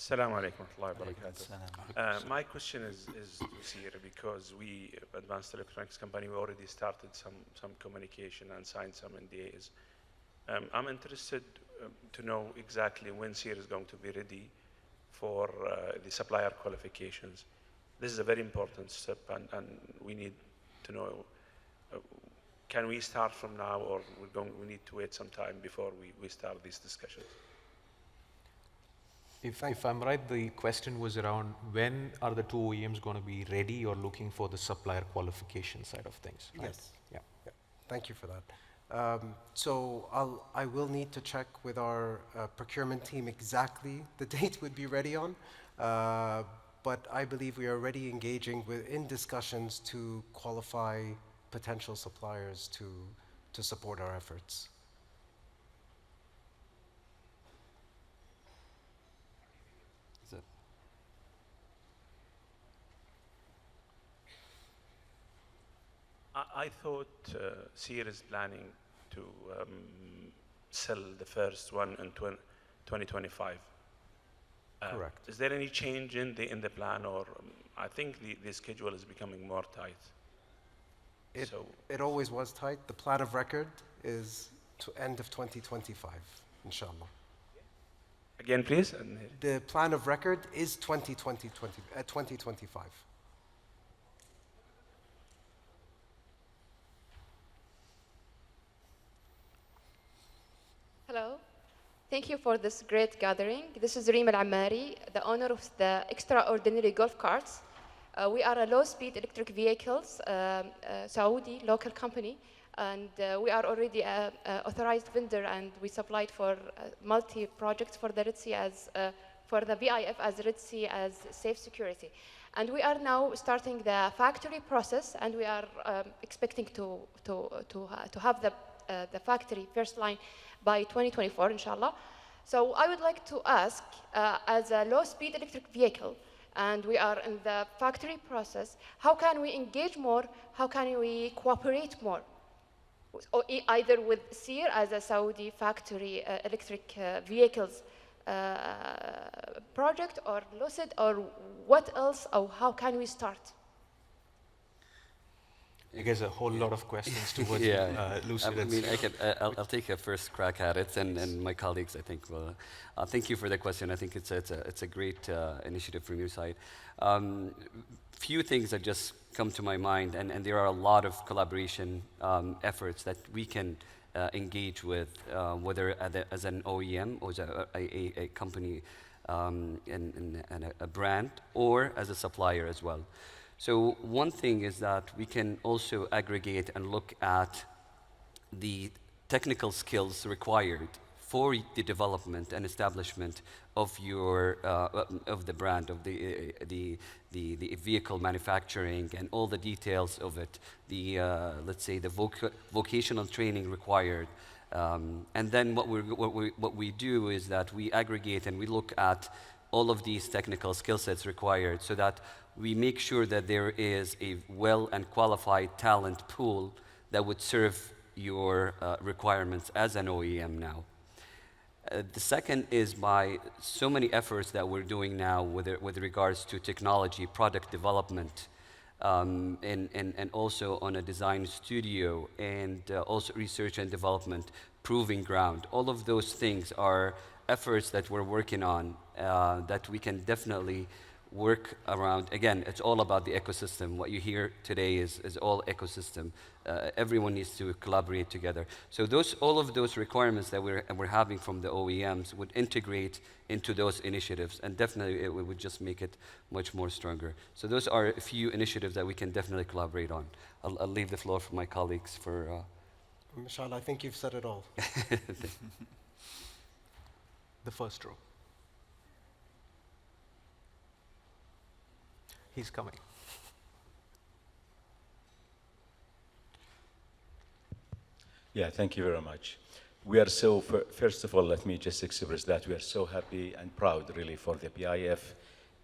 Assalamu alaikum wa rahmatullahi wa barakatuh. My question is to Sir, because we, Advanced Electronics Company, we already started some communication and signed some NDAs. I'm interested to know exactly when Sir is going to be ready for the supplier qualifications. This is a very important step, and we need to know, can we start from now, or we need to wait some time before we start these discussions? If I'm right, the question was around when are the two OEMs going to be ready or looking for the supplier qualification side of things, right? Yes. Yeah. Thank you for that. So I will need to check with our procurement team exactly the date we'd be ready on, but I believe we are already engaging in discussions to qualify potential suppliers to support our efforts. I thought Sir is planning to sell the first one in 2025. Correct. Is there any change in the plan, or I think the schedule is becoming more tight? It always was tight. The plan of record is to end of 2025, inshallah. Again, please. The plan of record is 2025. Hello. Thank you for this great gathering. This is Reem Al-Ammari, the owner of the Extraordinary Golf Carts. We are a low-speed electric vehicles Saudi local company, and we are already an authorized vendor, and we supplied for multi-projects for the RITSI as for the PIF as RITSI as safe security. And we are now starting the factory process, and we are expecting to have the factory first line by 2024, inshallah. So I would like to ask, as a low-speed electric vehicle, and we are in the factory process, how can we engage more? How can we cooperate more? Or either with SEER as a Saudi factory electric vehicles project, or Lucid, or what else, or how can we start? I guess a whole lot of questions towards Lucid. I mean, I'll take a first crack at it, and my colleagues, I think, will. Thank you for the question. I think it's a great initiative from your side. Few things that just come to my mind, and there are a lot of collaboration efforts that we can engage with, whether as an OEM or as a company and a brand, or as a supplier as well. So one thing is that we can also aggregate and look at the technical skills required for the development and establishment of your of the brand, of the vehicle manufacturing and all the details of it, the let's say the vocational training required, and then what we do is that we aggregate and we look at all of these technical skill sets required, so that we make sure that there is a well and qualified talent pool that would serve your requirements as an OEM now. The second is by so many efforts that we're doing now with regards to technology, product development, and also on a design studio, and also research and development, proving ground. All of those things are efforts that we're working on that we can definitely work around. Again, it's all about the ecosystem. What you hear today is all ecosystem. Everyone needs to collaborate together. So all of those requirements that we're having from the OEMs would integrate into those initiatives, and definitely it would just make it much more stronger. So those are a few initiatives that we can definitely collaborate on. I'll leave the floor for my colleagues for. Inshallah, I think you've said it all. The first row. He's coming. Yeah, thank you very much. We are so, first of all, let me just express that we are so happy and proud, really, for the PIF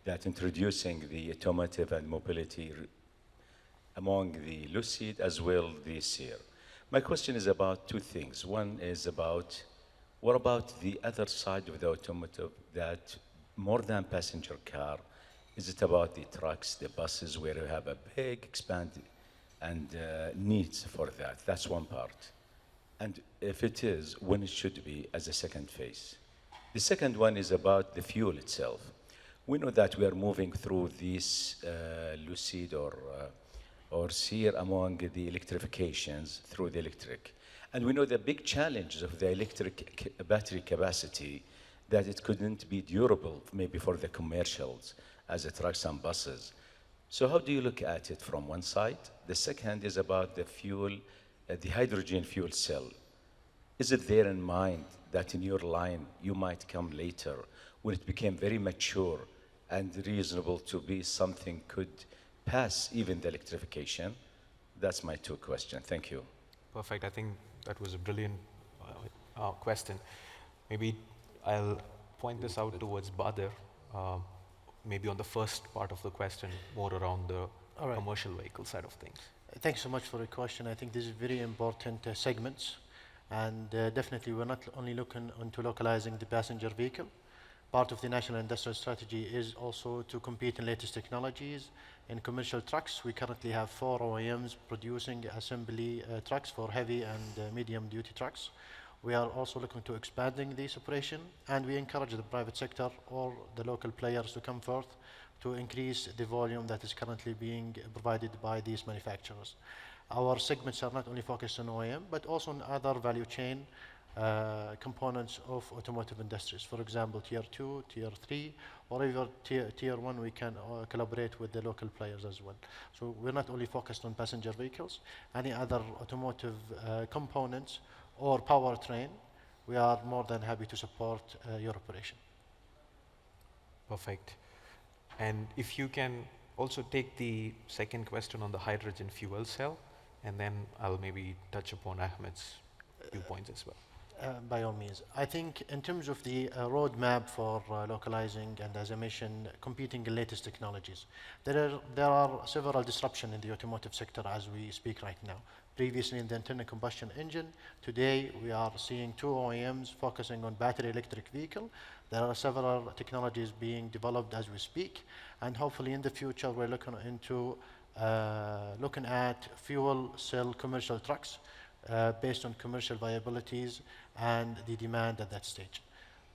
that introducing the automotive and mobility among the Lucid as well the SEER. My question is about two things. One is about, what about the other side of the automotive that more than passenger car? Is it about the trucks, the buses, where you have a big expanded and needs for that? That's one part. And if it is, when it should be as a second phase. The second one is about the fuel itself. We know that we are moving through this lucid or sear among the electrifications through the electric. And we know the big challenges of the electric battery capacity, that it couldn't be durable maybe for the commercials as the trucks and buses. So how do you look at it from one side? The second is about the fuel, the hydrogen fuel cell. Is it there in mind that in your line you might come later when it became very mature and reasonable to be something could pass even the electrification? That's my two questions. Thank you. Perfect. I think that was a brilliant question. Maybe I'll point this out towards Badr, maybe on the first part of the question, more around the commercial vehicle side of things. Thanks so much for the question. I think this is very important segments. And definitely we're not only looking into localizing the passenger vehicle. Part of the national industrial strategy is also to compete in latest technologies. In commercial trucks, we currently have 4 OEMs producing assembly trucks for heavy and medium duty trucks. We are also looking to expanding this operation, and we encourage the private sector or the local players to come forth to increase the volume that is currently being provided by these manufacturers. Our segments are not only focused on OEM, but also on other value chain components of automotive industries. For example, tier 2, tier 3, or even tier 1, we can collaborate with the local players as well. So we're not only focused on passenger vehicles, any other automotive components or powertrain, we are more than happy to support your operation. Perfect. And if you can also take the second question on the hydrogen fuel cell, and then I'll maybe touch upon Ahmed's viewpoints as well. By all means. I think in terms of the roadmap for localizing and, as I mentioned, competing in latest technologies, there are several disruptions in the automotive sector as we speak right now. Previously in the internal combustion engine, today we are seeing 2 OEMs focusing on battery electric vehicle. There are several technologies being developed as we speak, and hopefully in the future we're looking into looking at fuel cell commercial trucks based on commercial viabilities and the demand at that stage.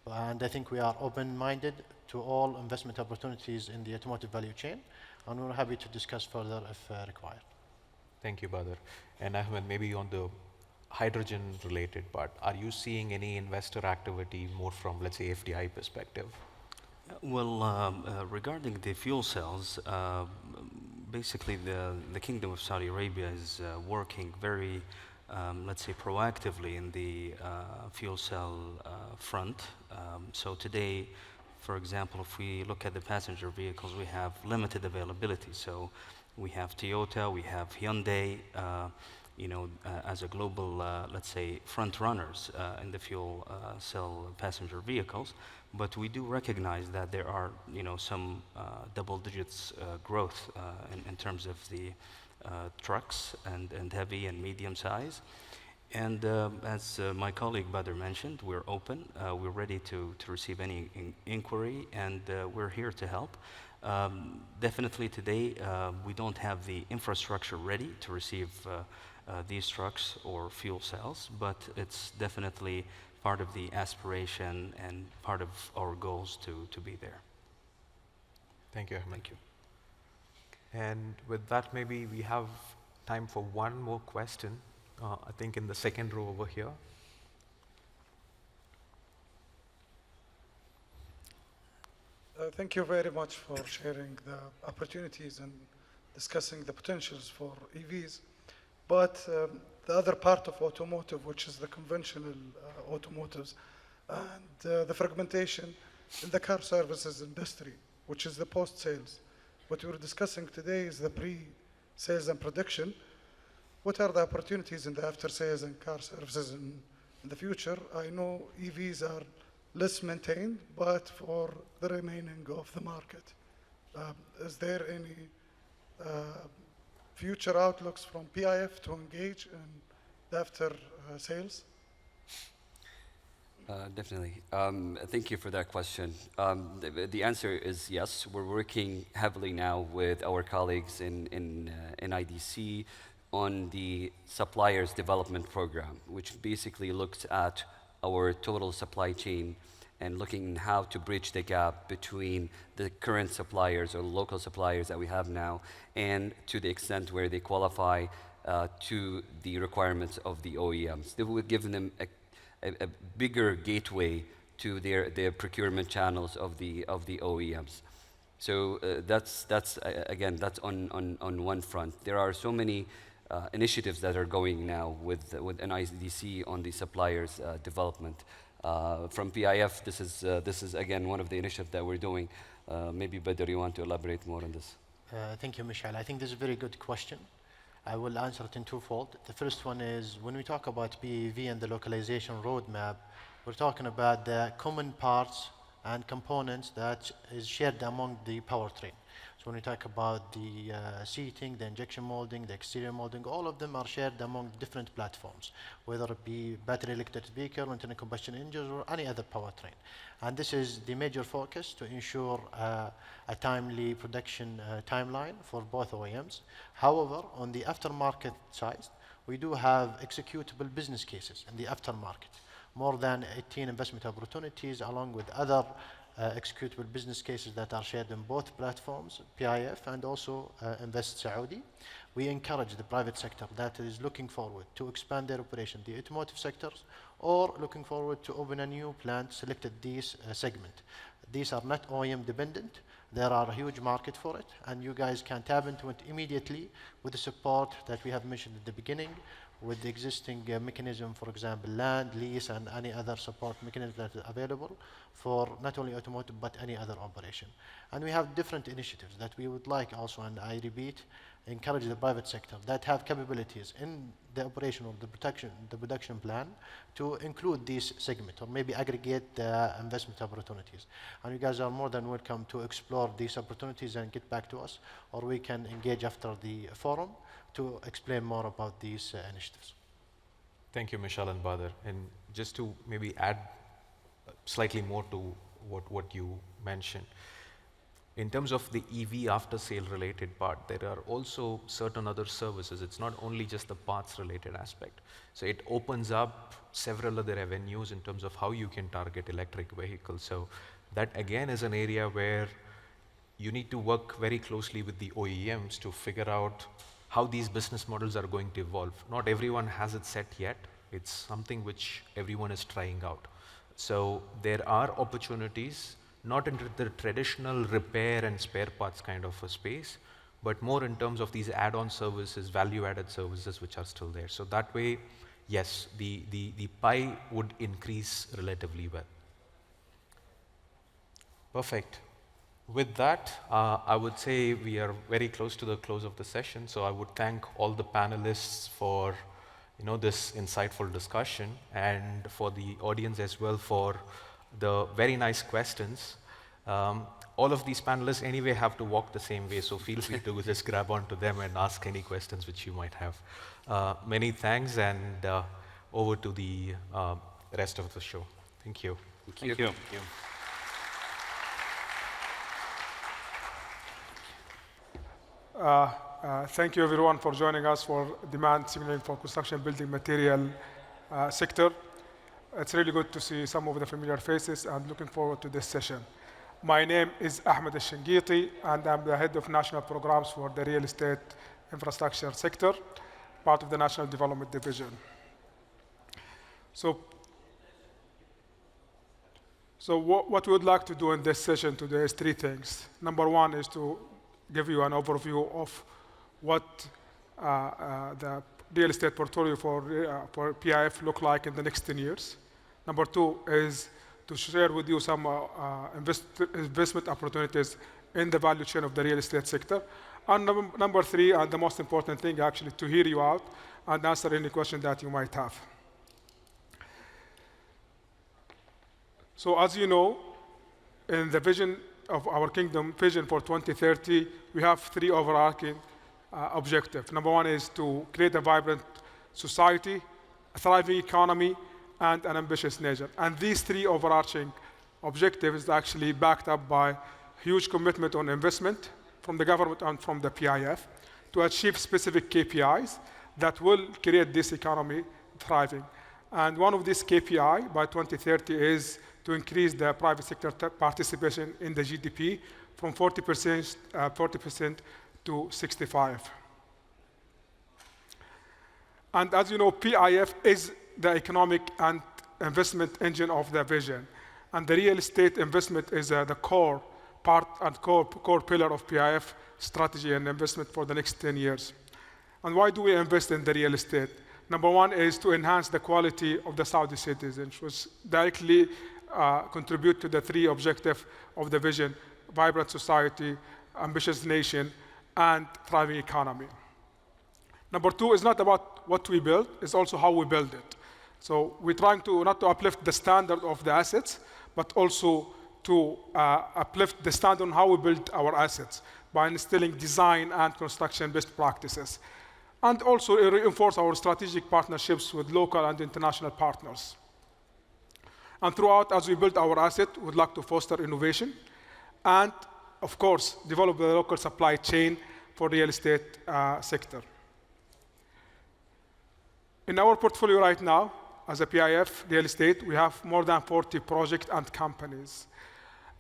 And I think we are open-minded to all investment opportunities in the automotive value chain, and we're happy to discuss further if required. Thank you, Badr. And Ahmed, maybe on the hydrogen-related part, are you seeing any investor activity more from, let's say, FDI perspective? Well, regarding the fuel cells, basically the Kingdom of Saudi Arabia is working very, let's say, proactively in the fuel cell front. So today, for example, if we look at the passenger vehicles, we have limited availability. So we have Toyota, we have Hyundai, as a global, let's say, front runners in the fuel cell passenger vehicles. But we do recognize that there are, some double digits growth in terms of the trucks and heavy and medium size. And as my colleague Badr mentioned, we're open. We're ready to receive any inquiry, and we're here to help. Definitely today, we don't have the infrastructure ready to receive these trucks or fuel cells, but it's definitely part of the aspiration and part of our goals to be there. Thank you, Ahmed. Thank you. And with that, maybe we have time for one more question. I think in the second row over here. Thank you very much for sharing the opportunities and discussing the potentials for EVs. But the other part of automotive, which is the conventional automotives, and the fragmentation in the car services industry, which is the post-sales. What we're discussing today is the pre-sales and production. What are the opportunities in the after-sales and car services in the future? I know EVs are less maintained, but for the remaining of the market, is there any future outlooks from PIF to engage in the after sales? Definitely. Thank you for that question. The answer is yes. We're working heavily now with our colleagues in IDC on the Suppliers Development Program, which basically looks at our total supply chain and looking how to bridge the gap between the current suppliers or local suppliers that we have now and to the extent where they qualify to the requirements of the OEMs. They will give them a bigger gateway to their procurement channels of the OEMs. So that's on one front. There are so many initiatives that are going now with NIDC on the suppliers development. From PIF, this is again one of the initiatives that we're doing. Maybe Badr, you want to elaborate more on this? Thank you, Michelle. I think this is a very good question. I will answer it in twofold. The first one is when we talk about PEV and the localization roadmap, we're talking about the common parts and components that is shared among the powertrain. So when we talk about the seating, the injection molding, the exterior molding, all of them are shared among different platforms, whether it be battery electric vehicle, internal combustion engines, or any other powertrain. And this is the major focus to ensure a timely production timeline for both OEMs. However, on the aftermarket side, we do have executable business cases in the aftermarket. More than 18 investment opportunities along with other executable business cases that are shared in both platforms, PIF and also Invest Saudi. We encourage the private sector that is looking forward to expand their operation, the automotive sectors, or looking forward to open a new plant selected this segment. These are not OEM dependent. There are a huge market for it, and you guys can tap into it immediately with the support that we have mentioned at the beginning, with the existing mechanism, for example, land, lease, and any other support mechanism that is available for not only automotive, but any other operation. And we have different initiatives that we would like also, and I repeat, encourage the private sector that have capabilities in the operation of the production plan to include this segment or maybe aggregate the investment opportunities. And you guys are more than welcome to explore these opportunities and get back to us, or we can engage after the forum to explain more about these initiatives. Thank you, Michelle and Badr. And just to maybe add slightly more to what you mentioned, in terms of the EV after-sale related part, there are also certain other services. It's not only just the parts related aspect. So it opens up several other avenues in terms of how you can target electric vehicles. So that again is an area where you need to work very closely with the OEMs to figure out how these business models are going to evolve. Not everyone has it set yet. It's something which everyone is trying out. So there are opportunities, not in the traditional repair and spare parts kind of a space, but more in terms of these add-on services, value-added services which are still there. So that way, yes, the pie would increase relatively well. Perfect. With that, I would say we are very close to the close of the session. So I would thank all the panelists for this insightful discussion, and for the audience as well for the very nice questions. All of these panelists anyway have to walk the same way, so feel free to just grab onto them and ask any questions which you might have. Many thanks, and over to the rest of the show. Thank you. Thank you. Thank you. Thank you everyone for joining us for demand signaling for construction building material sector. It's really good to see some of the familiar faces, and looking forward to this session. My name is Ahmed Al-Shingiti, and I'm the head of national programs for the real estate infrastructure sector, part of the National Development Division. So what we would like to do in this session today is three things. Number one is to give you an overview of what the real estate portfolio for PIF look like in the next 10 years. Number two is to share with you some investment opportunities in the value chain of the real estate sector. And number three, and the most important thing actually, to hear you out and answer any question that you might have. So as you know, in the vision of our kingdom, vision for 2030, we have three overarching objectives. Number one is to create a vibrant society, a thriving economy, and an ambitious nature. And these three overarching objectives are actually backed up by huge commitment on investment from the government and from the PIF to achieve specific KPIs that will create this economy thriving. And one of these KPI by 2030 is to increase the private sector participation in the GDP from 40% to 65%. And as you know, PIF is the economic and investment engine of the vision. And the real estate investment is the core part and core pillar of PIF strategy and investment for the next 10 years. And why do we invest in the real estate? Number one is to enhance the quality of the Saudi citizens, which directly contribute to the three objectives of the vision: vibrant society, ambitious nation, and thriving economy. Number two is not about what we build, it's also how we build it. So we're trying to not to uplift the standard of the assets, but also to uplift the standard on how we build our assets by instilling design and construction best practices. And also reinforce our strategic partnerships with local and international partners. And throughout, as we build our asset, we'd like to foster innovation and, of course, develop the local supply chain for real estate sector. In our portfolio right now, as a PIF real estate, we have more than 40 projects and companies.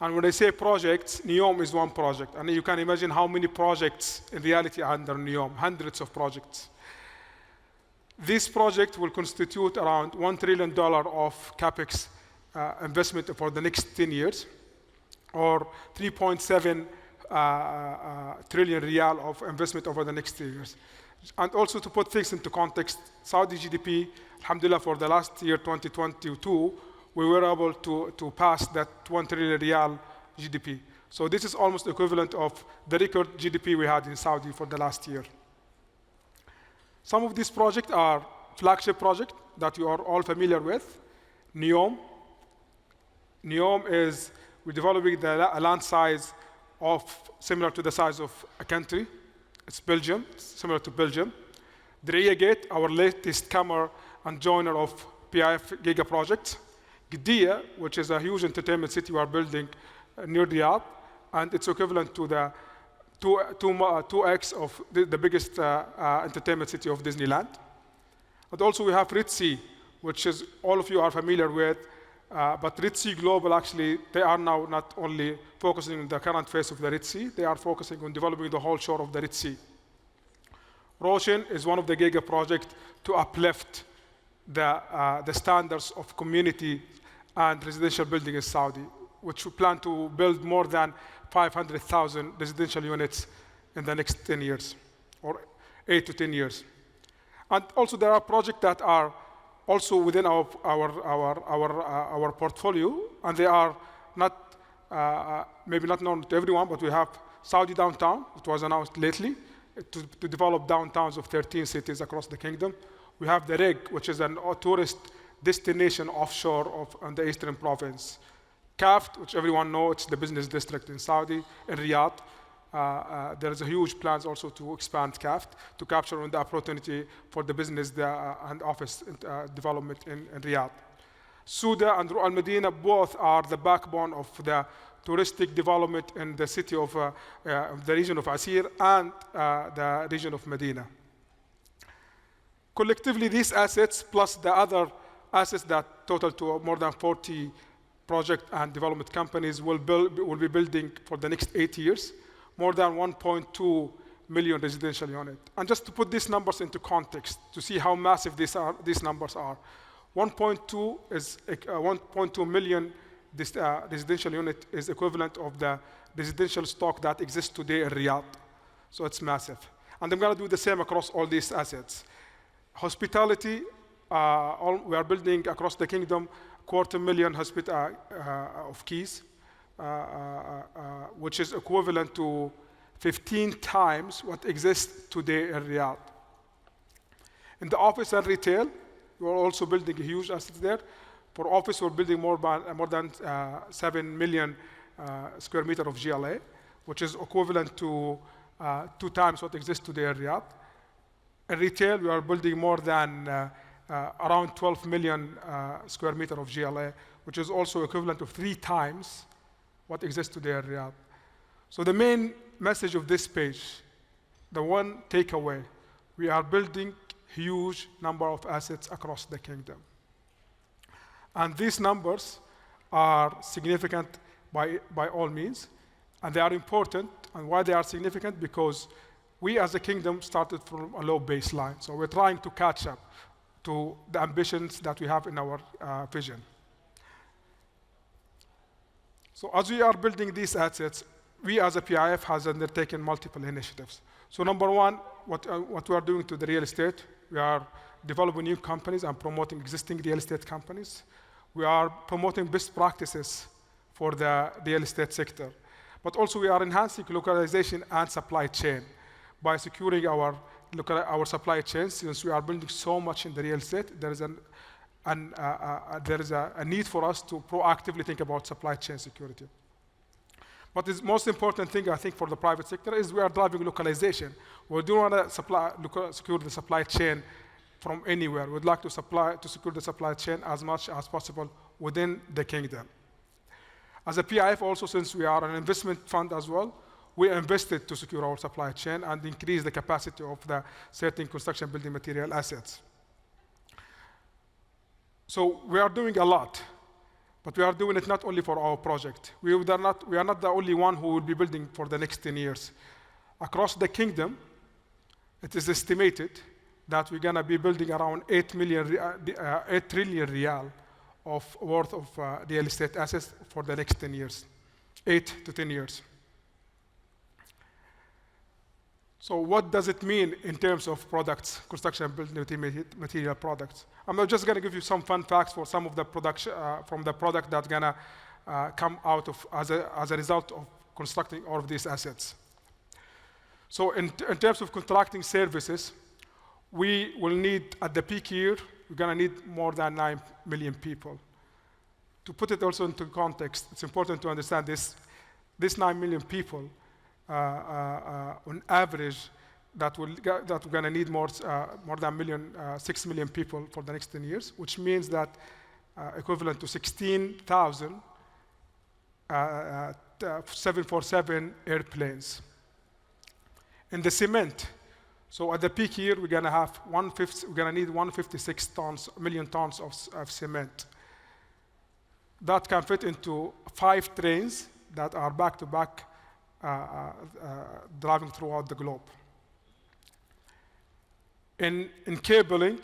And when I say projects, NEOM is one project. And you can imagine how many projects in reality are under NEOM, hundreds of projects. This project will constitute around $1 trillion of CapEx investment for the next 10 years, or 3.7 trillion riyal of investment over the next 3 years. And also to put things into context, Saudi GDP, alhamdulillah, for the last year, 2022, we were able to pass that 1 trillion riyal GDP. So this is almost equivalent of the record GDP we had in Saudi for the last year. Some of these projects are flagship projects that you are all familiar with. NEOM. NEOM is, we're developing a land size of similar to the size of a country. It's Belgium, it's similar to Belgium. Diriyah Gate, our latest comer and joiner of PIF Giga project. Qiddiya, which is a huge entertainment city we are building near Riyadh, and it's equivalent to the 2x of the biggest entertainment city of Disneyland. And also we have Ritzy, which is all of you are familiar with, but Ritzy Global actually, they are now not only focusing on the current phase of the Ritzy, they are focusing on developing the whole shore of the Ritzy. Roshan is one of the Giga projects to uplift the standards of community and residential building in Saudi, which we plan to build more than 500,000 residential units in the next 10 years, or 8 to 10 years. And also there are projects that are also within our portfolio, and they are not, maybe not known to everyone, but we have Saudi Downtown, which was announced lately, to develop downtowns of 13 cities across the kingdom. We have the RIG, which is a tourist destination offshore of the eastern province. CAFT, which everyone knows, it's the business district in Saudi, in Riyadh. There is a huge plans also to expand CAFT to capture the opportunity for the business and office development in Riyadh. Suda and Ru'al Medina both are the backbone of the touristic development in the city of the region of Asir and the region of Medina. Collectively, these assets plus the other assets that total to more than 40 project and development companies will be building for the next 8 years, more than 1.2 million residential units. And just to put these numbers into context, to see how massive these numbers are, 1.2 million residential unit is equivalent of the residential stock that exists today in Riyadh. So it's massive. And I'm going to do the same across all these assets. Hospitality, we are building across the kingdom 250,000 of keys, which is equivalent to 15 times what exists today in Riyadh. In the office and retail, we're also building a huge asset there. For office, we're building more than 7 million square meter of GLA, which is equivalent to 2 times what exists today in Riyadh. In retail, we are building more than around 12 million square meter of GLA, which is also equivalent to 3 times what exists today in Riyadh. So the main message of this page, the one takeaway, we are building huge number of assets across the kingdom. And these numbers are significant by all means, and they are important. And why they are significant? Because we as a kingdom started from a low baseline. So we're trying to catch up to the ambitions that we have in our vision. So as we are building these assets, we as a PIF has undertaken multiple initiatives. So number one, what we are doing to the real estate, we are developing new companies and promoting existing real estate companies. We are promoting best practices for the real estate sector. But also we are enhancing localization and supply chain by securing our supply chains. Since we are building so much in the real estate, there is a need for us to proactively think about supply chain security. But the most important thing, I think, for the private sector is we are driving localization. We don't want to secure the supply chain from anywhere. We'd like to secure the supply chain as much as possible within the kingdom. As a PIF also, since we are an investment fund as well, we invested to secure our supply chain and increase the capacity of the certain construction building material assets. So we are doing a lot, but we are doing it not only for our project. We are not the only one who will be building for the next 10 years. Across the kingdom, it is estimated that we're going to be building around 8 trillion riyal worth of real estate assets for the next 10 years, 8 to 10 years. So what does it mean in terms of products, construction and building material products? I'm just going to give you some fun facts for some of the production from the product that's going to come out of as a result of constructing all of these assets. So in terms of contracting services, we will need, at the peak year, we're going to need more than 9 million people. To put it also into context, it's important to understand this 9 million people, on average, that we're going to need more than 6 million people for the next 10 years, which means that equivalent to 16,000 747 airplanes. In the cement, so at the peak year, we're going to need 156 million tons of cement. That can fit into 5 trains that are back-to-back driving throughout the globe. In cabling,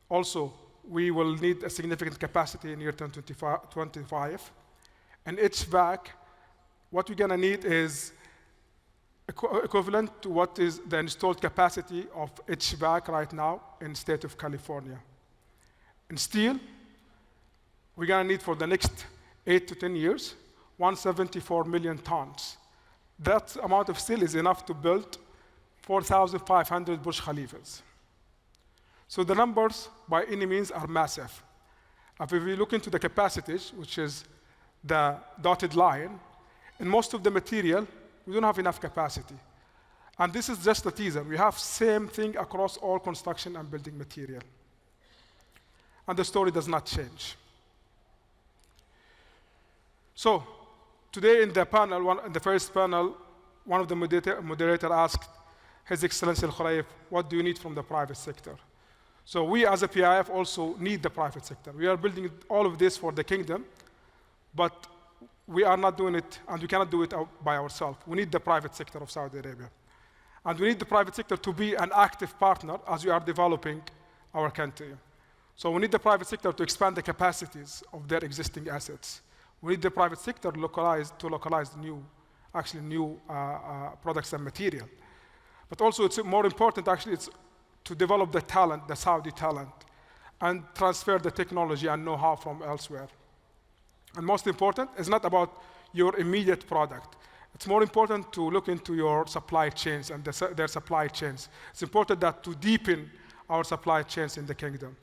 also, we will need a significant capacity in year 2025. In HVAC, what we're going to need is equivalent to what is the installed capacity of HVAC right now in the state of California. In steel, we're going to need for the next 8 to 10 years, 174 million tons. That amount of steel is enough to build 4,500 Burj Khalifas. So the numbers, by any means, are massive. If we look into the capacities, which is the dotted line, in most of the material, we don't have enough capacity. And this is just a teaser. We have same thing across all construction and building material. And the story does not change. So today in the panel, in the first panel, one of the moderator asked His Excellency Al-Khuraif, what do you need from the private sector? So we as a PIF also need the private sector. We are building all of this for the kingdom, but we are not doing it, and we cannot do it by ourselves. We need the private sector of Saudi Arabia. And we need the private sector to be an active partner as we are developing our country. So we need the private sector to expand the capacities of their existing assets. We need the private sector to localize new products and material. But also it's more important, actually, it's to develop the talent, the Saudi talent, and transfer the technology and know-how from elsewhere. And most important, it's not about your immediate product. It's more important to look into your supply chains and their supply chains. It's important that to deepen our supply chains in the kingdom.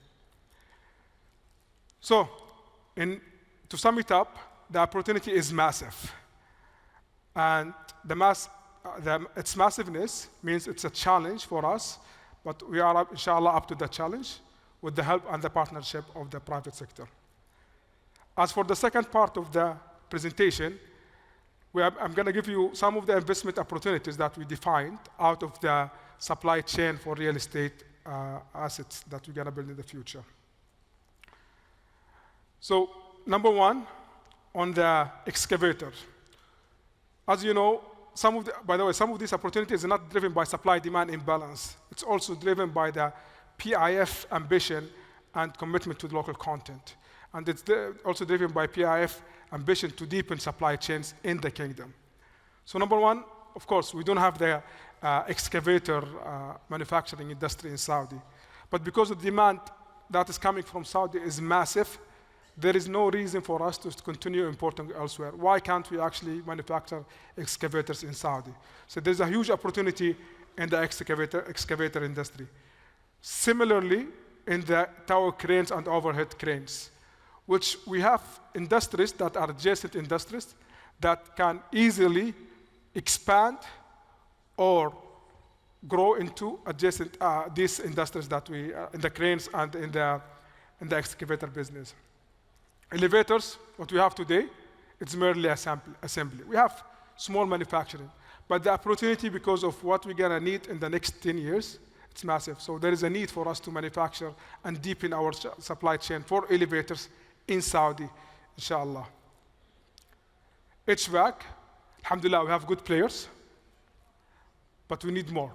So, to sum it up, the opportunity is massive. And its massiveness means it's a challenge for us, but we are, inshallah, up to the challenge. with the help and the partnership of the private sector. As for the second part of the presentation, I'm going to give you some of the investment opportunities that we defined out of the supply chain for real estate assets that we're going to build in the future. So, number one, on the excavator. As you know, by the way, some of these opportunities are not driven by supply-demand imbalance. It's also driven by the PIF ambition and commitment to the local content. And it's also driven by PIF ambition to deepen supply chains in the kingdom. So number one, of course, we don't have the excavator manufacturing industry in Saudi. But because the demand that is coming from Saudi is massive, there is no reason for us to continue importing elsewhere. Why can't we actually manufacture excavators in Saudi? So there's a huge opportunity in the excavator industry. Similarly, in the tower cranes and overhead cranes, which we have industries that are adjacent industries that can easily expand or grow into adjacent these industries that we in the cranes and in the excavator business. Elevators, what we have today, it's merely assembly. We have small manufacturing, but the opportunity because of what we're gonna need in the next 10 years, it's massive. So there is a need for us to manufacture and deepen our supply chain for elevators in Saudi, inshallah. HVAC, alhamdulillah, we have good players, but we need more.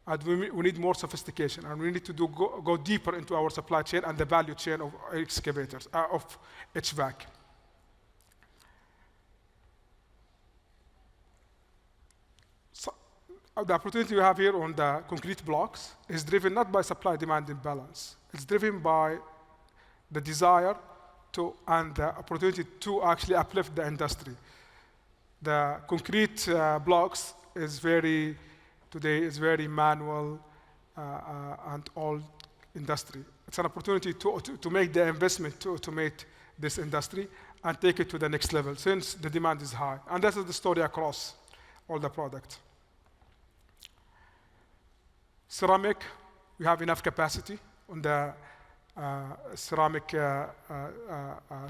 And we need more sophistication, and we need to go deeper into our supply chain and the value chain of excavators, of HVAC. So, the opportunity we have here on the concrete blocks is driven not by supply-demand imbalance. It's driven by the desire to and the opportunity to actually uplift the industry. The concrete blocks today is very manual and old industry. It's an opportunity to make the investment to automate this industry and take it to the next level since the demand is high. And that is the story across all the products. Ceramic, we have enough capacity on the ceramic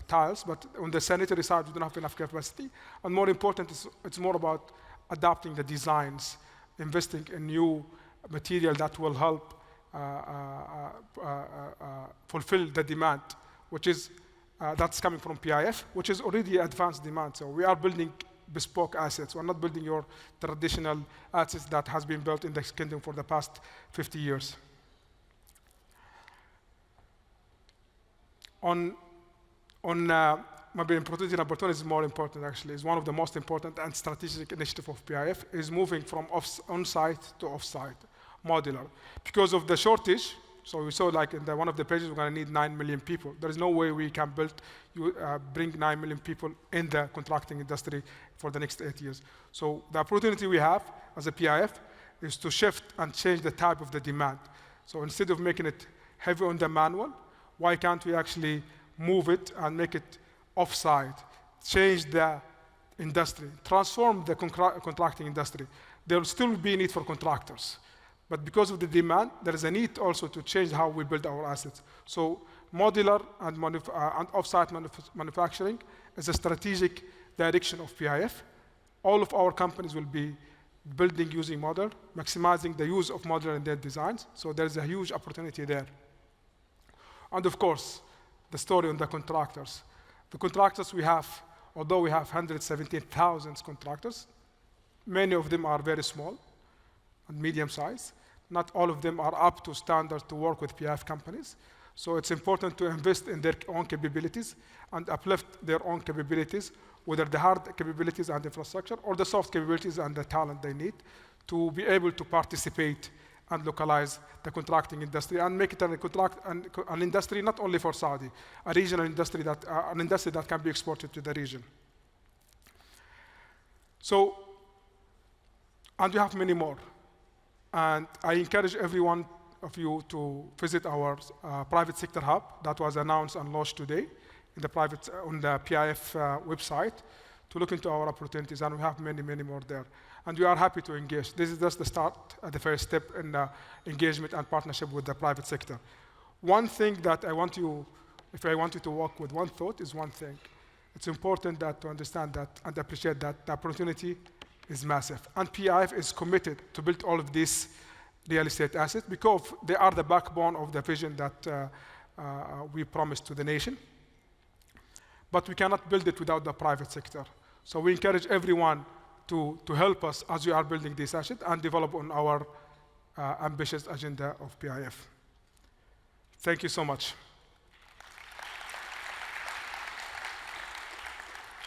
tiles, but on the sanitary side, we don't have enough capacity. And more important, it's more about adapting the designs, investing in new material that will help fulfill the demand, which is that's coming from PIF, which is already advanced demand. So we are building bespoke assets. We're not building your traditional assets that has been built in the kingdom for the past 50 years. Maybe opportunity number 2 is more important actually. It's one of the most important and strategic initiative of PIF is moving from on-site to off-site, modular. Because of the shortage, so we saw like in one of the pages, we're gonna need 9 million people. There is no way we can bring 9 million people in the contracting industry for the next 8 years. So the opportunity we have as a PIF is to shift and change the type of the demand. So instead of making it heavy on the manual, why can't we actually move it and make it off-site, change the industry, transform the contracting industry? There will still be a need for contractors. But because of the demand, there is a need also to change how we build our assets. So modular and off-site manufacturing is a strategic direction of PIF. All of our companies will be building using modular, maximizing the use of modular in their designs. So there is a huge opportunity there. And of course, the story on the contractors. The contractors we have, although we have 117,000 contractors, many of them are very small and medium size. Not all of them are up to standard to work with PIF companies. So it's important to invest in their own capabilities and uplift their own capabilities, whether the hard capabilities and infrastructure or the soft capabilities and the talent they need to be able to participate and localize the contracting industry and make it an industry not only for Saudi, a regional industry an industry that can be exported to the region. So, and we have many more. And I encourage every one of you to visit our private sector hub that was announced and launched today on the PIF website to look into our opportunities, and we have many, many more there. And we are happy to engage. This is just the start, the first step in engagement and partnership with the private sector. One thing that I want you, if I want you to walk with one thought, is one thing. It's important that to understand that and appreciate that the opportunity is massive. And PIF is committed to build all of these real estate assets because they are the backbone of the vision that we promised to the nation. But we cannot build it without the private sector. So we encourage everyone to help us as we are building this asset and develop on our ambitious agenda of PIF. Thank you so much.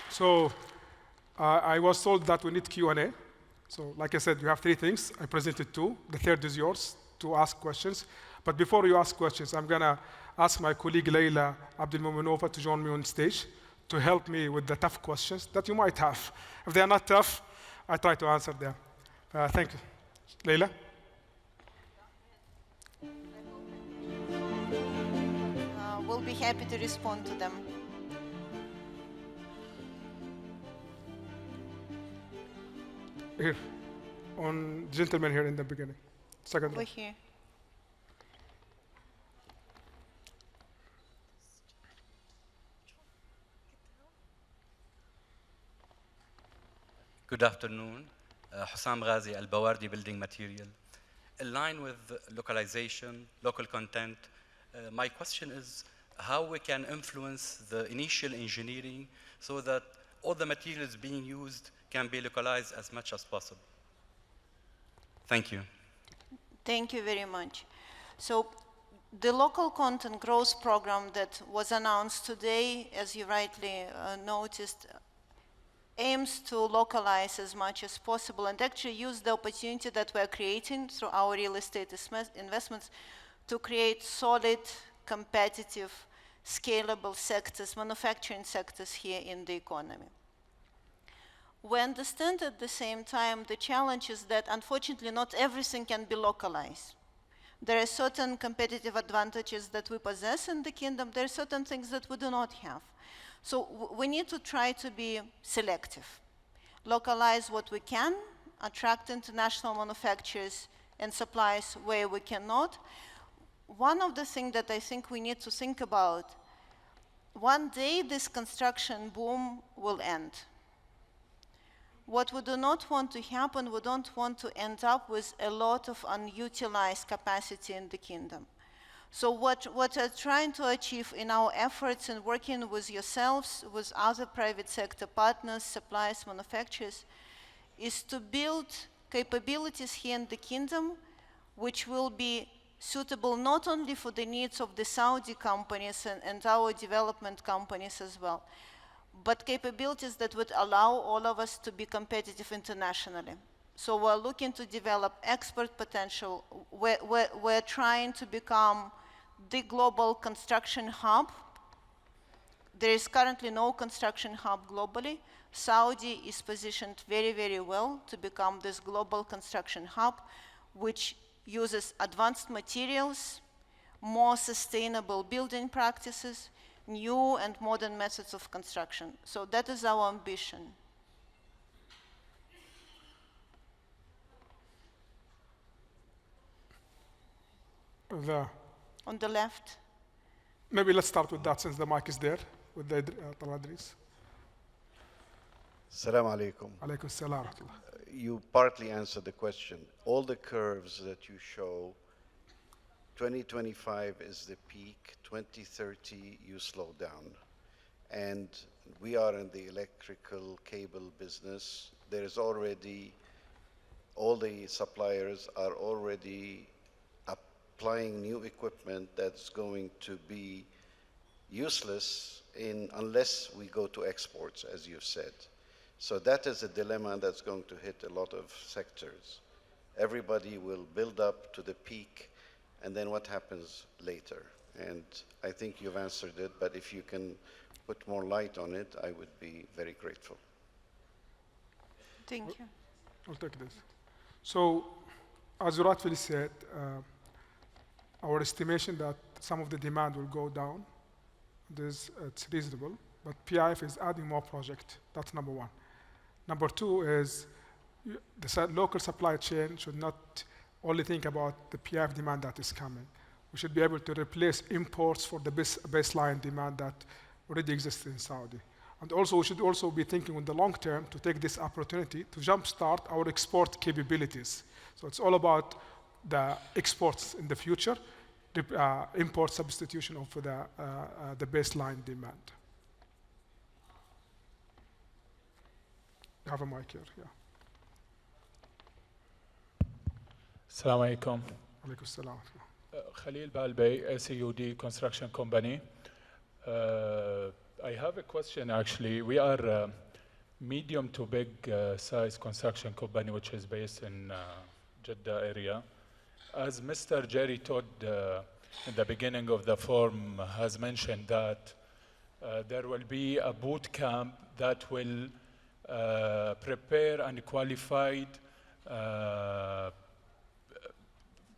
So I was told that we need Q&A. So like I said, you have 3 things. I presented 2. The third is yours to ask questions. But before you ask questions, I'm going to ask my colleague Leila Abdelmuminova to join me on stage to help me with the tough questions that you might have. If they are not tough, I try to answer them. Thank you. Leila? We'll be happy to respond to them. Here, on gentleman here in the beginning. Second Over one. here. Good afternoon. Hussam Ghazi, Al-Bawardi Building Material. In line with localization, local content, my question is how we can influence the initial engineering so that all the materials being used can be localized as much as possible. Thank you. Thank you very much. So the local content growth program that was announced today, as you rightly noticed, aims to localize as much as possible and actually use the opportunity that we're creating through our real estate investments to create solid, competitive, scalable sectors, manufacturing sectors here in the economy. We understand at the same time the challenge is that unfortunately not everything can be localized. There are certain competitive advantages that we possess in the kingdom. There are certain things that we do not have. So we need to try to be selective, localize what we can, attract international manufacturers and suppliers where we cannot. One of the things that I think we need to think about, one day this construction boom will end. What we do not want to happen, we don't want to end up with a lot of unutilized capacity in the kingdom. So what we're trying to achieve in our efforts in working with yourselves, with other private sector partners, suppliers, manufacturers, is to build capabilities here in the kingdom which will be suitable not only for the needs of the Saudi companies and our development companies as well, but capabilities that would allow all of us to be competitive internationally. So we're looking to develop export potential. We're trying to become the global construction hub. There is currently no construction hub globally. Saudi is positioned very, very well to become this global construction hub, which uses advanced materials, more sustainable building practices, new and modern methods of construction. So that is our ambition. On the left. Maybe let's start with that since the mic is there, with the Taladris. Assalamu alaikum. Alaikum assalam. You partly answered the question. All the curves that you show, 2025 is the peak, 2030 you slow down. And we are in the electrical cable business. There is already, all the suppliers are already applying new equipment that's going to be useless unless we go to exports, as you said. So that is a dilemma that's going to hit a lot of sectors. Everybody will build up to the peak, and then what happens later? And I think you've answered it, but if you can put more light on it, I would be very grateful. Thank you. I'll take this. So, as you rightfully said, our estimation that some of the demand will go down, it's reasonable, but PIF is adding more projects. That's number one. Number two is the local supply chain should not only think about the PIF demand that is coming. We should be able to replace imports for the baseline demand that already exists in Saudi. And also, we should also be thinking in the long term to take this opportunity to jumpstart our export capabilities. So it's all about the exports in the future, import substitution of the baseline demand. You have a mic here, yeah. Assalamu alaikum. Alaikum salam. Khalil Balbay, SAUD Construction Company. I have a question actually. We are a medium to big size construction company which is based in Jeddah area. As Mr. Jerry Todd in the beginning of the forum has mentioned that there will be a boot camp that will prepare and qualified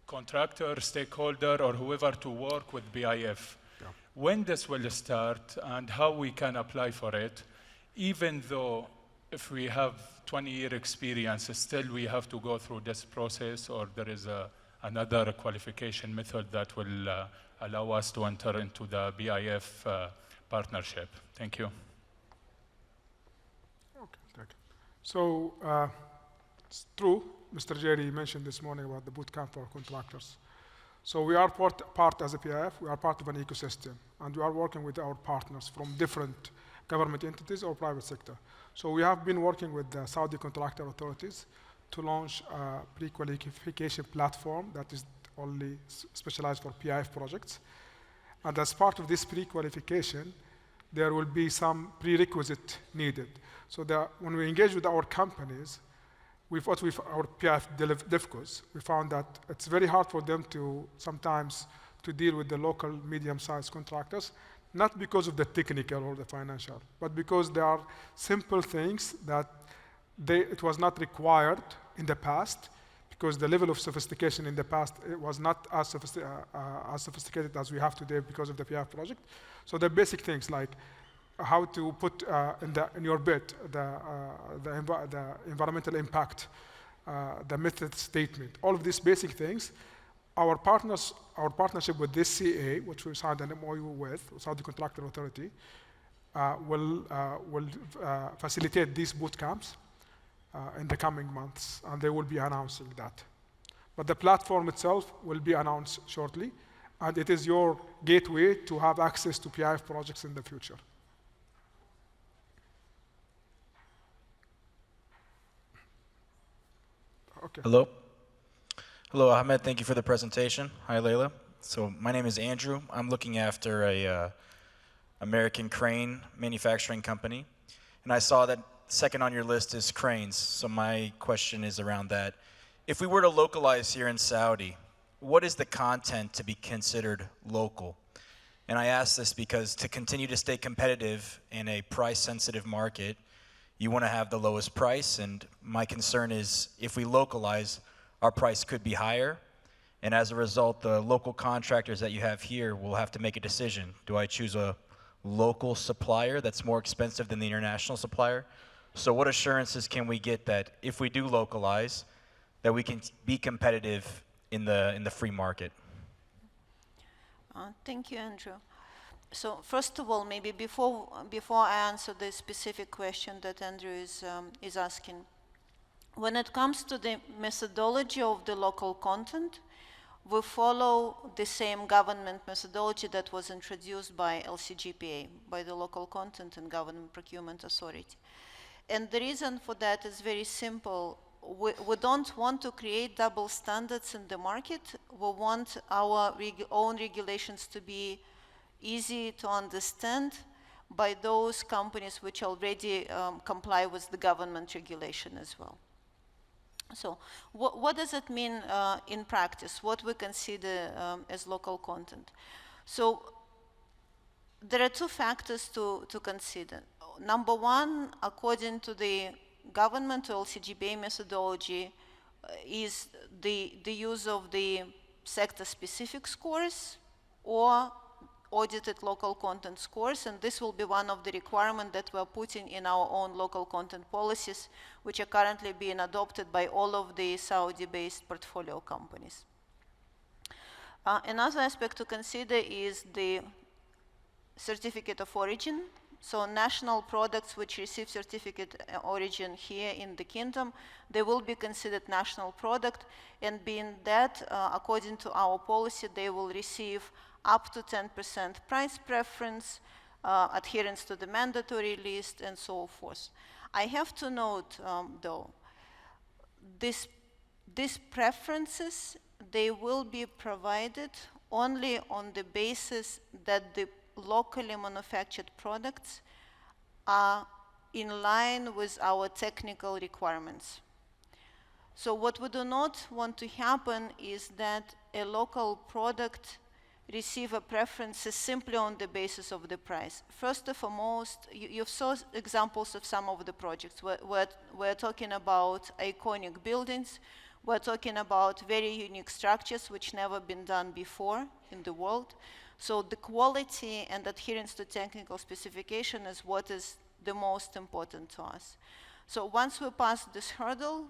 contractor, stakeholder, or whoever to work with PIF. Yeah. When this will start and how we can apply for it, even though if we have 20-year experience, still we have to go through this process, or there is another qualification method that will allow us to enter into the PIF partnership. Thank you. Okay, thank you. So it's true, Mr. Jerry mentioned this morning about the bootcamp for contractors. So we are part as a PIF, we are part of an ecosystem, and we are working with our partners from different government entities or private sector. So we have been working with the Saudi contractor authorities to launch a pre-qualification platform that is only specialized for PIF projects. And as part of this pre-qualification, there will be some prerequisite needed. So that when we engage with our companies, with our PIF DevCos, we found that it's very hard for them to sometimes to deal with the local medium-sized contractors, not because of the technical or the financial, but because there are simple things that it was not required in the past, because the level of sophistication in the past it was not as sophisticated as we have today because of the PIF project. So the basic things like how to put in your bid the environmental impact, the method statement, all of these basic things. Our partnership with this CA, which we signed an MOU with Saudi Contractor Authority, will facilitate these boot camps in the coming months, and they will be announcing that. But the platform itself will be announced shortly, and it is your gateway to have access to PIF projects in the future. Okay. Hello. Hello, Ahmed. Thank you for the presentation. Hi, Layla. So my name is Andrew. I'm looking after a American crane manufacturing company. And I saw that second on your list is cranes. So my question is around that. If we were to localize here in Saudi, what is the content to be considered local? And I ask this because to continue to stay competitive in a price-sensitive market, you want to have the lowest price, and my concern is if we localize, our price could be higher, and as a result, the local contractors that you have here will have to make a decision. Do I choose a local supplier that's more expensive than the international supplier? So what assurances can we get that if we do localize, that we can be competitive in the free market? Thank you, Andrew. So first of all, maybe before I answer the specific question that Andrew is asking, when it comes to the methodology of the local content, we follow the same government methodology that was introduced by LCGPA, by the Local Content and Government Procurement Authority. And the reason for that is very simple. We don't want to create double standards in the market. We want our own regulations to be easy to understand by those companies which already comply with the government regulation as well. So what does it mean in practice? What we consider as local content? So there are two factors to consider. Number one, according to the government or LCGPA methodology, is the use of the sector-specific scores or audited local content scores, and this will be one of the requirements that we're putting in our own local content policies, which are currently being adopted by all of the Saudi-based portfolio companies. Another aspect to consider is the certificate of origin. So national products which receive certificate origin here in the kingdom, they will be considered national product, and being that, according to our policy, they will receive up to 10% price preference, adherence to the mandatory list, and so forth. I have to note, though, these preferences, they will be provided only on the basis that the locally manufactured products are in line with our technical requirements. So what we do not want to happen is that a local product receive a preference simply on the basis of the price. First and foremost, you saw examples of some of the projects. We're talking about iconic buildings. We're talking about very unique structures which never been done before in the world. So the quality and adherence to technical specification is what is the most important to us. So once we pass this hurdle,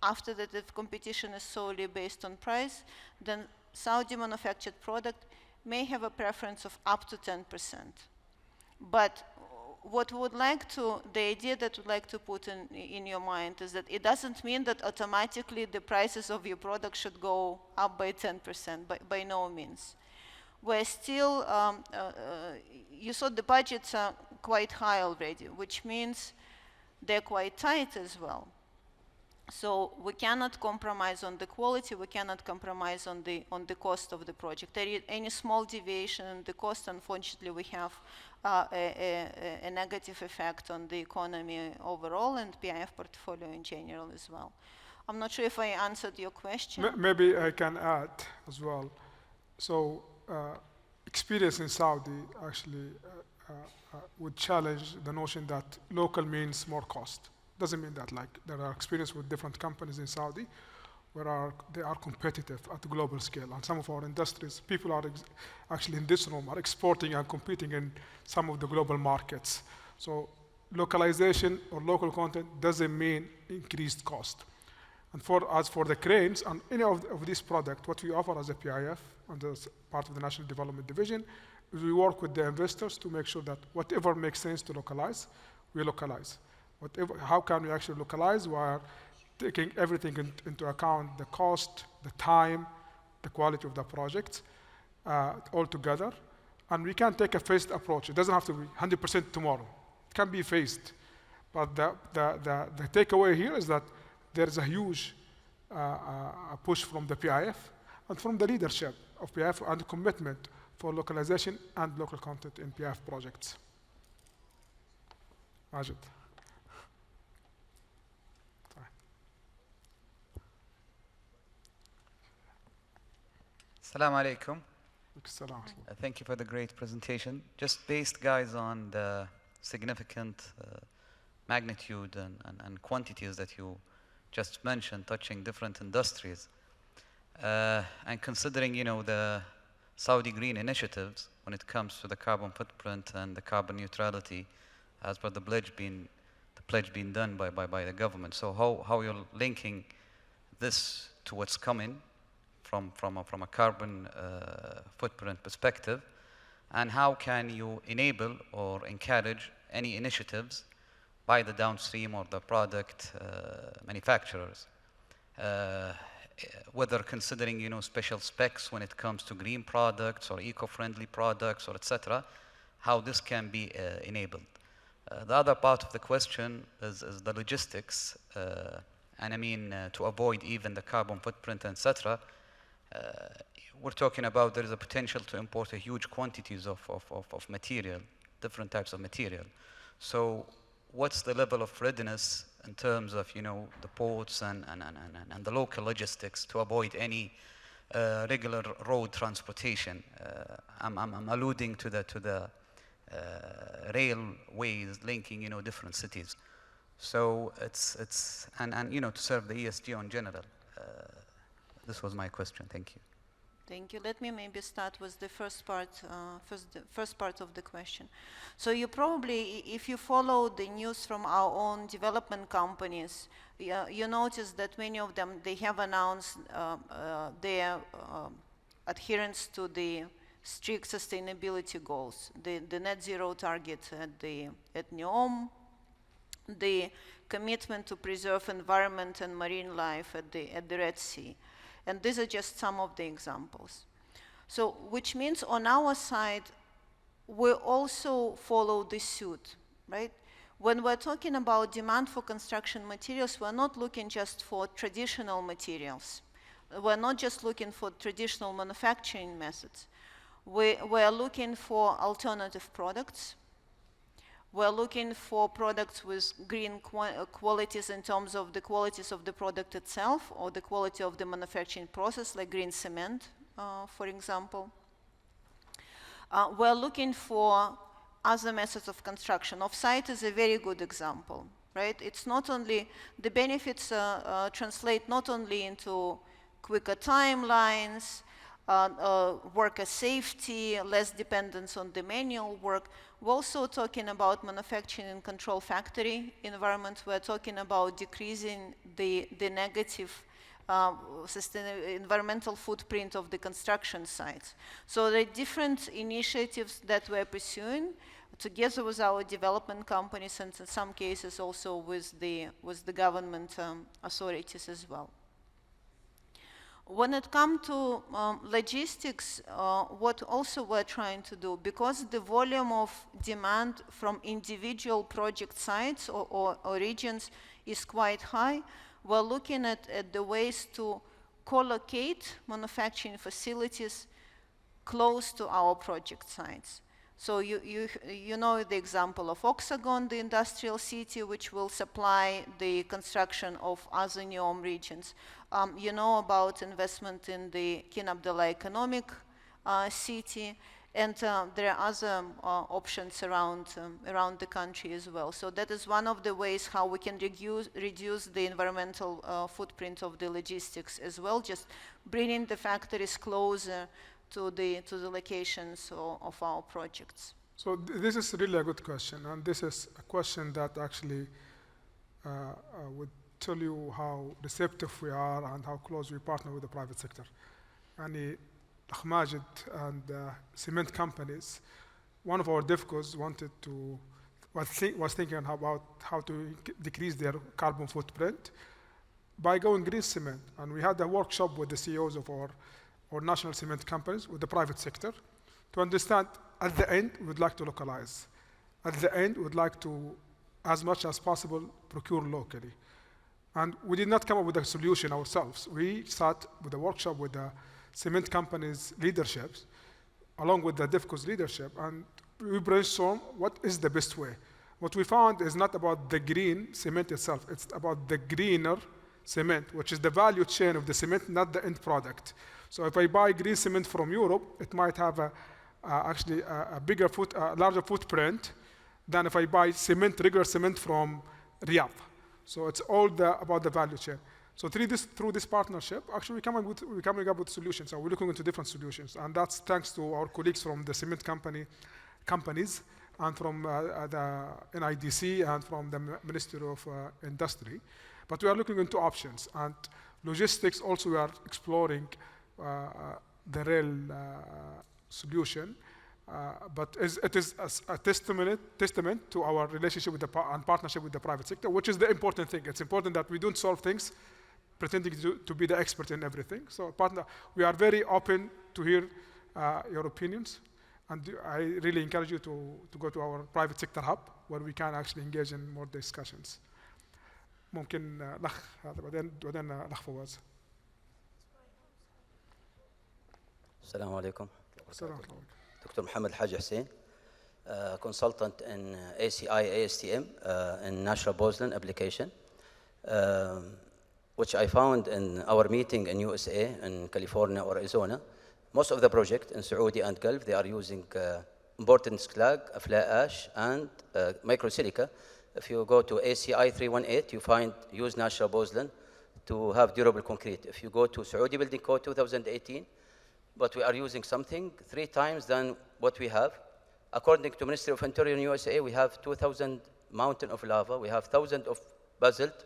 after that if competition is solely based on price, then Saudi manufactured product may have a preference of up to 10%. But what we would like to, the idea that we'd like to put in your mind is that it doesn't mean that automatically the prices of your product should go up by 10%, by no means. We're still, you saw the budgets are quite high already, which means they're quite tight as well. So we cannot compromise on the quality, we cannot compromise on the cost of the project. Any small deviation in the cost, unfortunately, we have a negative effect on the economy overall and PIF portfolio in general as well. I'm not sure if I answered your question. Maybe I can add as well. So experience in Saudi actually would challenge the notion that local means more cost. Doesn't mean that, like, there are experience with different companies in Saudi where they are competitive at the global scale. And some of our industries, people are actually in this room, are exporting and competing in some of the global markets. So localization or local content doesn't mean increased cost. And as for the cranes and any of these products, what we offer as a PIF, and as part of the National Development Division, is we work with the investors to make sure that whatever makes sense to localize, we localize. How can we actually localize while taking everything into account, the cost, the time, the quality of the project, all together. And we can take a phased approach. It doesn't have to be 100% tomorrow. It can be phased. But the takeaway here is that there is a huge push from the PIF and from the leadership of PIF and commitment for localization and local content in PIF projects. Majid. Assalamu alaikum. Thank you for the great presentation. Just based, guys, on the significant magnitude and quantities that you just mentioned, touching different industries, and considering, you know, the Saudi green initiatives when it comes to the carbon footprint and the carbon neutrality, as per the pledge being done by the government. So how you're linking this to what's coming from a carbon footprint perspective, and how can you enable or encourage any initiatives by the downstream or the product manufacturers, whether considering, you know, special specs when it comes to green products or eco-friendly products or etc., how this can be enabled. The other part of the question is the logistics, and I mean to avoid even the carbon footprint, etc. We're talking about there is a potential to import a huge quantities of material, different types of material. So what's the level of readiness in terms of, you know, the ports and the local logistics to avoid any regular road transportation? I'm alluding to the railways linking, you know, different cities. So it's and you know, to serve the ESG in general. This was my question. Thank you. Thank you. Let me maybe start with the first part of the question. So you probably, if you follow the news from our own development companies, you notice that many of them, they have announced their adherence to the strict sustainability goals, the net zero target at NEOM, the commitment to preserve environment and marine life at the Red Sea. And these are just some of the examples. So, which means on our side, we also follow this suit, right? When we're talking about demand for construction materials, we're not looking just for traditional materials. We're not just looking for traditional manufacturing methods. We're looking for alternative products. We're looking for products with green qualities in terms of the qualities of the product itself or the quality of the manufacturing process, like green cement, for example. We're looking for other methods of construction. Off-site is a very good example, right? It's not only, the benefits translate not only into quicker timelines, worker safety, less dependence on the manual work. We're also talking about manufacturing and control factory environment. We're talking about decreasing the negative environmental footprint of the construction sites. So there are different initiatives that we're pursuing together with our development companies and in some cases also with the government authorities as well. When it comes to logistics, what also we're trying to do, because the volume of demand from individual project sites or regions is quite high, we're looking at the ways to co-locate manufacturing facilities close to our project sites. So you know the example of Oxagon, the industrial city, which will supply the construction of other NEOM regions. You know about investment in the King Abdullah Economic City, and there are other options around the country as well. So that is one of the ways how we can reduce the environmental footprint of the logistics as well, just bringing the factories closer to the locations of our projects. So this is really a good question, and this is a question that actually would tell you how receptive we are and how close we partner with the private sector. And Majid and cement companies, one of our DevCos was thinking about how to decrease their carbon footprint by going green cement. And we had a workshop with the CEOs of our national cement companies, with the private sector, to understand at the end, we'd like to localize. At the end, we'd like to, as much as possible, procure locally. And we did not come up with a solution ourselves. We sat with a workshop with the cement companies' leaderships, along with the DevCo's leadership, and we brainstormed what is the best way. What we found is not about the green cement itself, it's about the greener cement, which is the value chain of the cement, not the end product. So if I buy green cement from Europe, it might have actually a larger footprint than if I buy regular cement from Riyadh. So it's all about the value chain. So through this partnership, actually we're coming up with solutions. So we're looking into different solutions, and that's thanks to our colleagues from the cement companies and from the NIDC and from the Ministry of Industry. But we are looking into options, and logistics also we are exploring the rail solution, but it is a testament to our relationship with and partnership with the private sector, which is the important thing. It's important that we don't solve things pretending to be the expert in everything. So we are very open to hear your opinions, and I really encourage you to go to our private sector hub where we can actually engage in more discussions. ممكن الأخ هذا بعدين الأخ فواز. السلام عليكم. السلام عليكم. Dr. Mohammed Haji Hussein, consultant in ACI ASTM in National Bosland application, which I found in our meeting in USA, in California or Arizona. Most of the project in Saudi and Gulf, they are using imported slag, fly ash, and microsilica. If you go to ACI 318, you find use National Bosland to have durable concrete. If you go to Saudi Building Code 2018, but we are using something 3 times than what we have. According to Ministry of Interior in USA, we have 2,000 mountain of lava. We have thousands of basalt.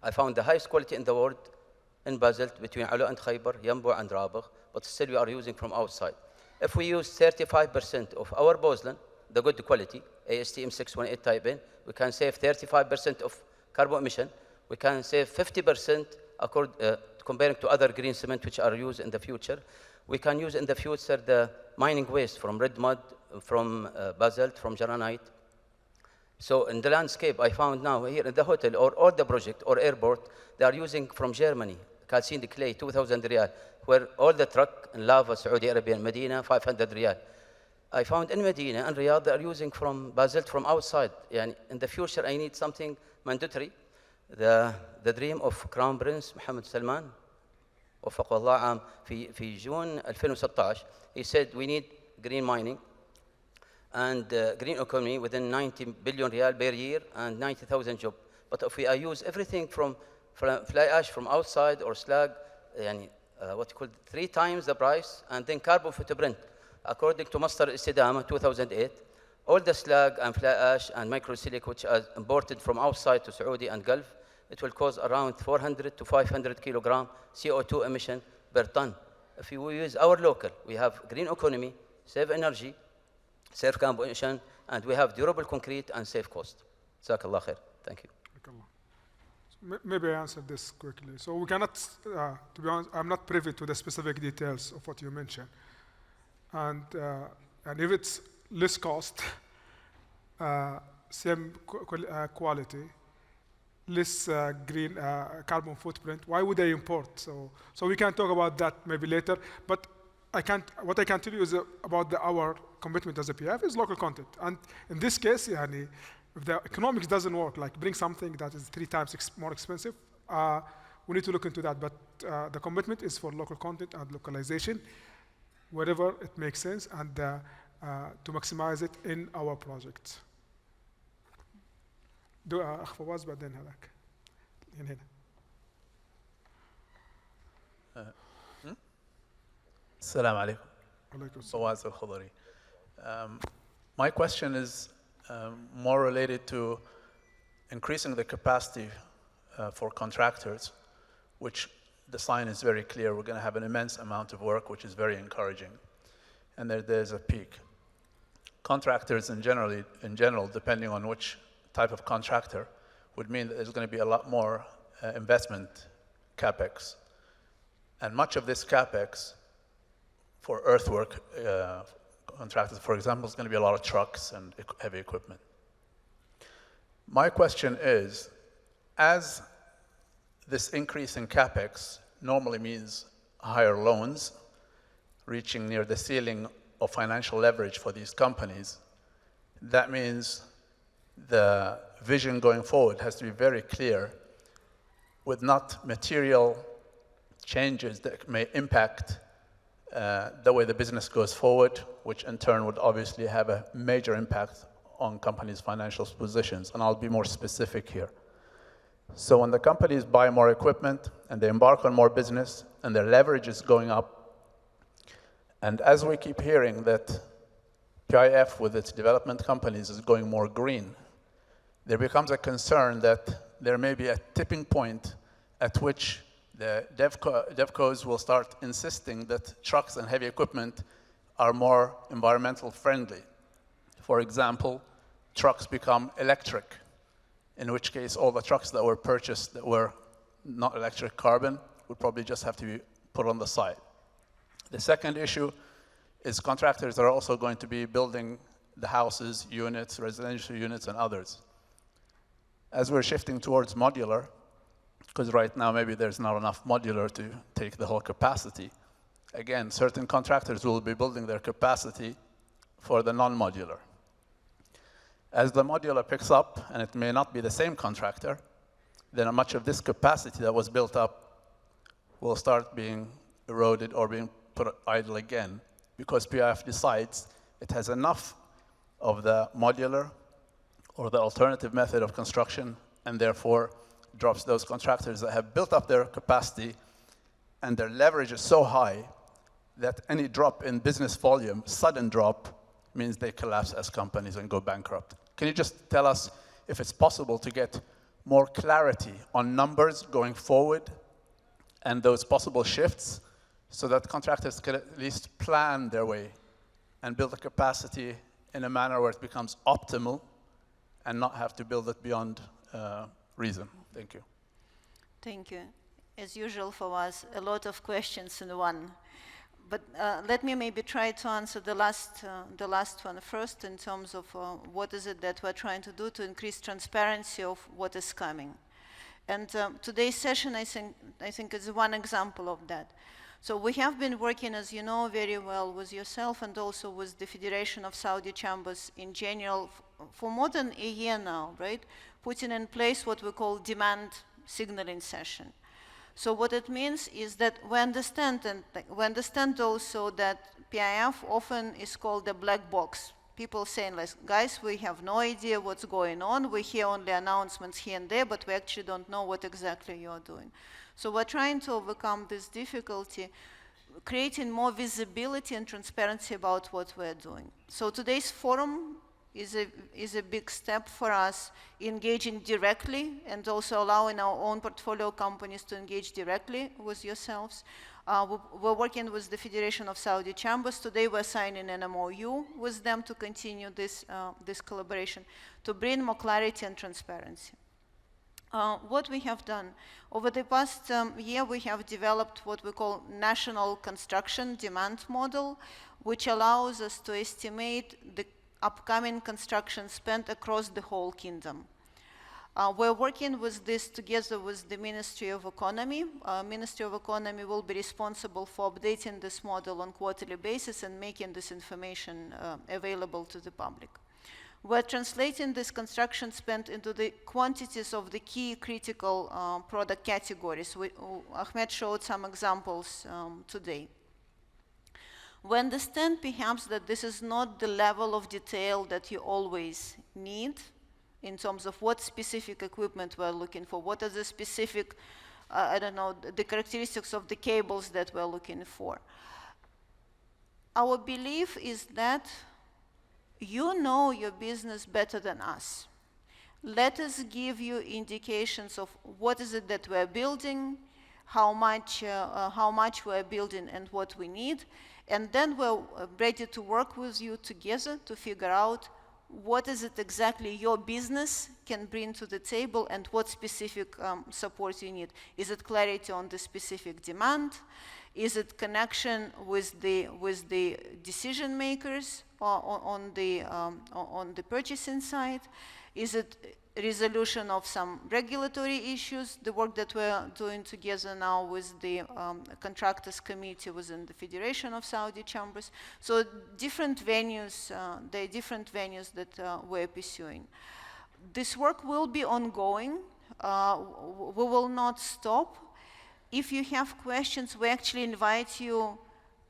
I found the highest quality in the world in basalt between Alo and Khaybar, Yambu and Rabagh, but still we are using from outside. If we use 35% of our porcelain, the good quality, ASTM 618 type N, we can save 35% of carbon emission. We can save 50% comparing to other green cement which are used in the future. We can use in the future the mining waste from red mud, from basalt, from granite. So in the landscape, I found now here in the hotel or the project or airport, they are using from Germany, calcined clay, 2,000 riyal, where all the truck in lava, Saudi Arabia, Medina, 500 riyal. I found in Medina and Riyadh, they are using from basalt from outside. And in the future, I need something mandatory. The dream of Crown Prince Mohammed Salman, وفقه الله عام في جون 2016, he said we need green mining and green economy within 90 billion riyal per year and 90,000 jobs. But if we use everything from fly ash from outside or slag, what you call 3 times the price, and then carbon footprint. According to Master Istidama 2008, all the slag and fly ash and microsilica which are imported from outside to Saudi and Gulf, it will cause around 400 to 500 kilogram CO2 emission per ton. If we use our local, we have green economy, save energy, save carbon emission, and we have durable concrete and save cost. Jazakallah khair. Thank you. Maybe I answered this quickly. So we cannot, to be honest, I'm not privy to the specific details of what you mentioned. And if it's less cost, same quality, less green carbon footprint, why would they import? So we can talk about that maybe later. But what I can tell you is about our commitment as a PIF is local content. And in this case, if the economics doesn't work, like bring something that is 3 times more expensive, we need to look into that. But the commitment is for local content and localization, wherever it makes sense, and to maximize it in our projects. أخ فواز بعدين هذاك هنا. السلام عليكم. فواز الخضري. My question is more related to increasing the capacity for contractors, which the sign is very clear. We're going to have an immense amount of work, which is very encouraging. And there's a peak. Contractors in general, depending on which type of contractor, would mean that there's going to be a lot more investment capex. And much of this capex for earthwork contractors, for example, is going to be a lot of trucks and heavy equipment. My question is, as this increase in capex normally means higher loans, reaching near the ceiling of financial leverage for these companies, that means the vision going forward has to be very clear with not material changes that may impact the way the business goes forward, which in turn would obviously have a major impact on companies' financial positions. And I'll be more specific here. So when the companies buy more equipment and they embark on more business and their leverage is going up, and as we keep hearing that PIF with its development companies is going more green, there becomes a concern that there may be a tipping point at which the DevCos will start insisting that trucks and heavy equipment are more environmental friendly. For example, trucks become electric, in which case all the trucks that were purchased that were not electric carbon would probably just have to be put on the side. The second issue is contractors are also going to be building the houses, units, residential units, and others. As we're shifting towards modular, because right now maybe there's not enough modular to take the whole capacity, again, certain contractors will be building their capacity for the non-modular. As the modular picks up, and it may not be the same contractor, then much of this capacity that was built up will start being eroded or being put idle again, because PIF decides it has enough of the modular or the alternative method of construction, and therefore drops those contractors that have built up their capacity and their leverage is so high that any drop in business volume, sudden drop, means they collapse as companies and go bankrupt. Can you just tell us if it's possible to get more clarity on numbers going forward and those possible shifts so that contractors can at least plan their way and build a capacity in a manner where it becomes optimal and not have to build it beyond reason? Thank you. Thank you. As usual for us, a lot of questions in one. But let me maybe try to answer the last one first in terms of what is it that we're trying to do to increase transparency of what is coming. And today's session, I think is one example of that. So we have been working, as you know, very well with yourself and also with the Federation of Saudi Chambers in general for more than a year now, right? Putting in place what we call demand signaling session. So what it means is that we understand also that PIF often is called a black box. People saying, like, guys, we have no idea what's going on. We hear only announcements here and there, but we actually don't know what exactly you're doing. So we're trying to overcome this difficulty, creating more visibility and transparency about what we're doing. So today's forum is a big step for us, engaging directly and also allowing our own portfolio companies to engage directly with yourselves. We're working with the Federation of Saudi Chambers. Today we're signing an MOU with them to continue this collaboration, to bring more clarity and transparency. What we have done, over the past year we have developed what we call national construction demand model, which allows us to estimate the upcoming construction spent across the whole kingdom. We're working with this together with the Ministry of Economy. Ministry of Economy will be responsible for updating this model on a quarterly basis and making this information available to the public. We're translating this construction spent into the quantities of the key critical product categories. Ahmed showed some examples today. We understand perhaps that this is not the level of detail that you always need in terms of what specific equipment we're looking for, what are the specific, I don't know, the characteristics of the cables that we're looking for. Our belief is that you know your business better than us. Let us give you indications of what is it that we're building, how much we're building and what we need. And then we're ready to work with you together to figure out what is it exactly your business can bring to the table and what specific support you need. Is it clarity on the specific demand? Is it connection with the decision makers on the purchasing side? Is it resolution of some regulatory issues, the work that we're doing together now with the contractors committee within the Federation of Saudi Chambers. So different venues, there are different venues that we're pursuing. This work will be ongoing. We will not stop. If you have questions, we actually invite you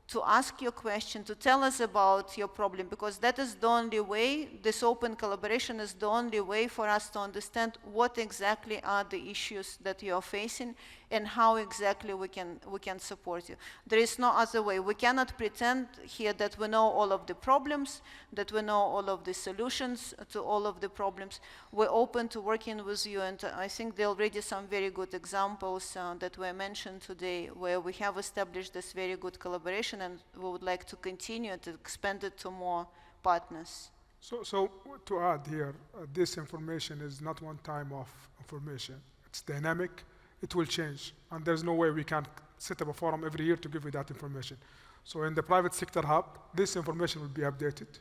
to ask your question, to tell us about your problem, because that is the only way, this open collaboration is the only way for us to understand what exactly are the issues that you are facing and how exactly we can support you. There is no other way. We cannot pretend here that we know all of the problems, that we know all of the solutions to all of the problems. We're open to working with you, and I think there are already some very good examples that were mentioned today where we have established this very good collaboration, and we would like to continue to expand it to more partners. So to add here, this information is not one time of information. It's dynamic. It will change, and there's no way we can set up a forum every year to give you that information. So in the private sector hub, this information will be updated.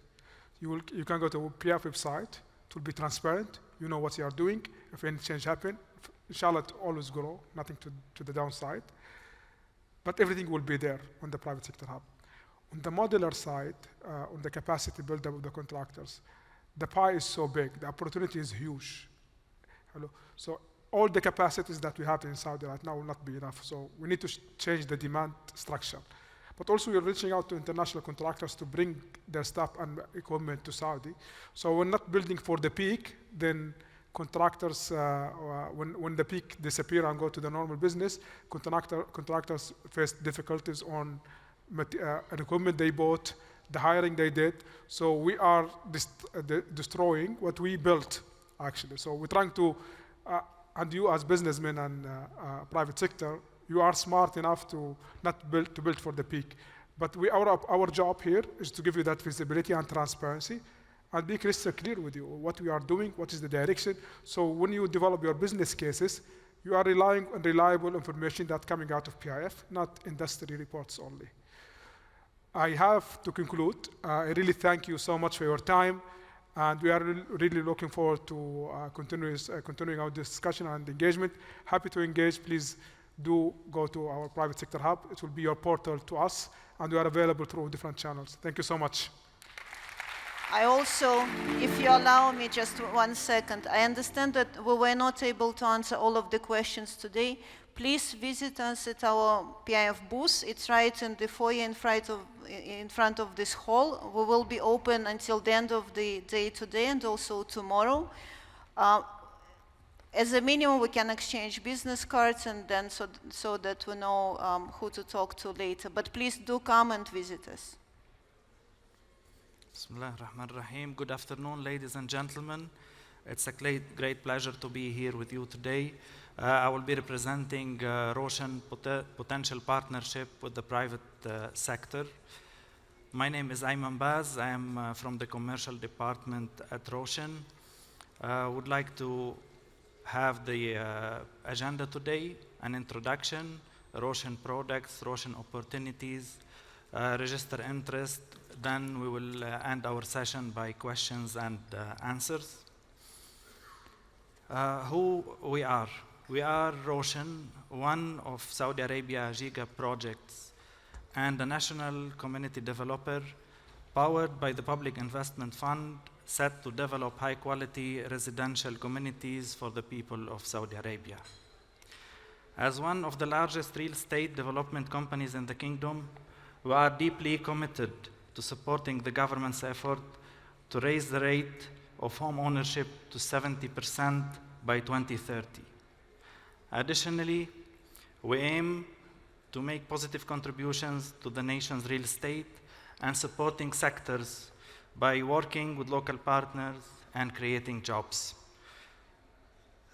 You can go to the PIF website. It will be transparent. You know what you are doing. If any change happens, inshallah, it always grow, nothing to the downside. But everything will be there on the private sector hub. On the modular side, on the capacity build-up of the contractors, the pie is so big. The opportunity is huge. So all the capacities that we have in Saudi right now will not be enough. So we need to change the demand structure. But also we're reaching out to international contractors to bring their stuff and equipment to Saudi. So we're not building for the peak, then contractors, when the peak disappear and go to the normal business, contractors face difficulties on equipment they bought, the hiring they did. So we are destroying what we built, actually. So we're trying to, and you as businessmen and private sector, you are smart enough to not build for the peak. But our job here is to give you that visibility and transparency and be crystal clear with you what we are doing, what is the direction. So when you develop your business cases, you are relying on reliable information that's coming out of PIF, not industry reports only. I have to conclude. I really thank you so much for your time, and we are really looking forward to continuing our discussion and engagement. Happy to engage. Please do go to our private sector hub. It will be your portal to us, and we are available through different channels. Thank you so much. I also, if you allow me just 1 second, I understand that we were not able to answer all of the questions today. Please visit us at our PIF booth. It's right in the foyer in front of this hall. We will be open until the end of the day today and also tomorrow. As a minimum, we can exchange business cards and then so that we know who to talk to later. But please do come and visit us. Bismillah ar-Rahman ar-Rahim. Good afternoon, ladies and gentlemen. It's a great pleasure to be here with you today. I will be representing Roshan Potential Partnership with the Private Sector. My name is Ayman Baz. I am from the Commercial Department at Roshan. I would like to have the agenda today, an introduction, Roshan products, Roshan opportunities, register interest. Then we will end our session by questions and answers. Who we are? We are Roshan, one of Saudi Arabia giga projects and a national community developer powered by the Public Investment Fund set to develop high-quality residential communities for the people of Saudi Arabia. As one of the largest real estate development companies in the kingdom, we are deeply committed to supporting the government's effort to raise the rate of home ownership to 70% by 2030. Additionally, we aim to make positive contributions to the nation's real estate and supporting sectors by working with local partners and creating jobs.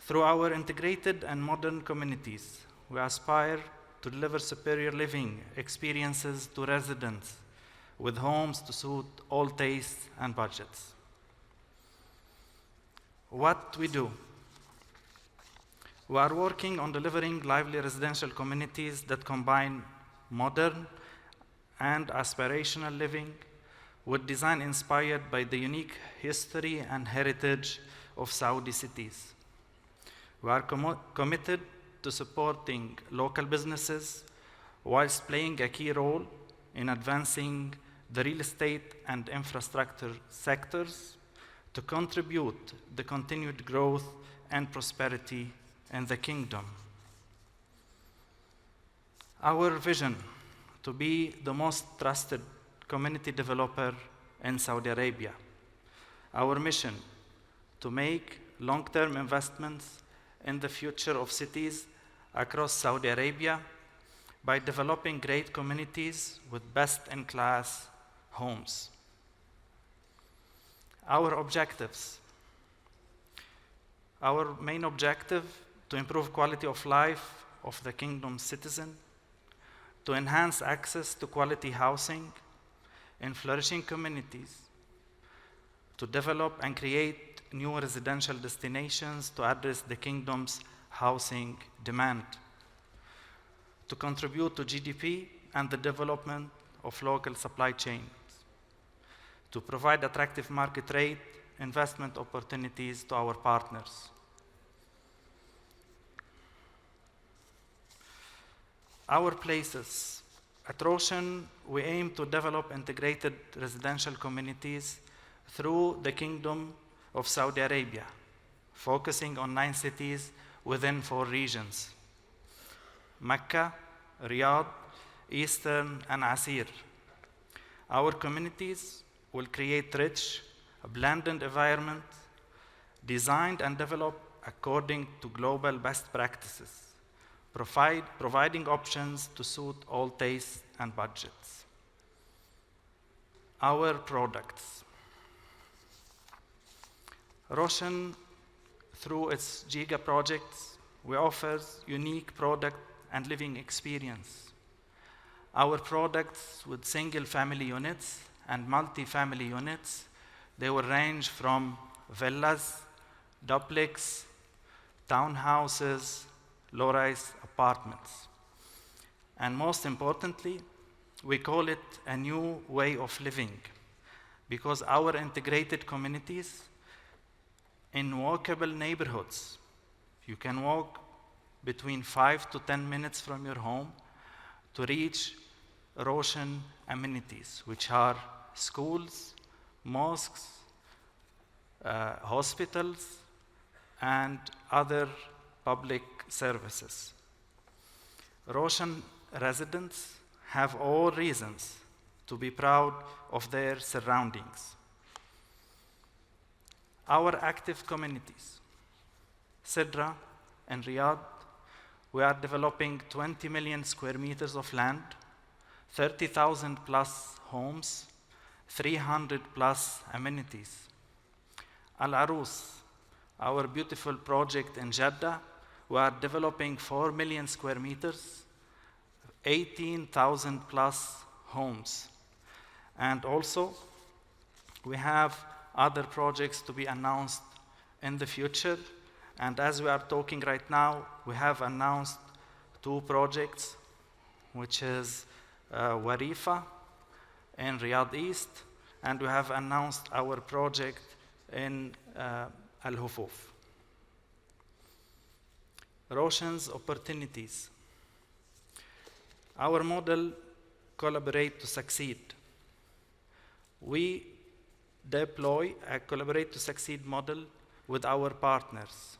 Through our integrated and modern communities, we aspire to deliver superior living experiences to residents with homes to suit all tastes and budgets. What we do? We are working on delivering lively residential communities that combine modern and aspirational living with design inspired by the unique history and heritage of Saudi cities. We are committed to supporting local businesses whilst playing a key role in advancing the real estate and infrastructure sectors to contribute the continued growth and prosperity in the kingdom. Our vision to be the most trusted community developer in Saudi Arabia. Our mission to make long-term investments in the future of cities across Saudi Arabia by developing great communities with best-in-class homes. Our objectives. Our main objective, to improve quality of life of the kingdom's citizen, to enhance access to quality housing in flourishing communities, to develop and create new residential destinations to address the kingdom's housing demand, to contribute to GDP and the development of local supply chains, to provide attractive market rate investment opportunities to our partners. Our places. At Roshan, we aim to develop integrated residential communities through the Kingdom of Saudi Arabia, focusing on 9 cities within 4 regions: Mecca, Riyadh, Eastern, and Asir. Our communities will create rich, blended environment designed and developed according to global best practices, providing options to suit all tastes and budgets. our products. Roshan, through its Giga projects, we offer unique product and living experience. Our products with single family units and multi-family units, they will range from villas, duplex, townhouses, low-rise apartments. And most importantly, we call it a new way of living because our integrated communities in walkable neighborhoods, you can walk between 5 to 10 minutes from your home to reach Roshan amenities, which are schools, mosques, hospitals, and other public services. Roshan residents have all reasons to be proud of their surroundings. Our active communities, Sidra and Riyadh, we are developing 20 million square meters of land, 30,000 plus homes, 300 plus amenities. Al Arus, our beautiful project in Jeddah, we are developing 4 million square meters, 18,000 plus homes. And also, we have other projects to be announced in the future. And as we are talking right now, we have announced 2 projects, which is Warifa in Riyadh East, and we have announced our project in Al-Hufuf. Roshan's opportunities. Our model, collaborate to succeed. We deploy a collaborate to succeed model with our partners.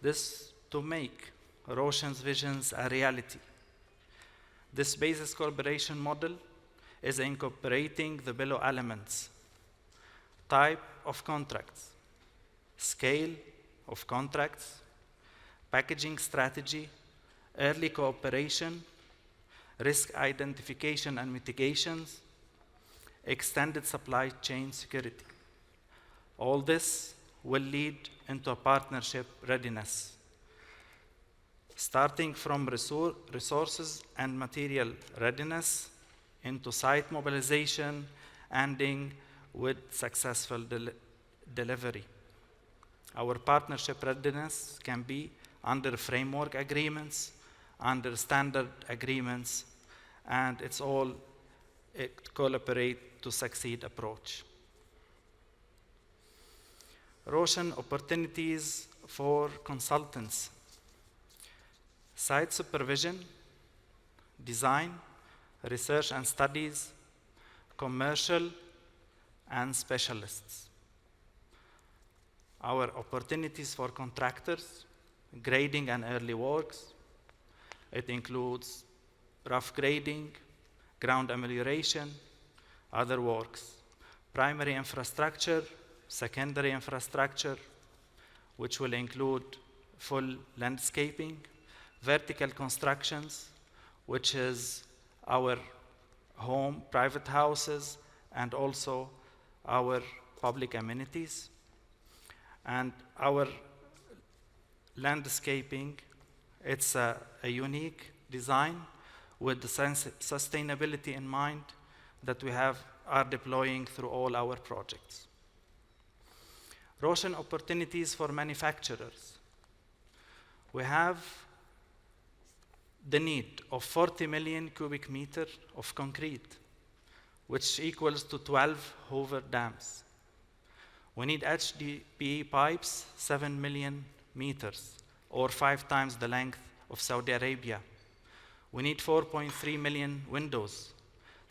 This to make Roshan's visions a reality. This basis collaboration model is incorporating the below elements: type of contracts, scale of contracts, packaging strategy, early cooperation, risk identification and mitigations, extended supply chain security. All this will lead into a partnership readiness, starting from resources and material readiness into site mobilization, ending with successful delivery. Our partnership readiness can be under framework agreements, under standard agreements, and it's all a collaborate to succeed approach. Roshan opportunities for consultants: site supervision, design, research and studies, commercial, and specialists. Our opportunities for contractors: grading and early works. It includes rough grading, ground amelioration, other works. Primary infrastructure, secondary infrastructure, which will include full landscaping, vertical constructions, which is our home, private houses, and also our public amenities. And our landscaping, it's a unique design with the sustainability in mind that we are deploying through all our projects. Roshan opportunities for manufacturers. We have the need of 40 million cubic meter of concrete, which equals to 12 Hoover dams. We need HDPE pipes, 7 million meters, or 5 times the length of Saudi Arabia. We need 4.3 million windows,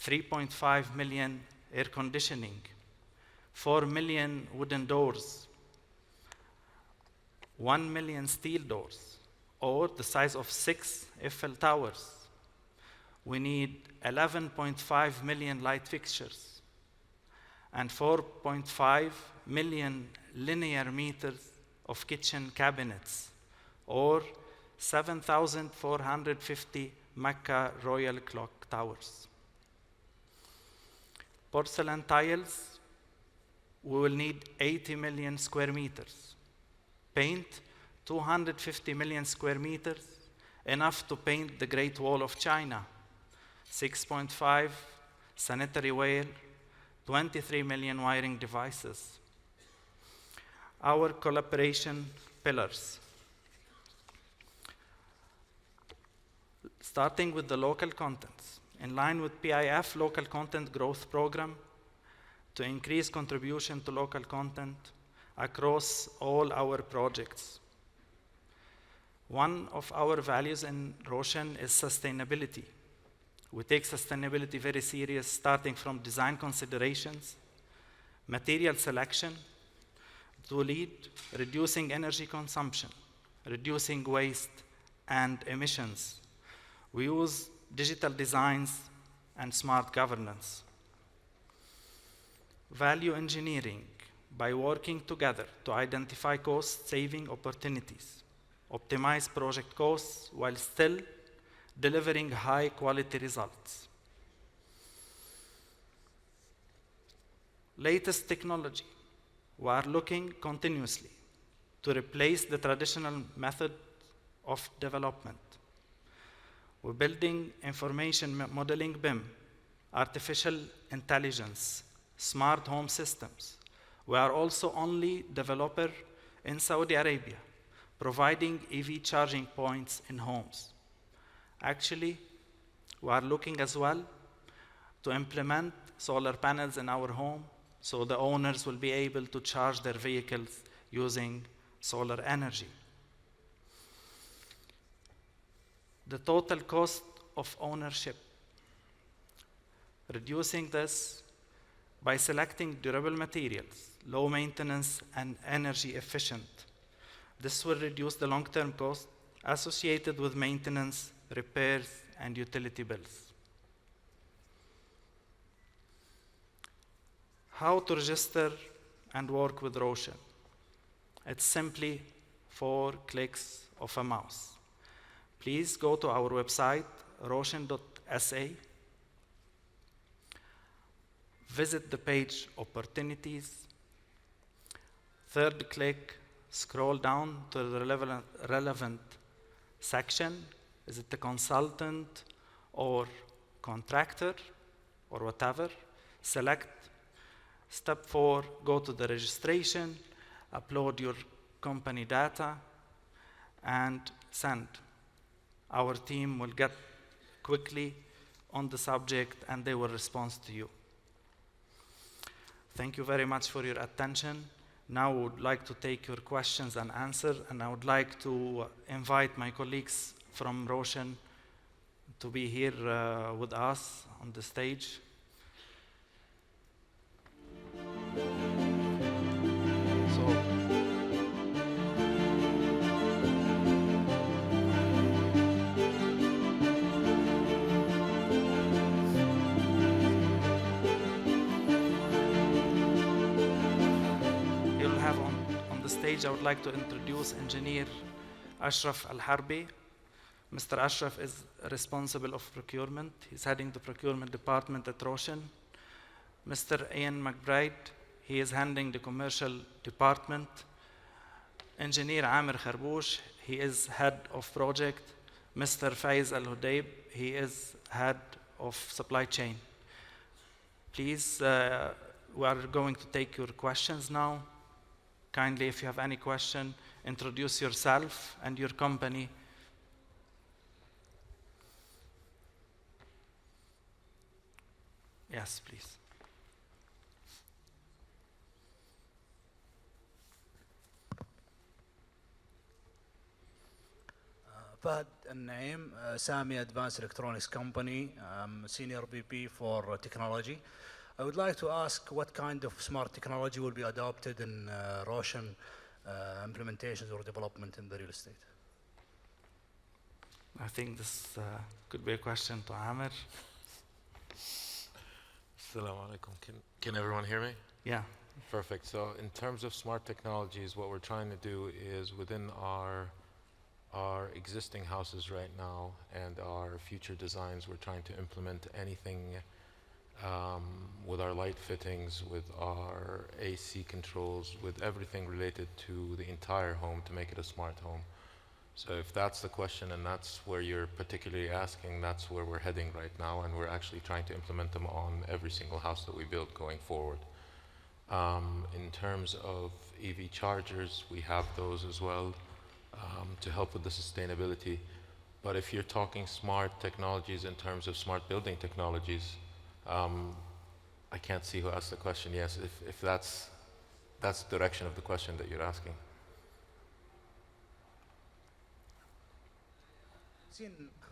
3.5 million air conditioning, 4 million wooden doors, 1 million steel doors, or the size of 6 Eiffel Towers. We need 11.5 million light fixtures and 4.5 million linear meters of kitchen cabinets, or 7,450 Mecca Royal Clock Towers. Porcelain tiles, we will need 80 million square meters. Paint, 250 million square meters, enough to paint the Great Wall of China. 6.5 sanitary ware, 23 million wiring devices. Our collaboration pillars. Starting with the local contents. In line with PIF Local Content Growth Program, to increase contribution to local content across all our projects. One of our values in Roshan is sustainability. We take sustainability very serious, starting from design considerations, material selection, to lead reducing energy consumption, reducing waste and emissions. We use digital designs and smart governance. Value engineering, by working together to identify cost-saving opportunities, optimize project costs while still delivering high-quality results. Latest technology, we are looking continuously to replace the traditional method of development. We're building information modeling BIM, artificial intelligence, smart home systems. We are also only developer in Saudi Arabia, providing EV charging points in homes. Actually, we are looking as well to implement solar panels in our home so the owners will be able to charge their vehicles using solar energy. The total cost of ownership, reducing this by selecting durable materials, low maintenance and energy efficient. This will reduce the long-term cost associated with maintenance, repairs, and utility bills. How to register and work with Roshan? It's simply 4 clicks of a mouse. Please go to our website, roshan.sa. Visit the page Opportunities. 3rd click, scroll down to the relevant section. Is it the consultant or contractor or whatever? Select. Step 4, go to the registration, upload your company data, and send. Our team will get quickly on the subject and they will respond to you. Thank you very much for your attention. Now I would like to take your questions and answer, and I would like to invite my colleagues from Roshan to be here with us on the stage. I would like to introduce Engineer Ashraf Al-Harbi. Mr. Ashraf is responsible of procurement. He's heading the procurement department at Roshan. Mr. Ian McBride, he is handling the commercial department. Engineer Amir Kharbouch, he is head of project. Mr. Faiz Al-Hudayb, he is head of supply chain. Please, we are going to take your questions now. Kindly, if you have any question, introduce yourself and your company. Yes, please. Fahad Al-Naim, Sami Advanced Electronics Company, Senior VP for Technology. I would like to ask what kind of smart technology will be adopted in Roshan implementations or development in the real estate? I think this could be a question to Amir. Assalamu alaikum. Can everyone hear me? Yeah. Perfect. So in terms of smart technologies, what we're trying to do is within our existing houses right now and our future designs, we're trying to implement anything with our light fittings, with our AC controls, with everything related to the entire home to make it a smart home. So if that's the question and that's where you're particularly asking, that's where we're heading right now, and we're actually trying to implement them on every single house that we build going forward. In terms of EV chargers, we have those as well to help with the sustainability. But if you're talking smart technologies in terms of smart building technologies, I can't see who asked the question. Yes, if that's the direction of the question that you're asking.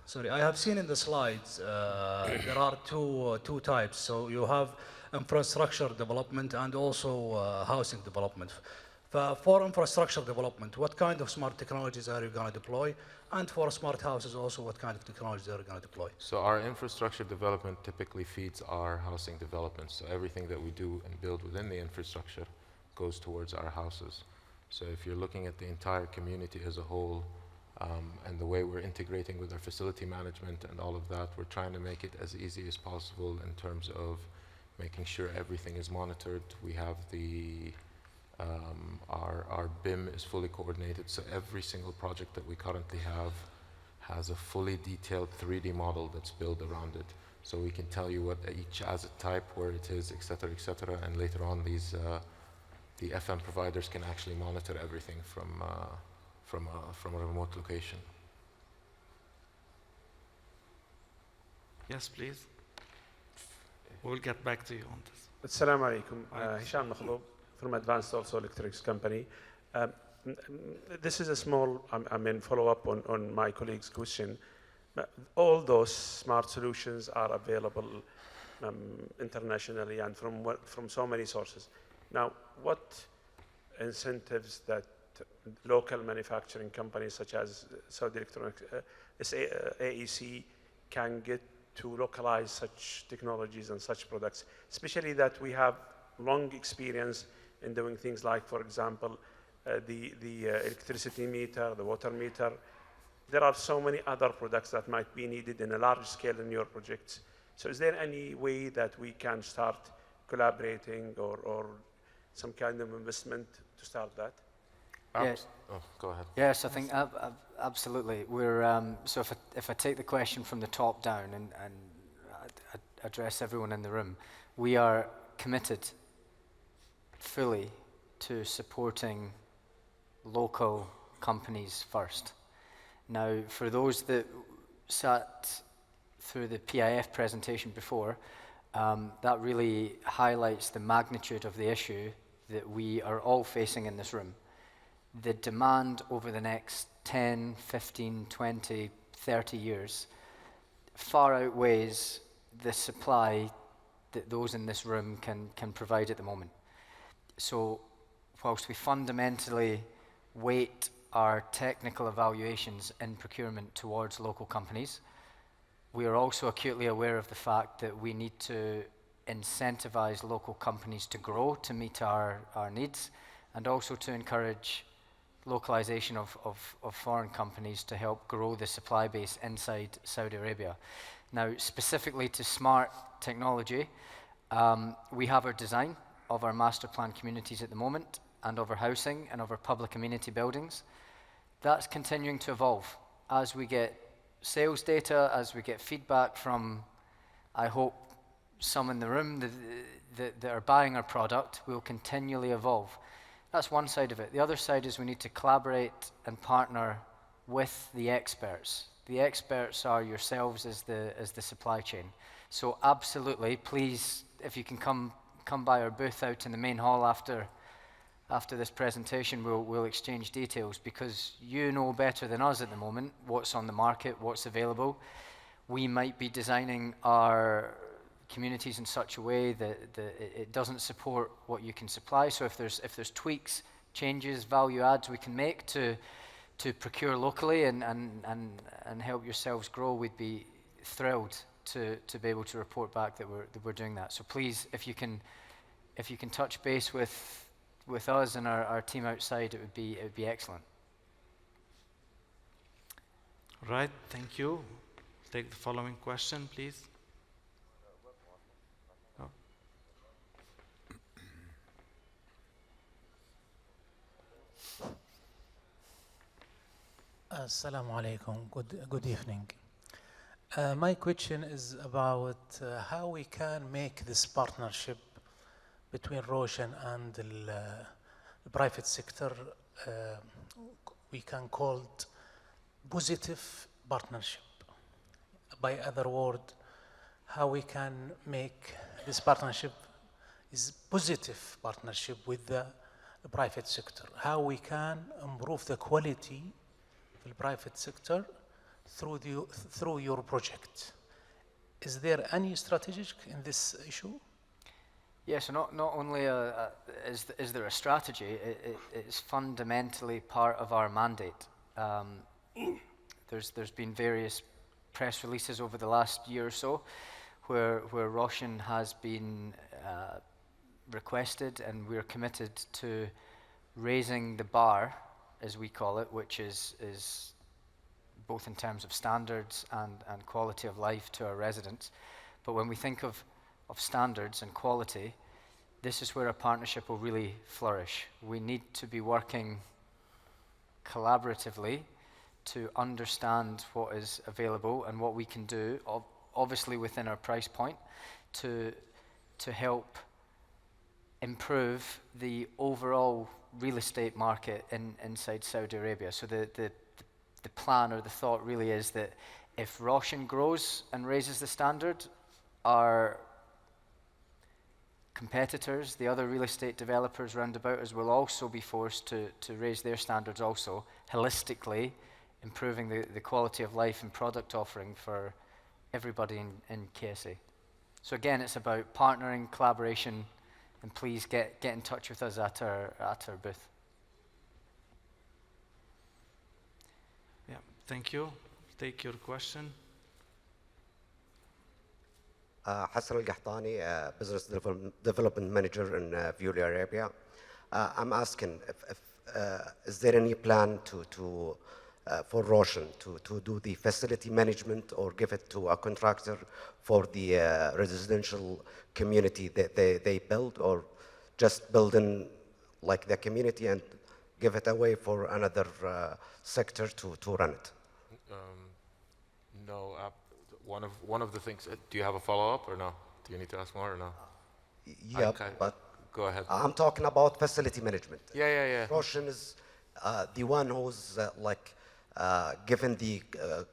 Sorry, I have seen in the slides there are two types. So you have infrastructure development and also housing development. For infrastructure development, what kind of smart technologies are you going to deploy? And for smart houses also, what kind of technologies are you going to deploy? So our infrastructure development typically feeds our housing development. So everything that we do and build within the infrastructure goes towards our houses. So if you're looking at the entire community as a whole, and the way we're integrating with our facility management and all of that, we're trying to make it as easy as possible in terms of making sure everything is monitored. We have our BIM is fully coordinated, so every single project that we currently have has a fully detailed 3D model that's built around it. So we can tell you what each asset type, where it is, et cetera, and later on the FM providers can actually monitor everything from a remote location. Yes, please. We'll get back to you on this. Assalamu alaikum. Hisham Makhlub from Advanced Also Electrics Company. This is a small, follow-up on my colleague's question. All those smart solutions are available internationally and from so many sources. Now, what incentives that local manufacturing companies such as Saudi Electronics, AEC can get to localize such technologies and such products, especially that we have long experience in doing things like, for example, the electricity meter, the water meter. There are so many other products that might be needed in a large scale in your projects. So is there any way that we can start collaborating or some kind of investment to start that? Yes. Oh, go ahead. Yes, I think absolutely. We're so if I take the question from the top down and address everyone in the room, we are committed fully to supporting local companies first. Now, for those that sat through the PIF presentation before, that really highlights the magnitude of the issue that we are all facing in this room. The demand over the next 10, 15, 20, 30 years far outweighs the supply that those in this room can provide at the moment. So whilst we fundamentally weight our technical evaluations in procurement towards local companies, we are also acutely aware of the fact that we need to incentivize local companies to grow to meet our needs, and also to encourage localization of foreign companies to help grow the supply base inside Saudi Arabia. Now, specifically to smart technology, we have our design of our master plan communities at the moment, and of our housing and of our public amenity buildings. That's continuing to evolve. As we get sales data, as we get feedback from, I hope, some in the room that are buying our product, we'll continually evolve. That's one side of it. The other side is we need to collaborate and partner with the experts. The experts are yourselves as the supply chain. So absolutely, please, if you can come by our booth out in the main hall after this presentation, we'll exchange details, because you know better than us at the moment what's on the market, what's available. We might be designing our communities in such a way that it doesn't support what you can supply. So if there's tweaks, changes, value adds we can make to procure locally and help yourselves grow, we'd be thrilled to be able to report back that we're doing that. So please, if you can touch base with us and our team outside, it would be excellent. Right, thank you. Take the following question, please. Assalamu alaikum. Good evening. My question is about how we can make this partnership between Roshan and the private sector, we can call it positive partnership. By other word, how we can make this partnership is positive partnership with the private sector. How we can improve the quality of the private sector through your project. Is there any strategy in this issue? Yes, not only is there a strategy, it's fundamentally part of our mandate. There's been various press releases over the last year or so where Roshan has been requested, and we're committed to raising the bar, as we call it, which is both in terms of standards and quality of life to our residents. But when we think of standards and quality, this is where a partnership will really flourish. We need to be working collaboratively to understand what is available and what we can do, obviously within our price point, to help improve the overall real estate market inside Saudi Arabia. So the plan or the thought really is that if Roshan grows and raises the standard, our competitors, the other real estate developers round about us, will also be forced to raise their standards also, holistically improving the quality of life and product offering for everybody in KSA. So again, it's about partnering, collaboration, and please get in touch with us at our booth. Yeah, thank you. Take your question. Hassan Al-Qahtani, Business Development Manager in Saudi Arabia. I'm asking if is there any plan for Roshan to do the facility management or give it to a contractor for the residential community that they build, or just building like the community and give it away for another sector to run it? No. One of the things, do you have a follow-up or no? Do you need to ask more or no? Yeah, but go ahead. I'm talking about facility management. Yeah. Roshan is the one who's given the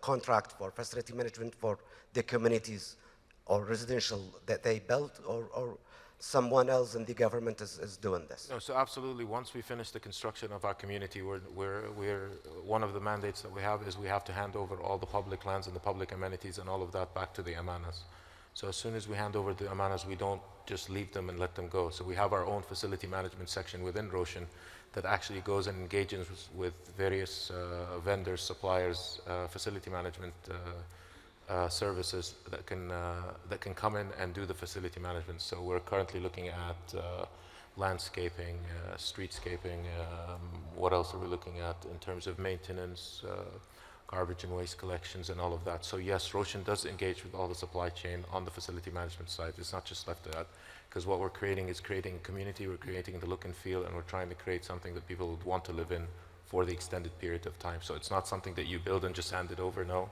contract for facility management for the communities or residential that they built, or someone else in the government is doing this? No, so absolutely. Once we finish the construction of our community, we're one of the mandates that we have is we have to hand over all the public lands and the public amenities and all of that back to the amanas. So as soon as we hand over the amanas, we don't just leave them and let them go. So we have our own facility management section within Roshan that actually goes and engages with various vendors, suppliers, facility management services that can come in and do the facility management. So we're currently looking at landscaping, streetscaping. What else are we looking at in terms of maintenance, garbage and waste collections, and all of that? So yes, Roshan does engage with all the supply chain on the facility management side. It's not just left to that, because what we're creating is creating a community. We're creating the look and feel, and we're trying to create something that people would want to live in for the extended period of time. So it's not something that you build and just hand it over. No.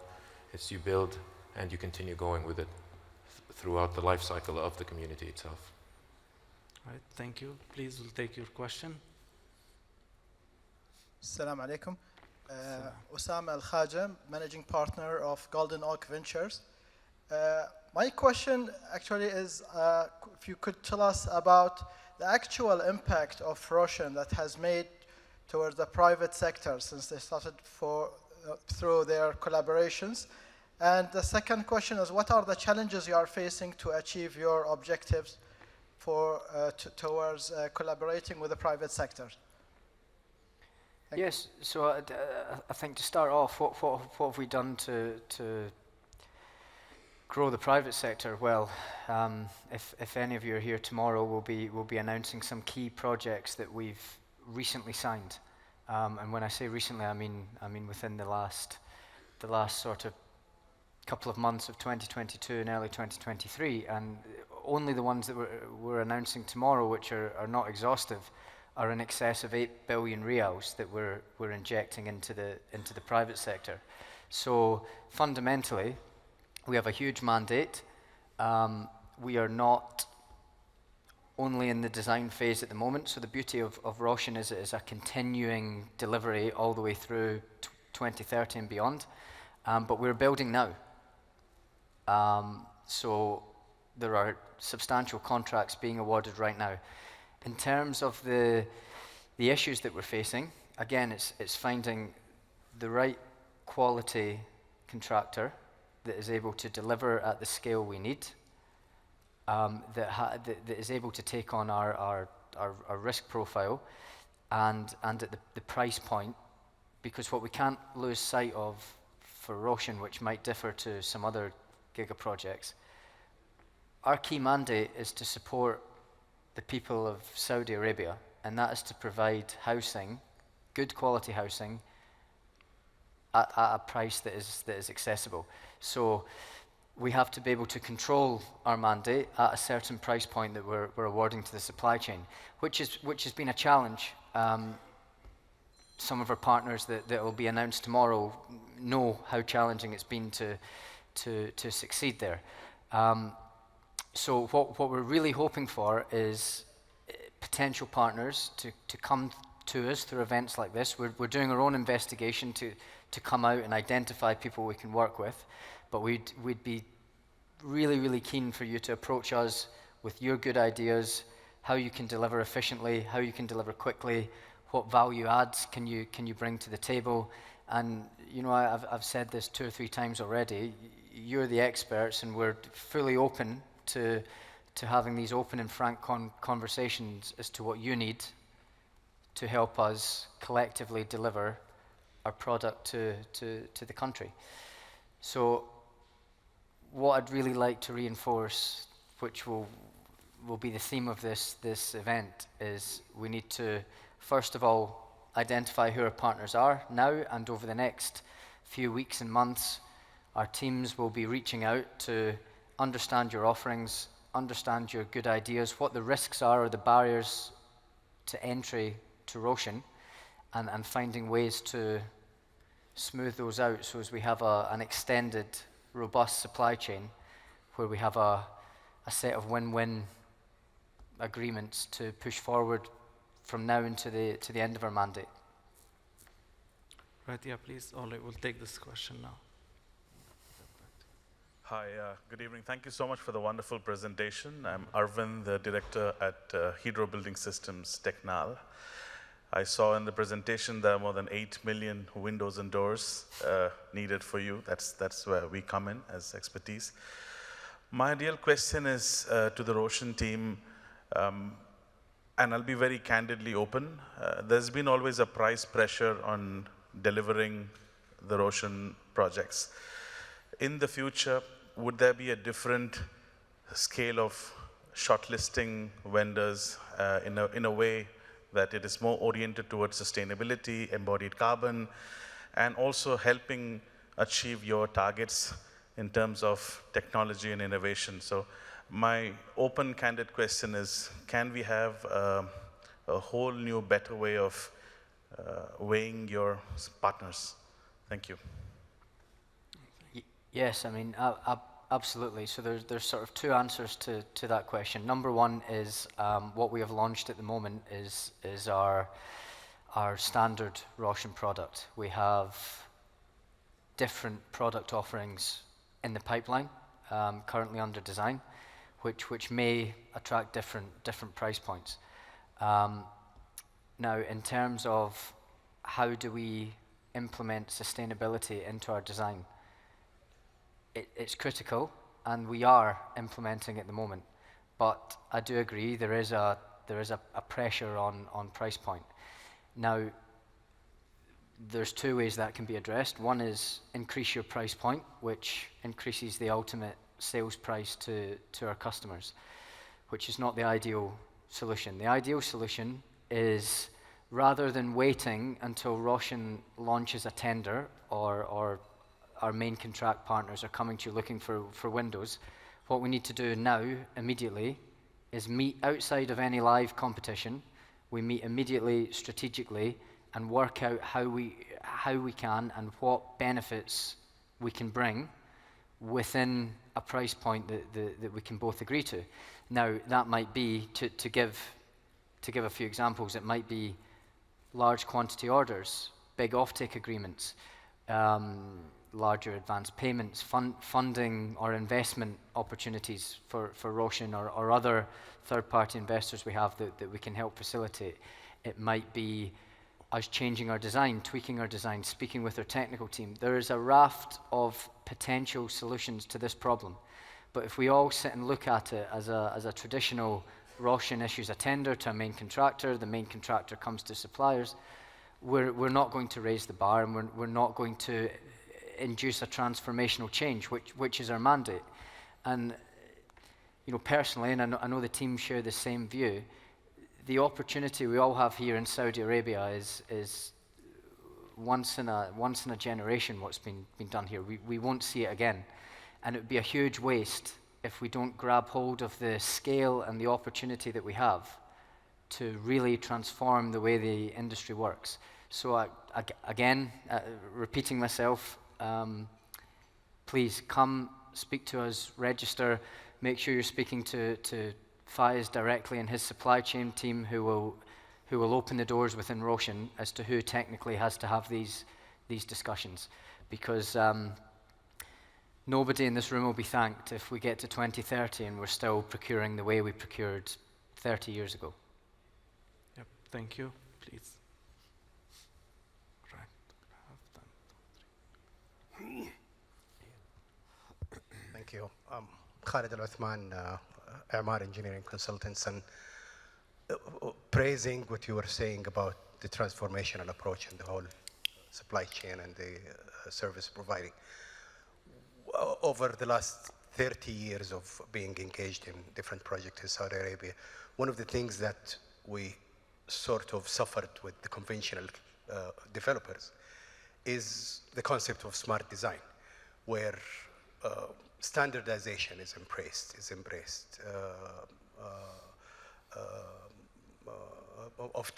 It's you build and you continue going with it throughout the life cycle of the community itself. All right, thank you. Please, we'll take your question. Assalamu alaikum. Osama Al-Khaja, Managing Partner of Golden Oak Ventures. My question actually is if you could tell us about the actual impact of Roshan that has made towards the private sector since they started through their collaborations. And the second question is, what are the challenges you are facing to achieve your objectives towards collaborating with the private sector? Yes, so I think to start off, what have we done to grow the private sector? Well, if any of you are here tomorrow, we'll be announcing some key projects that we've recently signed. And when I say recently, I mean within the last sort of couple of months of 2022 and early 2023, and only the ones that we're announcing tomorrow, which are not exhaustive, are in excess of 8 billion reals that we're injecting into the private sector. So fundamentally, we have a huge mandate. We are not only in the design phase at the moment, so the beauty of Roshan is it is a continuing delivery all the way through 2030 and beyond, but we're building now. So there are substantial contracts being awarded right now. In terms of the issues that we're facing, again, it's finding the right quality contractor that is able to deliver at the scale we need, that is able to take on our risk profile and at the price point, because what we can't lose sight of for Roshan, which might differ to some other giga projects, our key mandate is to support the people of Saudi Arabia, and that is to provide housing, good quality housing, at a price that is accessible. So we have to be able to control our mandate at a certain price point that we're awarding to the supply chain, which has been a challenge. Some of our partners that will be announced tomorrow know how challenging it's been to succeed there. So what we're really hoping for is potential partners to come to us through events like this. We're doing our own investigation to come out and identify people we can work with, but we'd be really, really keen for you to approach us with your good ideas, how you can deliver efficiently, how you can deliver quickly, what value adds can you bring to the table. And you know, I've said this 2 or 3 times already, you're the experts, and we're fully open to having these open and frank conversations as to what you need to help us collectively deliver our product to the country. So what I'd really like to reinforce, which will be the theme of this event, is we need to, first of all, identify who our partners are now, and over the next few weeks and months, our teams will be reaching out to understand your offerings, understand your good ideas, what the risks are or the barriers to entry to Roshan, and finding ways to smooth those out so as we have an extended, robust supply chain where we have a set of win-win agreements to push forward from now into the end of our mandate. Right, yeah, please, Ole, we'll take this question now. Hi, good evening. Thank you so much for the wonderful presentation. I'm Arvind, the director at Hydro Building Systems Technal. I saw in the presentation there are more than 8 million windows and doors needed for you. That's where we come in as expertise. My real question is to the Roshan team, and I'll be very candidly open. There's been always a price pressure on delivering the Roshan projects. In the future, would there be a different scale of shortlisting vendors in a way that it is more oriented towards sustainability, embodied carbon, and also helping achieve your targets in terms of technology and innovation? So my open, candid question is, can we have a whole new, better way of weighing your partners? Thank you. Yes, I mean, absolutely. So there's sort of 2 answers to that question. Number one is what we have launched at the moment is our standard Roshan product. We have different product offerings in the pipeline, currently under design, which may attract different price points. Now, in terms of how do we implement sustainability into our design, it's critical, and we are implementing at the moment. But I do agree there is a pressure on price point. Now, there's 2 ways that can be addressed. One is increase your price point, which increases the ultimate sales price to our customers, which is not the ideal solution. The ideal solution is, rather than waiting until Roshan launches a tender or our main contract partners are coming to you looking for windows, what we need to do now, immediately, is meet outside of any live competition We meet immediately, strategically, and work out how we can and what benefits we can bring within a price point that we can both agree to. Now, that might be, to give a few examples, it might be large quantity orders, big offtake agreements, larger advance payments, funding or investment opportunities for Roshan or other third-party investors we have that we can help facilitate. It might be us changing our design, tweaking our design, speaking with our technical team. There is a raft of potential solutions to this problem. But if we all sit and look at it as a traditional Roshan issues a tender to a main contractor, the main contractor comes to suppliers, we're not going to raise the bar, and we're not going to induce a transformational change, which is our mandate. And you know, personally, and I know the team share the same view, the opportunity we all have here in Saudi Arabia is once in a generation what's been done here. We won't see it again. And it would be a huge waste if we don't grab hold of the scale and the opportunity that we have to really transform the way the industry works. So again, repeating myself, please come, speak to us, register, make sure you're speaking to Faiz directly and his supply chain team who will open the doors within Roshan as to who technically has to have these discussions. Because nobody in this room will be thanked if we get to 2030 and we're still procuring the way we procured 30 years ago. Yep, thank you. Please. Thank you. Khalid Al-Uthman, Amar Engineering Consultants, and praising what you were saying about the transformational approach in the whole supply chain and the service providing. Over the last 30 years of being engaged in different projects in Saudi Arabia, one of the things that we sort of suffered with the conventional developers is the concept of smart design, where standardization is embraced.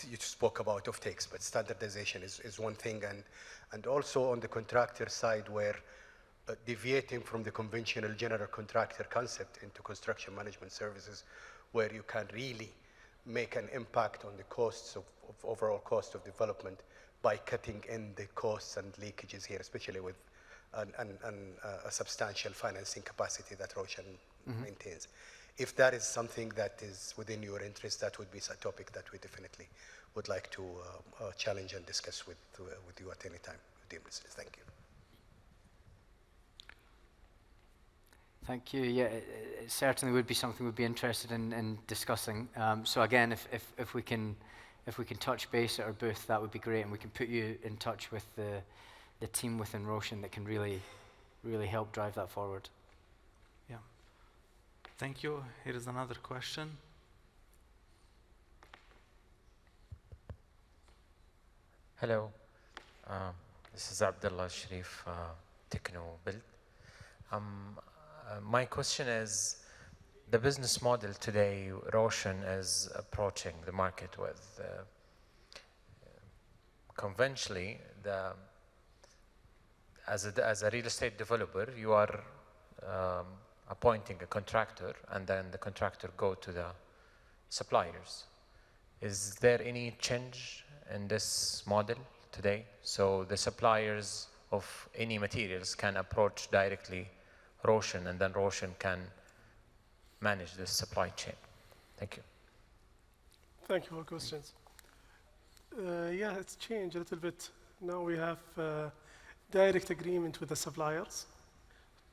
You spoke about offtakes, but standardization is one thing, and also on the contractor side, where deviating from the conventional general contractor concept into construction management services, where you can really make an impact on the costs of overall cost of development by cutting in the costs and leakages here, especially with a substantial financing capacity that Roshan maintains. If that is something that is within your interest, that would be a topic that we definitely would like to challenge and discuss with you at any time. Dear Mr. Thank you. Thank you. Yeah, it certainly would be something we'd be interested in discussing. So again, if we can touch base at our booth, that would be great, and we can put you in touch with the team within Roshan that can really help drive that forward. Yeah. Thank you. Here is another question. Hello. This is Abdullah Sharif, Techno Build. My question is, the business model today, Roshan is approaching the market with conventionally, as a real estate developer, you are appointing a contractor, and then the contractor go to the suppliers. Is there any change in this model today? So the suppliers of any materials can approach directly Roshan, and then Roshan can manage the supply chain. Thank you. Thank you for questions. Yeah, it's changed a little bit. Now we have direct agreement with the suppliers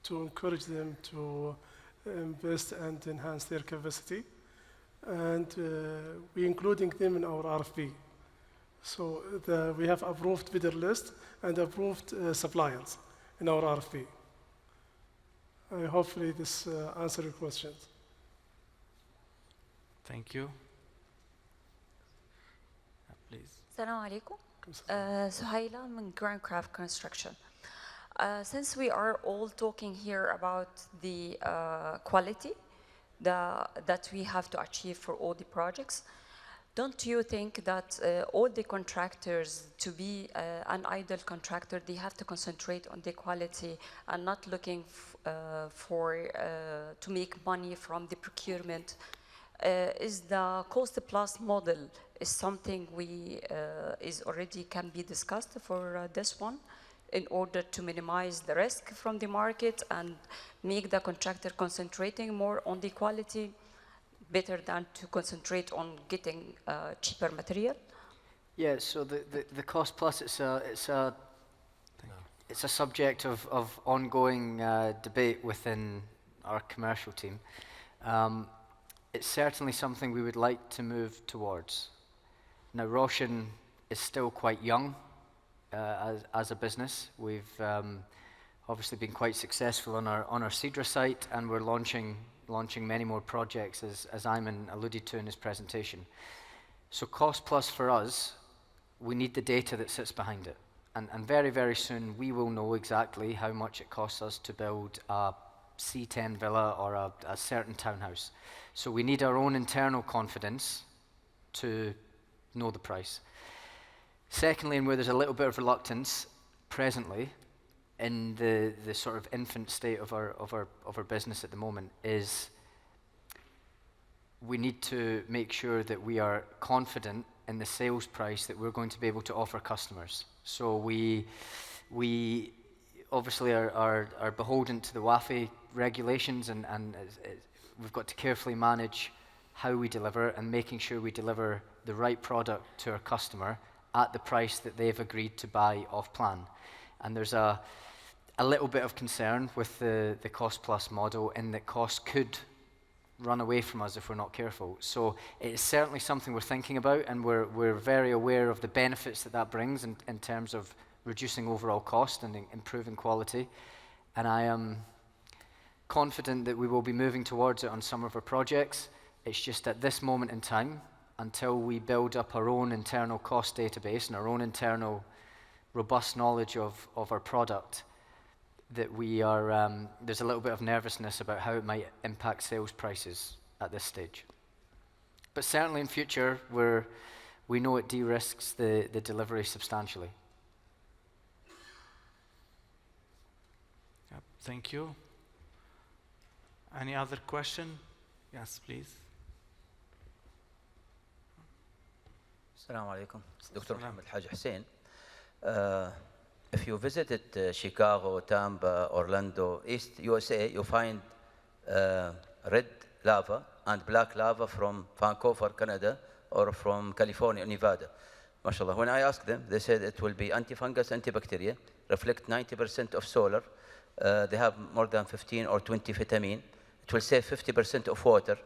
to encourage them to invest and enhance their capacity. And we're including them in our RFP. So we have approved bidder list and approved suppliers in our RFP. Hopefully this answers your questions. Thank you. Please. Assalamu alaikum. Suhaila from Groundcraft Construction. Since we are all talking here about the quality that we have to achieve for all the projects, don't you think that all the contractors, to be an idle contractor, they have to concentrate on the quality and not looking to make money from the procurement? Is the cost plus model is something is already can be discussed for this one, in order to minimize the risk from the market and make the contractor concentrating more on the quality, better than to concentrate on getting cheaper material? Yeah, so the cost plus, it's a subject of ongoing debate within our commercial team. It's certainly something we would like to move towards. Now, Roshan is still quite young as a business. We've obviously been quite successful on our Cedra site, and we're launching many more projects, as Ayman alluded to in his presentation. So cost plus for us, we need the data that sits behind it. And very, very soon, we will know exactly how much it costs us to build a C10 villa or a certain townhouse. So we need our own internal confidence to know the price. Secondly, and where there's a little bit of reluctance presently in the sort of infant state of our business at the moment, is we need to make sure that we are confident in the sales price that we're going to be able to offer customers. So we obviously are beholden to the WAFI regulations, and we've got to carefully manage how we deliver and making sure we deliver the right product to our customer at the price that they've agreed to buy off plan. And there's a little bit of concern with the cost plus model, in that cost could run away from us if we're not careful. So it's certainly something we're thinking about, and we're very aware of the benefits that brings in terms of reducing overall cost and improving quality. And I am confident that we will be moving towards it on some of our projects. It's just at this moment in time, until we build up our own internal cost database and our own internal robust knowledge of our product, that we are, there's a little bit of nervousness about how it might impact sales prices at this stage. But certainly in future, we know it de-risks the delivery substantially. Yep, thank you. Any other question? Yes, please. السلام عليكم. دكتور محمد حاج حسين. If you visited Chicago, Tampa, Orlando, East USA, you find red lava and black lava from Vancouver, Canada, or from California, Nevada. MashaAllah. When I asked them, they said it will be antifungus, antibacterial, reflect 90% of solar. They have more than 15 or 20 vitamin. It will save 50% of water.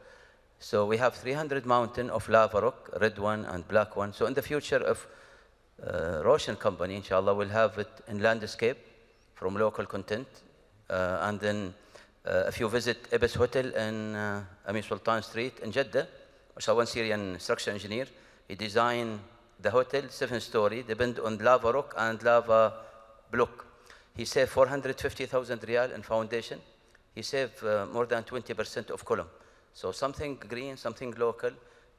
So we have 300 mountain of lava rock, red one and black one. So in the future, if Roshan company, inshallah, will have it in landscape from local content. And then if you visit Ibis Hotel in Amir Sultan Street in Jeddah, one Syrian structural engineer, he designed the hotel 7-story, depend on lava rock and lava block. He saved 450,000 riyal in foundation. He saved more than 20% of column. So something green, something local.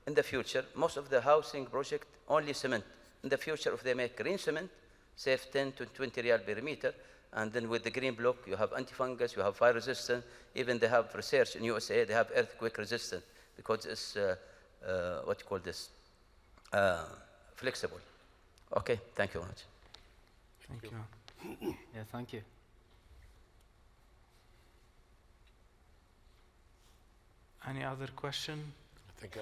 In the future, most of the housing project only cement. In the future, if they make green cement, save 10 to 20 riyal per meter. And then with the green block, you have antifungus, you have fire resistant. Even they have research in USA, they have earthquake resistant because it's, what you call this, flexible. Okay, thank you very much. Thank you. Yeah, thank you. Any other question? I think,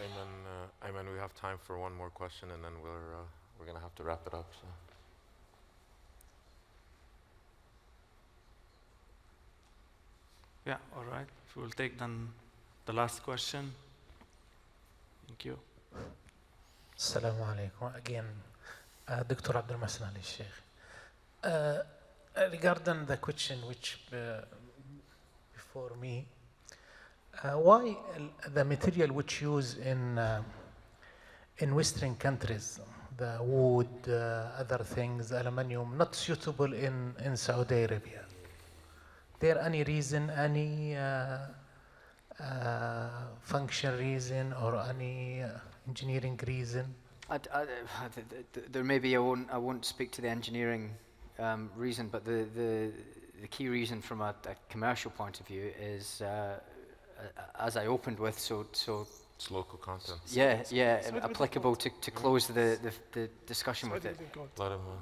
Ayman, we have time for one more question, and then we're going to have to wrap it up. So. Yeah, all right. We'll take then the last question. Thank you. Assalamu alaikum. Again, Dr. Abdul Mahsen Ali Sheikh. Regarding the question which before me, why the material which used in Western countries, the wood, other things, aluminium, not suitable in Saudi Arabia? There any reason, any function reason, or any engineering reason? There may be, I won't speak to the engineering reason, but the key reason from a commercial point of view is, as I opened with, so it's local content. Yeah, applicable to close the discussion with it.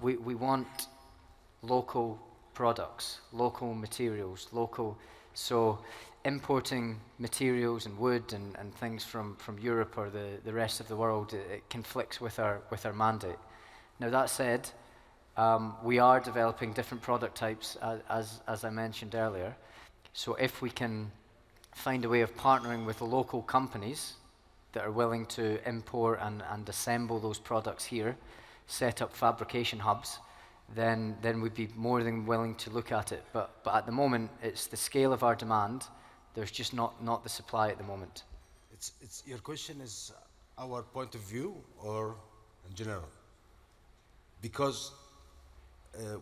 We want local products, local materials, so importing materials and wood and things from Europe or the rest of the world, it conflicts with our mandate. Now that said, we are developing different product types as I mentioned earlier. So if we can find a way of partnering with local companies that are willing to import and assemble those products here, set up fabrication hubs, then we'd be more than willing to look at it. But at the moment, it's the scale of our demand. There's just not the supply at the moment. It's your question is our point of view or in general? Because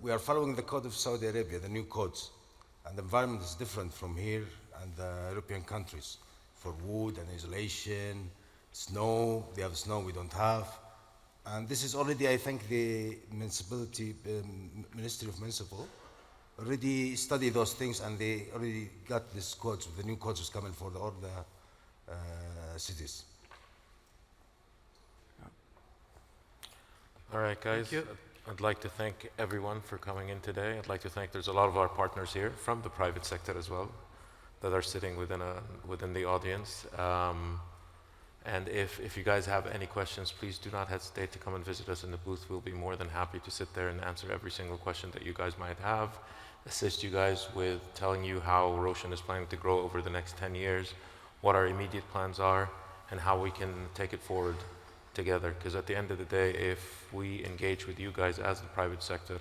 we are following the code of Saudi Arabia, the new codes, and the environment is different from here and the European countries for wood and insulation, snow. They have snow, we don't have. And this is already, I think, the municipality, Ministry of Municipal, already studied those things, and they already got these codes. The new codes is coming for all the cities. All right, guys. I'd like to thank everyone for coming in today. I'd like to thank, there's a lot of our partners here from the private sector as well that are sitting within the audience. And if you guys have any questions, please do not hesitate to come and visit us in the booth. We'll be more than happy to sit there and answer every single question that you guys might have, assist you guys with telling you how Roshan is planning to grow over the next 10 years, what our immediate plans are, and how we can take it forward together. Because at the end of the day, if we engage with you guys as the private sector,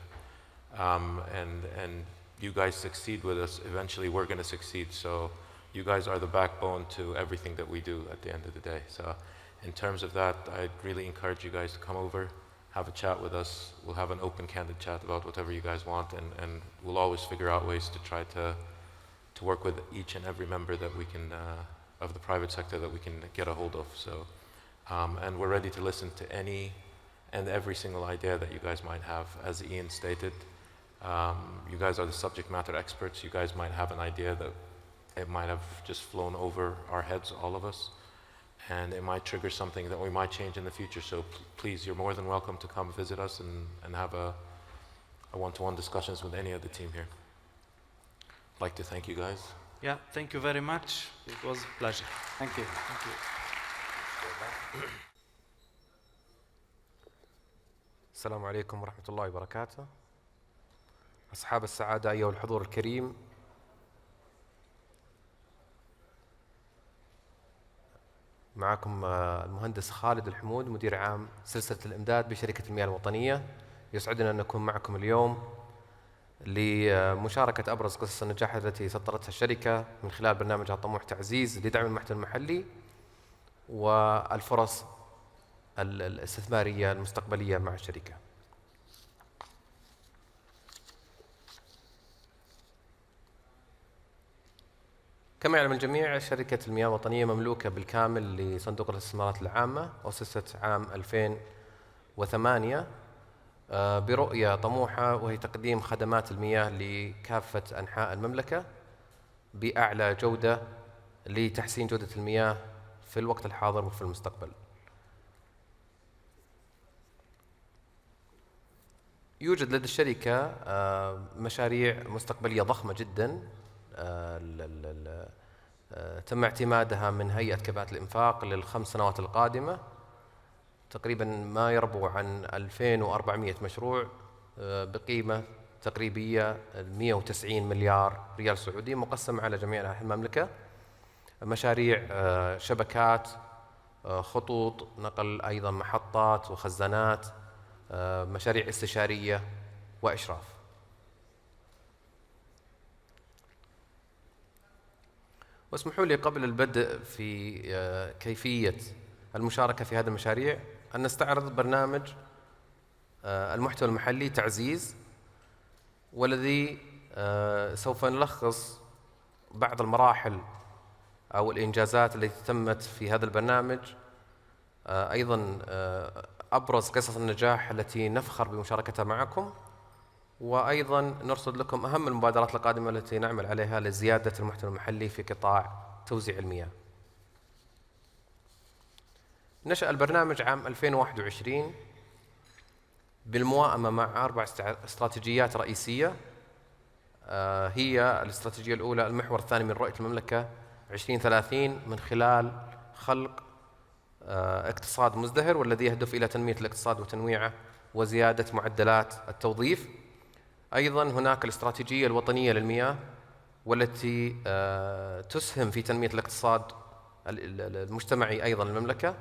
and you guys succeed with us, eventually we're going to succeed. So you guys are the backbone to everything that we do at the end of the day. So in terms of that, I'd really encourage you guys to come over, have a chat with us. We'll have an open, candid chat about whatever you guys want, and we'll always figure out ways to try to work with each and every member that we can, of the private sector that we can get a hold of. So, and we're ready to listen to any and every single idea that you guys might have. As Ian stated, you guys are the subject matter experts. You guys might have an idea that it might have just flown over our heads, all of us, and it might trigger something that we might change in the future. So please, you're more than welcome to come visit us and have a one-to-one discussions with any of the team here. I'd like to thank you guys. Yeah, thank you very much. It was a pleasure. Thank you. Thank you. السلام عليكم ورحمة الله وبركاته. أصحاب السعادة أيها الحضور الكريم، معكم المهندس خالد الحمود، مدير عام سلسلة الإمداد بشركة المياه الوطنية. يسعدنا أن نكون معكم اليوم لمشاركة أبرز قصص النجاح التي سطرتها الشركة من خلال برنامجها الطموح تعزيز لدعم المحتوى المحلي والفرص الاستثمارية المستقبلية مع الشركة. كما يعلم الجميع، شركة المياه الوطنية مملوكة بالكامل لصندوق الاستثمارات العامة، أسست عام 2008 برؤية طموحة، وهي تقديم خدمات المياه لكافة أنحاء المملكة بأعلى جودة لتحسين جودة المياه في الوقت الحاضر وفي المستقبل. يوجد لدى الشركة مشاريع مستقبلية ضخمة جدا تم اعتمادها من هيئة كفاءة الإنفاق لل5 سنوات القادمة، تقريبا ما يربو عن 2400 مشروع بقيمة تقريبية 190 مليار ريال سعودي مقسمة على جميع أنحاء المملكة. مشاريع شبكات، خطوط نقل، أيضا محطات وخزانات، مشاريع استشارية وإشراف. واسمحوا لي قبل البدء في كيفية المشاركة في هذه المشاريع أن نستعرض برنامج المحتوى المحلي تعزيز، والذي سوف نلخص بعض المراحل أو الإنجازات التي تمت في هذا البرنامج أيضا أبرز قصص النجاح التي نفخر بمشاركتها معكم، وأيضا نرصد لكم أهم المبادرات القادمة التي نعمل عليها لزيادة المحتوى المحلي في قطاع توزيع المياه. نشأ البرنامج عام 2021 بالموائمة مع 4 استراتيجيات رئيسية، هي الاستراتيجية الأولى المحور الثاني من رؤية المملكة 2030 من خلال خلق اقتصاد مزدهر والذي يهدف إلى تنمية الاقتصاد وتنويعه وزيادة معدلات التوظيف. أيضا هناك الاستراتيجية الوطنية للمياه والتي تسهم في تنمية الاقتصاد المجتمعي أيضا للمملكة.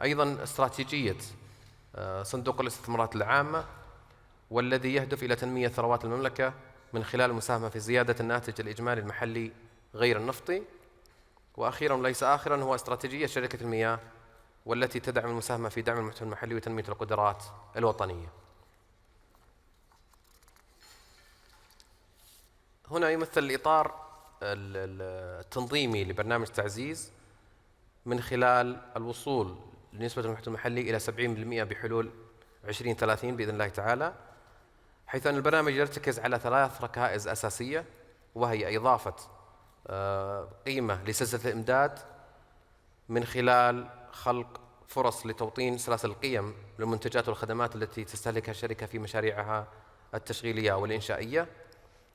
أيضا استراتيجية صندوق الاستثمارات العامة والذي يهدف إلى تنمية ثروات المملكة من خلال المساهمة في زيادة الناتج الإجمالي المحلي غير النفطي. وأخيرا وليس آخرا هو استراتيجية شركة المياه والتي تدعم المساهمة في دعم المحتوى المحلي وتنمية القدرات الوطنية. هنا يمثل الإطار التنظيمي لبرنامج تعزيز من خلال الوصول لنسبة المحتوى المحلي إلى 70% بحلول 2030 بإذن الله تعالى، حيث أن البرنامج يرتكز على 3 ركائز أساسية، وهي إضافة قيمة لسلسلة الإمداد من خلال خلق فرص لتوطين سلاسل القيم للمنتجات والخدمات التي تستهلكها الشركة في مشاريعها التشغيلية والإنشائية،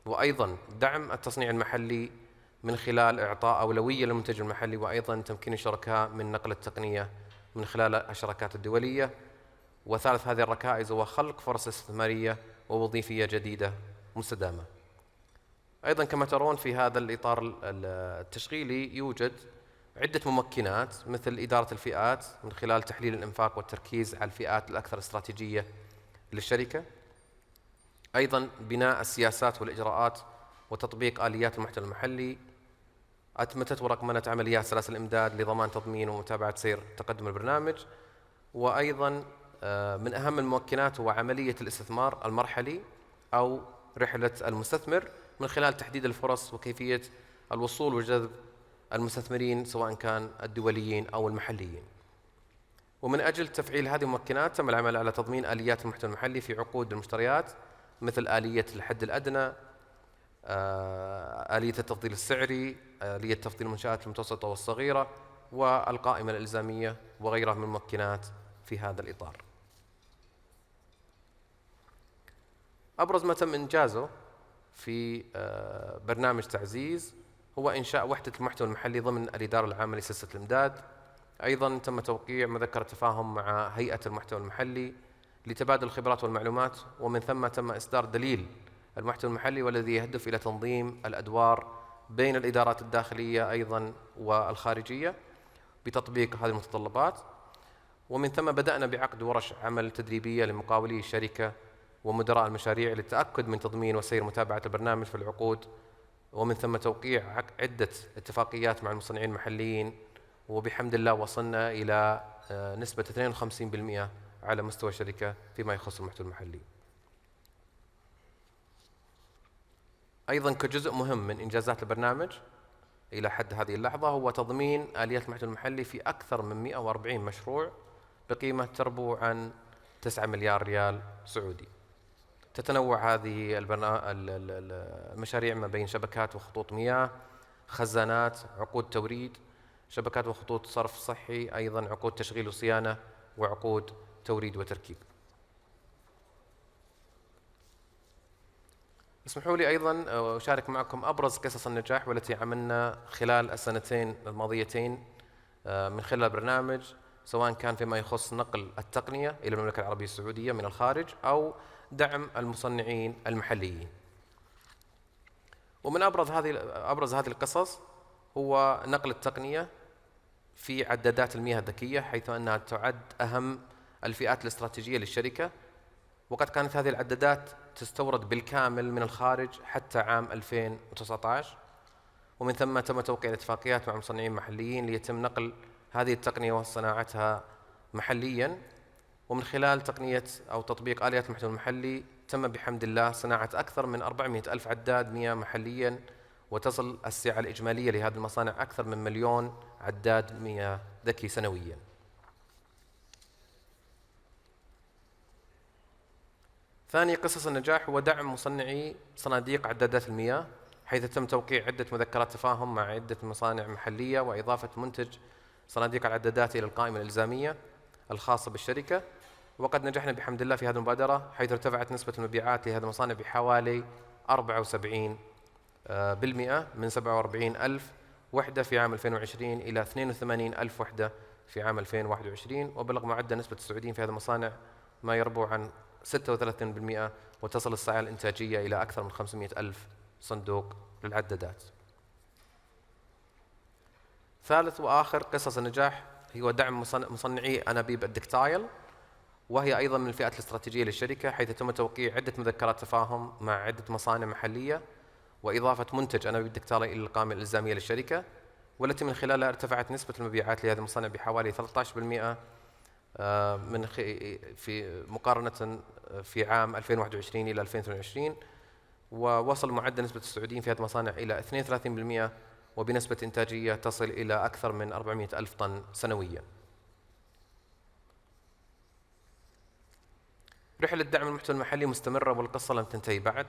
وأيضا دعم التصنيع المحلي من خلال إعطاء أولوية للمنتج المحلي، وأيضا تمكين الشركاء من نقل التقنية من خلال الشراكات الدولية. وثالث هذه الركائز هو خلق فرص استثمارية ووظيفية جديدة مستدامة. أيضا كما ترون في هذا الإطار التشغيلي يوجد عدة ممكنات مثل إدارة الفئات من خلال تحليل الإنفاق والتركيز على الفئات الأكثر استراتيجية للشركة. أيضا بناء السياسات والإجراءات وتطبيق آليات المحتوى المحلي، أتمتت ورقمنة عمليات سلاسل الإمداد لضمان تضمين ومتابعة سير تقدم البرنامج. وأيضا من أهم الممكنات هو عملية الاستثمار المرحلي أو رحلة المستثمر من خلال تحديد الفرص وكيفية الوصول وجذب المستثمرين سواء كان الدوليين أو المحليين. ومن أجل تفعيل هذه الممكنات تم العمل على تضمين آليات المحتوى المحلي في عقود المشتريات مثل آلية الحد الأدنى، آلية التفضيل السعري، آلية تفضيل المنشآت المتوسطة والصغيرة، والقائمة الإلزامية وغيرها من الممكنات في هذا الإطار. أبرز ما تم إنجازه في برنامج تعزيز هو إنشاء وحدة المحتوى المحلي ضمن الإدارة العامة لسلسلة الإمداد. أيضا تم توقيع مذكرة تفاهم مع هيئة المحتوى المحلي لتبادل الخبرات والمعلومات، ومن ثم تم إصدار دليل المحتوى المحلي والذي يهدف إلى تنظيم الأدوار بين الإدارات الداخلية أيضا والخارجية بتطبيق هذه المتطلبات. ومن ثم بدأنا بعقد ورش عمل تدريبية لمقاولي الشركة ومدراء المشاريع للتأكد من تضمين وسير متابعة البرنامج في العقود، ومن ثم توقيع عدة اتفاقيات مع المصنعين المحليين، وبحمد الله وصلنا إلى نسبة 52% على مستوى الشركة فيما يخص المحتوى المحلي. أيضا كجزء مهم من إنجازات البرنامج إلى حد هذه اللحظة هو تضمين آليات المحتوى المحلي في أكثر من 140 مشروع بقيمة تربو عن 9 مليار ريال سعودي. تتنوع هذه المشاريع ما بين شبكات وخطوط مياه، خزانات، عقود توريد، شبكات وخطوط صرف صحي، أيضا عقود تشغيل وصيانة، وعقود توريد وتركيب. اسمحوا لي أيضا أشارك معكم أبرز قصص النجاح والتي عملنا خلال السنتين الماضيتين من خلال البرنامج، سواء كان فيما يخص نقل التقنية إلى المملكة العربية السعودية من الخارج أو دعم المصنعين المحليين. ومن أبرز هذه القصص هو نقل التقنية في عدادات المياه الذكية، حيث أنها تعد أهم الفئات الاستراتيجية للشركة، وقد كانت هذه العدادات تستورد بالكامل من الخارج حتى عام 2019. ومن ثم تم توقيع اتفاقيات مع مصنعين محليين ليتم نقل هذه التقنية وصناعتها محلياً. ومن خلال تقنية أو تطبيق آليات المحتوى المحلي تم بحمد الله صناعة أكثر من 400 ألف عداد مياه محلياً، وتصل السعة الإجمالية لهذه المصانع أكثر من 1,000,000 عداد مياه ذكي سنوياً. ثاني قصص النجاح هو دعم مصنعي صناديق عدادات المياه، حيث تم توقيع عدة مذكرات تفاهم مع عدة مصانع محلية وإضافة منتج صناديق العدادات إلى القائمة الإلزامية الخاصة بالشركة. وقد نجحنا بحمد الله في هذه المبادرة، حيث ارتفعت نسبة المبيعات لهذه المصانع بحوالي 74% من 47,000 وحدة في عام 2020 إلى 82,000 وحدة في عام 2021، وبلغ معدل نسبة السعوديين في هذه المصانع ما يربو عن 36%، وتصل السعة الإنتاجية إلى أكثر من 500,000 صندوق للعدادات. ثالث وآخر قصص النجاح هو دعم مصنعي أنابيب الدكتايل، وهي أيضا من الفئات الاستراتيجية للشركة، حيث تم توقيع عدة مذكرات تفاهم مع عدة مصانع محلية وإضافة منتج أنابيب الدكتايل إلى القائمة الإلزامية للشركة، والتي من خلالها ارتفعت نسبة المبيعات لهذه المصانع بحوالي 13% في مقارنة في عام 2021 إلى 2022، ووصل معدل نسبة السعوديين في هذه المصانع إلى 32%، وبنسبة إنتاجية تصل إلى أكثر من 400,000 طن سنويا. رحلة دعم المحتوى المحلي مستمرة والقصة لم تنتهي بعد،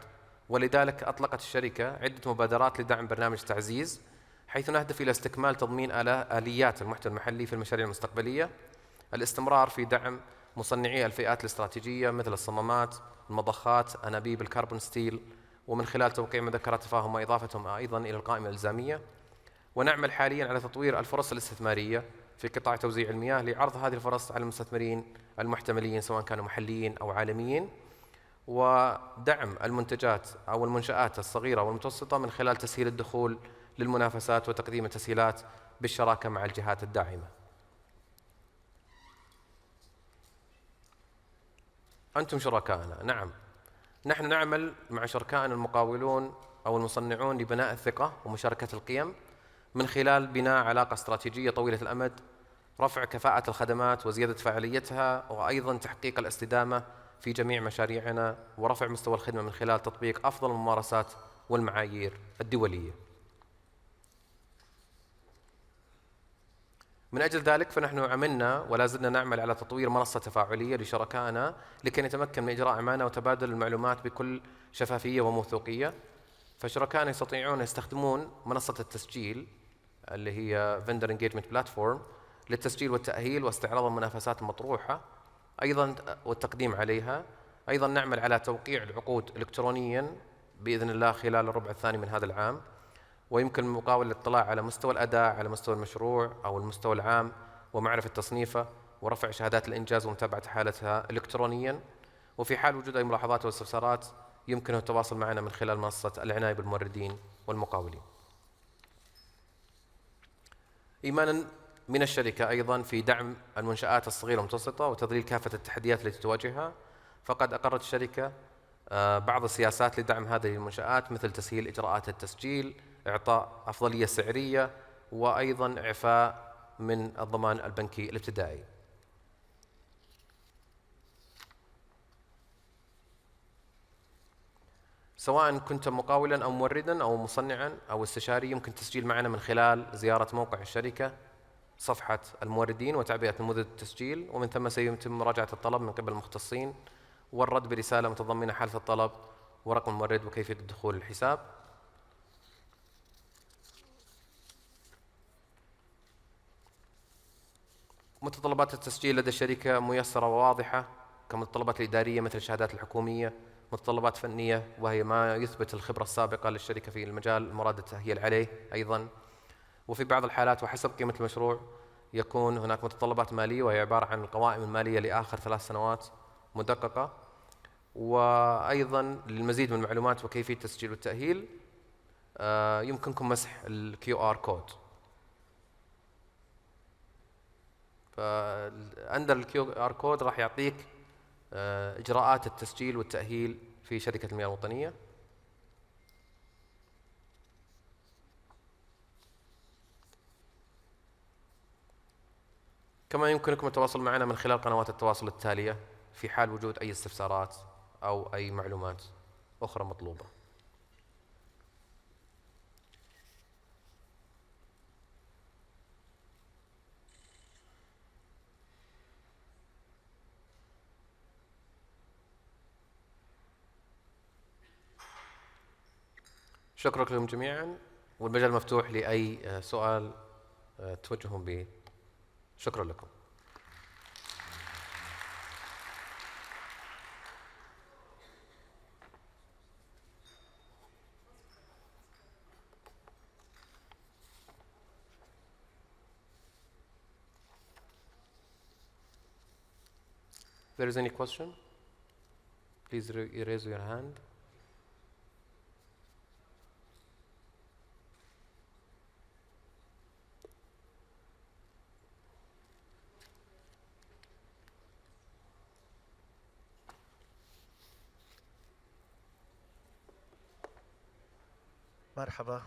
ولذلك أطلقت الشركة عدة مبادرات لدعم برنامج تعزيز، حيث نهدف إلى استكمال تضمين آليات المحتوى المحلي في المشاريع المستقبلية، الاستمرار في دعم مصنعي الفئات الاستراتيجية مثل الصمامات، المضخات، أنابيب الكربون ستيل، ومن خلال توقيع مذكرات تفاهم وإضافتهم أيضا إلى القائمة الإلزامية. ونعمل حاليا على تطوير الفرص الاستثمارية في قطاع توزيع المياه لعرض هذه الفرص على المستثمرين المحتملين سواء كانوا محليين أو عالميين، ودعم المنتجات أو المنشآت الصغيرة والمتوسطة من خلال تسهيل الدخول للمنافسات وتقديم التسهيلات بالشراكة مع الجهات الداعمة. أنتم شركائنا. نعم، نحن نعمل مع شركائنا المقاولون أو المصنعون لبناء الثقة ومشاركة القيم من خلال بناء علاقة استراتيجية طويلة الأمد، رفع كفاءة الخدمات وزيادة فاعليتها، وأيضا تحقيق الاستدامة في جميع مشاريعنا، ورفع مستوى الخدمة من خلال تطبيق أفضل الممارسات والمعايير الدولية. من أجل ذلك فنحن عملنا ولا زلنا نعمل على تطوير منصة تفاعلية لشركائنا لكي نتمكن من إجراء أمانة وتبادل المعلومات بكل شفافية وموثوقية. فشركائنا يستطيعون يستخدمون منصة التسجيل اللي هي Vendor Engagement Platform للتسجيل والتأهيل واستعراض المنافسات المطروحة أيضا والتقديم عليها. أيضا نعمل على توقيع العقود إلكترونيا بإذن الله خلال الربع الثاني من هذا العام، ويمكن المقاول الاطلاع على مستوى الأداء على مستوى المشروع أو المستوى العام ومعرفة تصنيفه ورفع شهادات الإنجاز ومتابعة حالتها إلكترونيا. وفي حال وجود أي ملاحظات أو استفسارات يمكنه التواصل معنا من خلال منصة العناية بالموردين والمقاولين. إيمانا من الشركة أيضا في دعم المنشآت الصغيرة والمتوسطة وتذليل كافة التحديات التي تواجهها، فقد أقرت الشركة بعض السياسات لدعم هذه المنشآت مثل تسهيل إجراءات التسجيل، إعطاء أفضلية سعرية، وأيضا إعفاء من الضمان البنكي الابتدائي. سواء كنت مقاولا أو موردا أو مصنعا أو استشاري، يمكن التسجيل معنا من خلال زيارة موقع الشركة، صفحة الموردين وتعبئة نموذج التسجيل، ومن ثم سيتم مراجعة الطلب من قبل المختصين والرد برسالة متضمنة حالة الطلب ورقم المورد وكيفية الدخول للحساب. متطلبات التسجيل لدى الشركة ميسرة وواضحة كمتطلبات الإدارية مثل الشهادات الحكومية، متطلبات فنية وهي ما يثبت الخبرة السابقة للشركة في المجال المراد التأهيل عليه أيضا. وفي بعض الحالات وحسب قيمة المشروع يكون هناك متطلبات مالية وهي عبارة عن القوائم المالية لآخر 3 سنوات مدققة. وأيضا للمزيد من المعلومات وكيفية التسجيل والتأهيل يمكنكم مسح ال QR كود. فعند ال QR كود راح يعطيك إجراءات التسجيل والتأهيل في شركة المياه الوطنية. كما يمكنكم التواصل معنا من خلال قنوات التواصل التالية في حال وجود أي استفسارات أو أي معلومات أخرى مطلوبة. شكرا لكم جميعا، والمجال مفتوح لأي سؤال توجهون به. شكرا لكم. If there is any question, please raise your hand. Marhaba.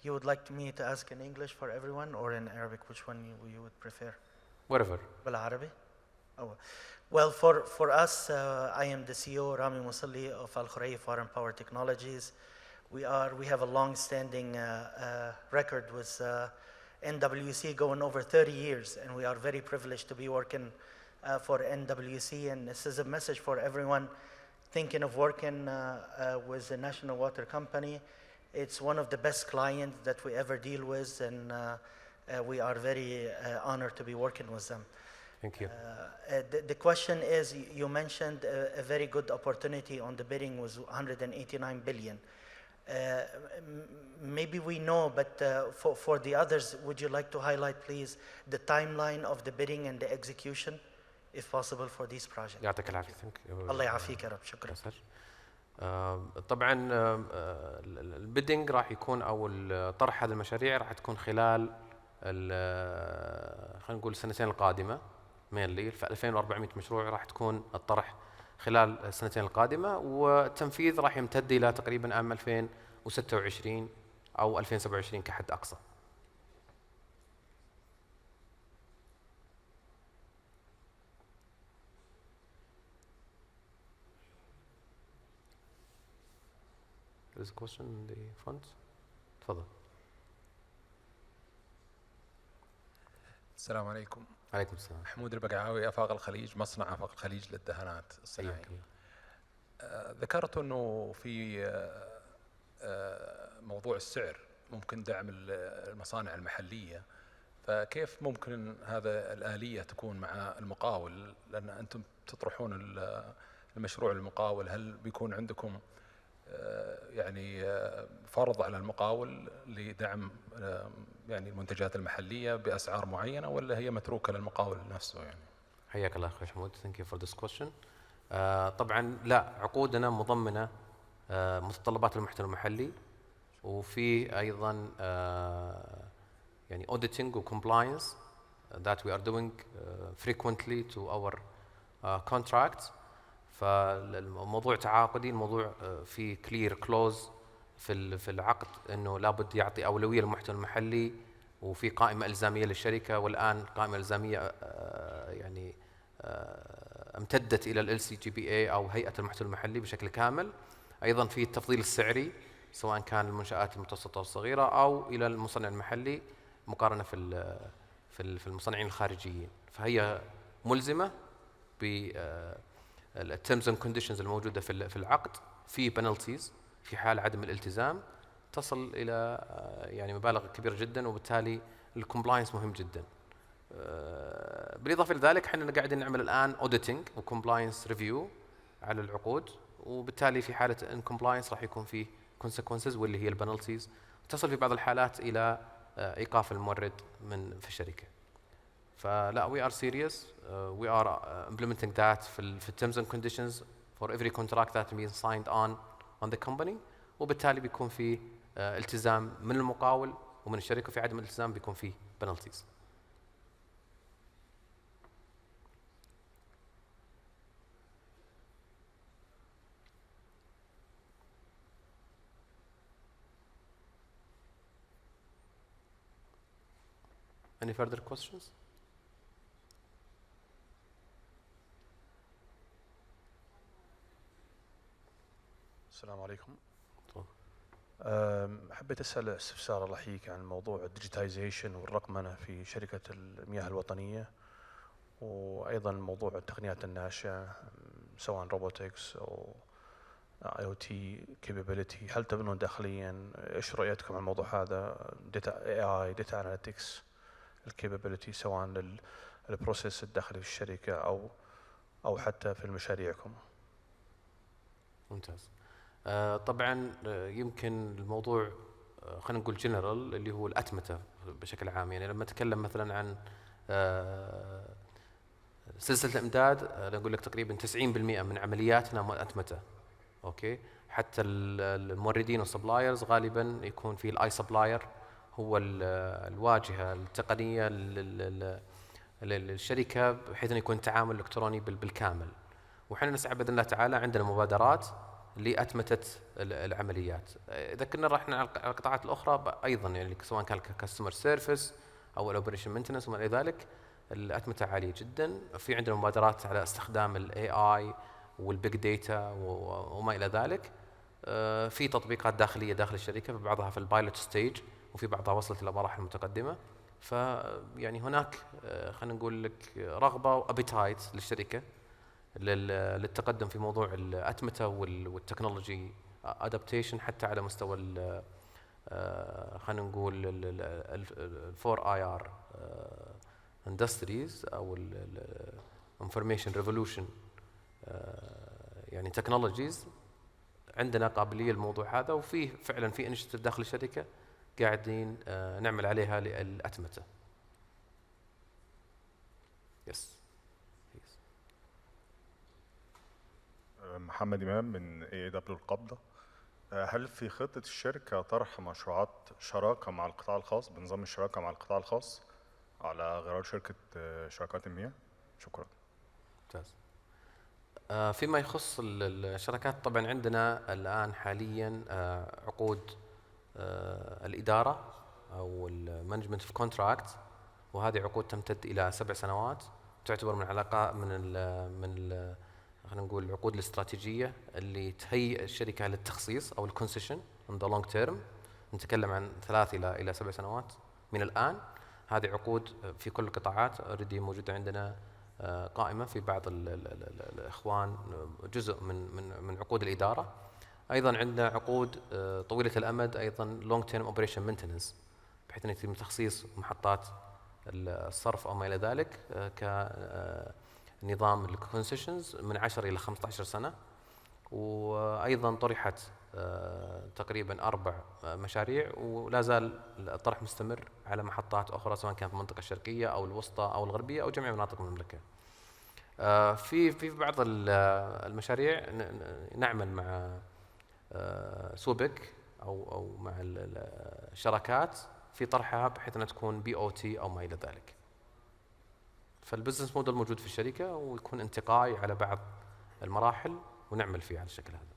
You would like me to ask in English for everyone or in Arabic? Which one you would prefer? Whatever. بالعربي? Oh. Well, for us, I am the CEO, Rami Musalli, of Al Khurayyi Foreign Power Technologies. We have a long-standing record with NWC going over 30 years, and we are very privileged to be working for NWC. And this is a message for everyone thinking of working with the National Water Company. It's one of the best clients that we ever deal with, and we are very honored to be working with them. Thank you. The question is, you mentioned a very good opportunity on the bidding was 189 billion. Maybe we know, but for the others, would you like to highlight, please, the timeline of the bidding and the execution, if possible, for these projects? يعطيك العافية. الله يعافيك يا رب. شكرا. طبعا البيدنج راح يكون او طرح هذه المشاريع راح تكون خلال خلينا نقول السنتين القادمه. مينلي 2400 مشروع راح تكون الطرح خلال السنتين القادمه، والتنفيذ راح يمتد الى تقريبا عام 2026 او 2027 كحد اقصى. There's a question in the front. تفضل. السلام عليكم. عليكم السلام. حمود البقعاوي، آفاق الخليج، مصنع آفاق الخليج للدهانات الصناعية. ذكرت أنه في موضوع السعر ممكن دعم المصانع المحلية، فكيف ممكن هذا الآلية تكون مع المقاول؟ لأن أنتم تطرحون المشروع للمقاول، هل بيكون عندكم يعني فرض على المقاول لدعم يعني المنتجات المحلية بأسعار معينة، ولا هي متروكة للمقاول نفسه يعني؟ حياك الله أخوي حمود. Thank you for this question. طبعا لا، عقودنا مضمنة متطلبات المحتوى المحلي، وفي أيضا يعني auditing و compliance that we are doing frequently to our contracts. فالموضوع تعاقدي، الموضوع في كلير كلوز في العقد انه لابد يعطي اولويه للمحتوى المحلي، وفي قائمه الزاميه للشركه، والان قائمه الزاميه يعني امتدت الى LCGPA او هيئه المحتوى المحلي بشكل كامل. ايضا في التفضيل السعري سواء كان المنشآت المتوسطه والصغيره او الى المصنع المحلي مقارنه في المصنعين الخارجيين. فهي ملزمه ب التيرمز اند كونديشنز الموجوده في العقد. في بنالتيز في حال عدم الالتزام تصل الى يعني مبالغ كبيره جدا، وبالتالي الكومبلاينس مهم جدا. بالاضافه لذلك احنا قاعدين نعمل الان اوديتنج وكومبلاينس ريفيو على العقود، وبالتالي في حاله ان كومبلاينس راح يكون في كونسيكونسز واللي هي البنالتيز، تصل في بعض الحالات الى ايقاف المورد في الشركه. فلا we are serious. We are implementing that في terms and conditions for every contract that being signed on the company، وبالتالي بيكون في التزام من المقاول ومن الشركة. في عدم الالتزام بيكون في penalties. Any further questions? السلام عليكم. حبيت أسأل استفسار لحيك عن موضوع الديجيتايزيشن والرقمنة في شركة المياه الوطنية، وأيضا موضوع التقنيات الناشئة سواء روبوتكس أو IoT capability، هل تبنون داخليا؟ ايش رؤيتكم عن الموضوع هذا؟ data AI data analytics الكابابيلتي سواء للبروسيس الداخلي في الشركة أو حتى في مشاريعكم. ممتاز. طبعا يمكن الموضوع خلينا نقول جنرال اللي هو الأتمتة بشكل عام. يعني لما أتكلم مثلا عن سلسلة الإمداد أقول لك تقريبا 90% من عملياتنا أتمتة. أوكي، حتى الموردين والسبلايرز غالبا يكون في الآي سبلاير هو الواجهة التقنية للشركة بحيث أن يكون التعامل الإلكتروني بالكامل. وحنا نسعى بإذن الله تعالى عندنا مبادرات لأتمتة العمليات. إذا كنا رحنا على القطاعات الأخرى أيضا يعني سواء كان كاستمر سيرفيس أو الأوبريشن مينتنس وما إلى ذلك الأتمتة عالية جدا. في عندنا مبادرات على استخدام الاي اي والبيج داتا وما إلى ذلك. في تطبيقات داخلية داخل الشركة، في بعضها في البايلوت ستيج وفي بعضها وصلت إلى مراحل متقدمة. فيعني هناك خلينا نقول لك رغبة وابيتايت للشركة للتقدم في موضوع الأتمتة والتكنولوجي ادابتيشن حتى على مستوى خلينا نقول الفور اي ار اندستريز او الانفورميشن ريفولوشن يعني تكنولوجيز. عندنا قابلية للموضوع هذا، وفيه فعلا في انشطة داخل الشركة قاعدين نعمل عليها للأتمتة. يس. محمد إمام من AAW القبضة. هل في خطة الشركة طرح مشروعات شراكة مع القطاع الخاص بنظام الشراكة مع القطاع الخاص على غرار شركة شركات المياه؟ شكرا. ممتاز. فيما يخص الشركات طبعا عندنا الآن حاليا عقود الإدارة أو المانجمنت اوف كونتراكت، وهذه عقود تمتد إلى 7 سنوات، تعتبر من علاقة من خلينا نقول العقود الاستراتيجية اللي تهيئ الشركة للتخصيص أو الكونسيشن on the long term. نتكلم عن 3 إلى 7 سنوات من الآن. هذه عقود في كل القطاعات اوريدي موجودة عندنا قائمة في بعض الإخوان، جزء من عقود الإدارة. أيضا عندنا عقود طويلة الأمد أيضا long term operation maintenance بحيث أن يتم تخصيص محطات الصرف أو ما إلى ذلك كنظام الكونسيشنز من 10 إلى 15 سنة. وأيضا طرحت تقريبا 4 مشاريع ولا زال الطرح مستمر على محطات أخرى سواء كان في المنطقة الشرقية أو الوسطى أو الغربية أو جميع مناطق المملكة. في بعض المشاريع نعمل مع سوبك أو مع الشراكات في طرحها بحيث أنها تكون BOT أو ما إلى ذلك. فالبزنس موديل موجود في الشركة ويكون انتقائي على بعض المراحل ونعمل فيه على الشكل هذا.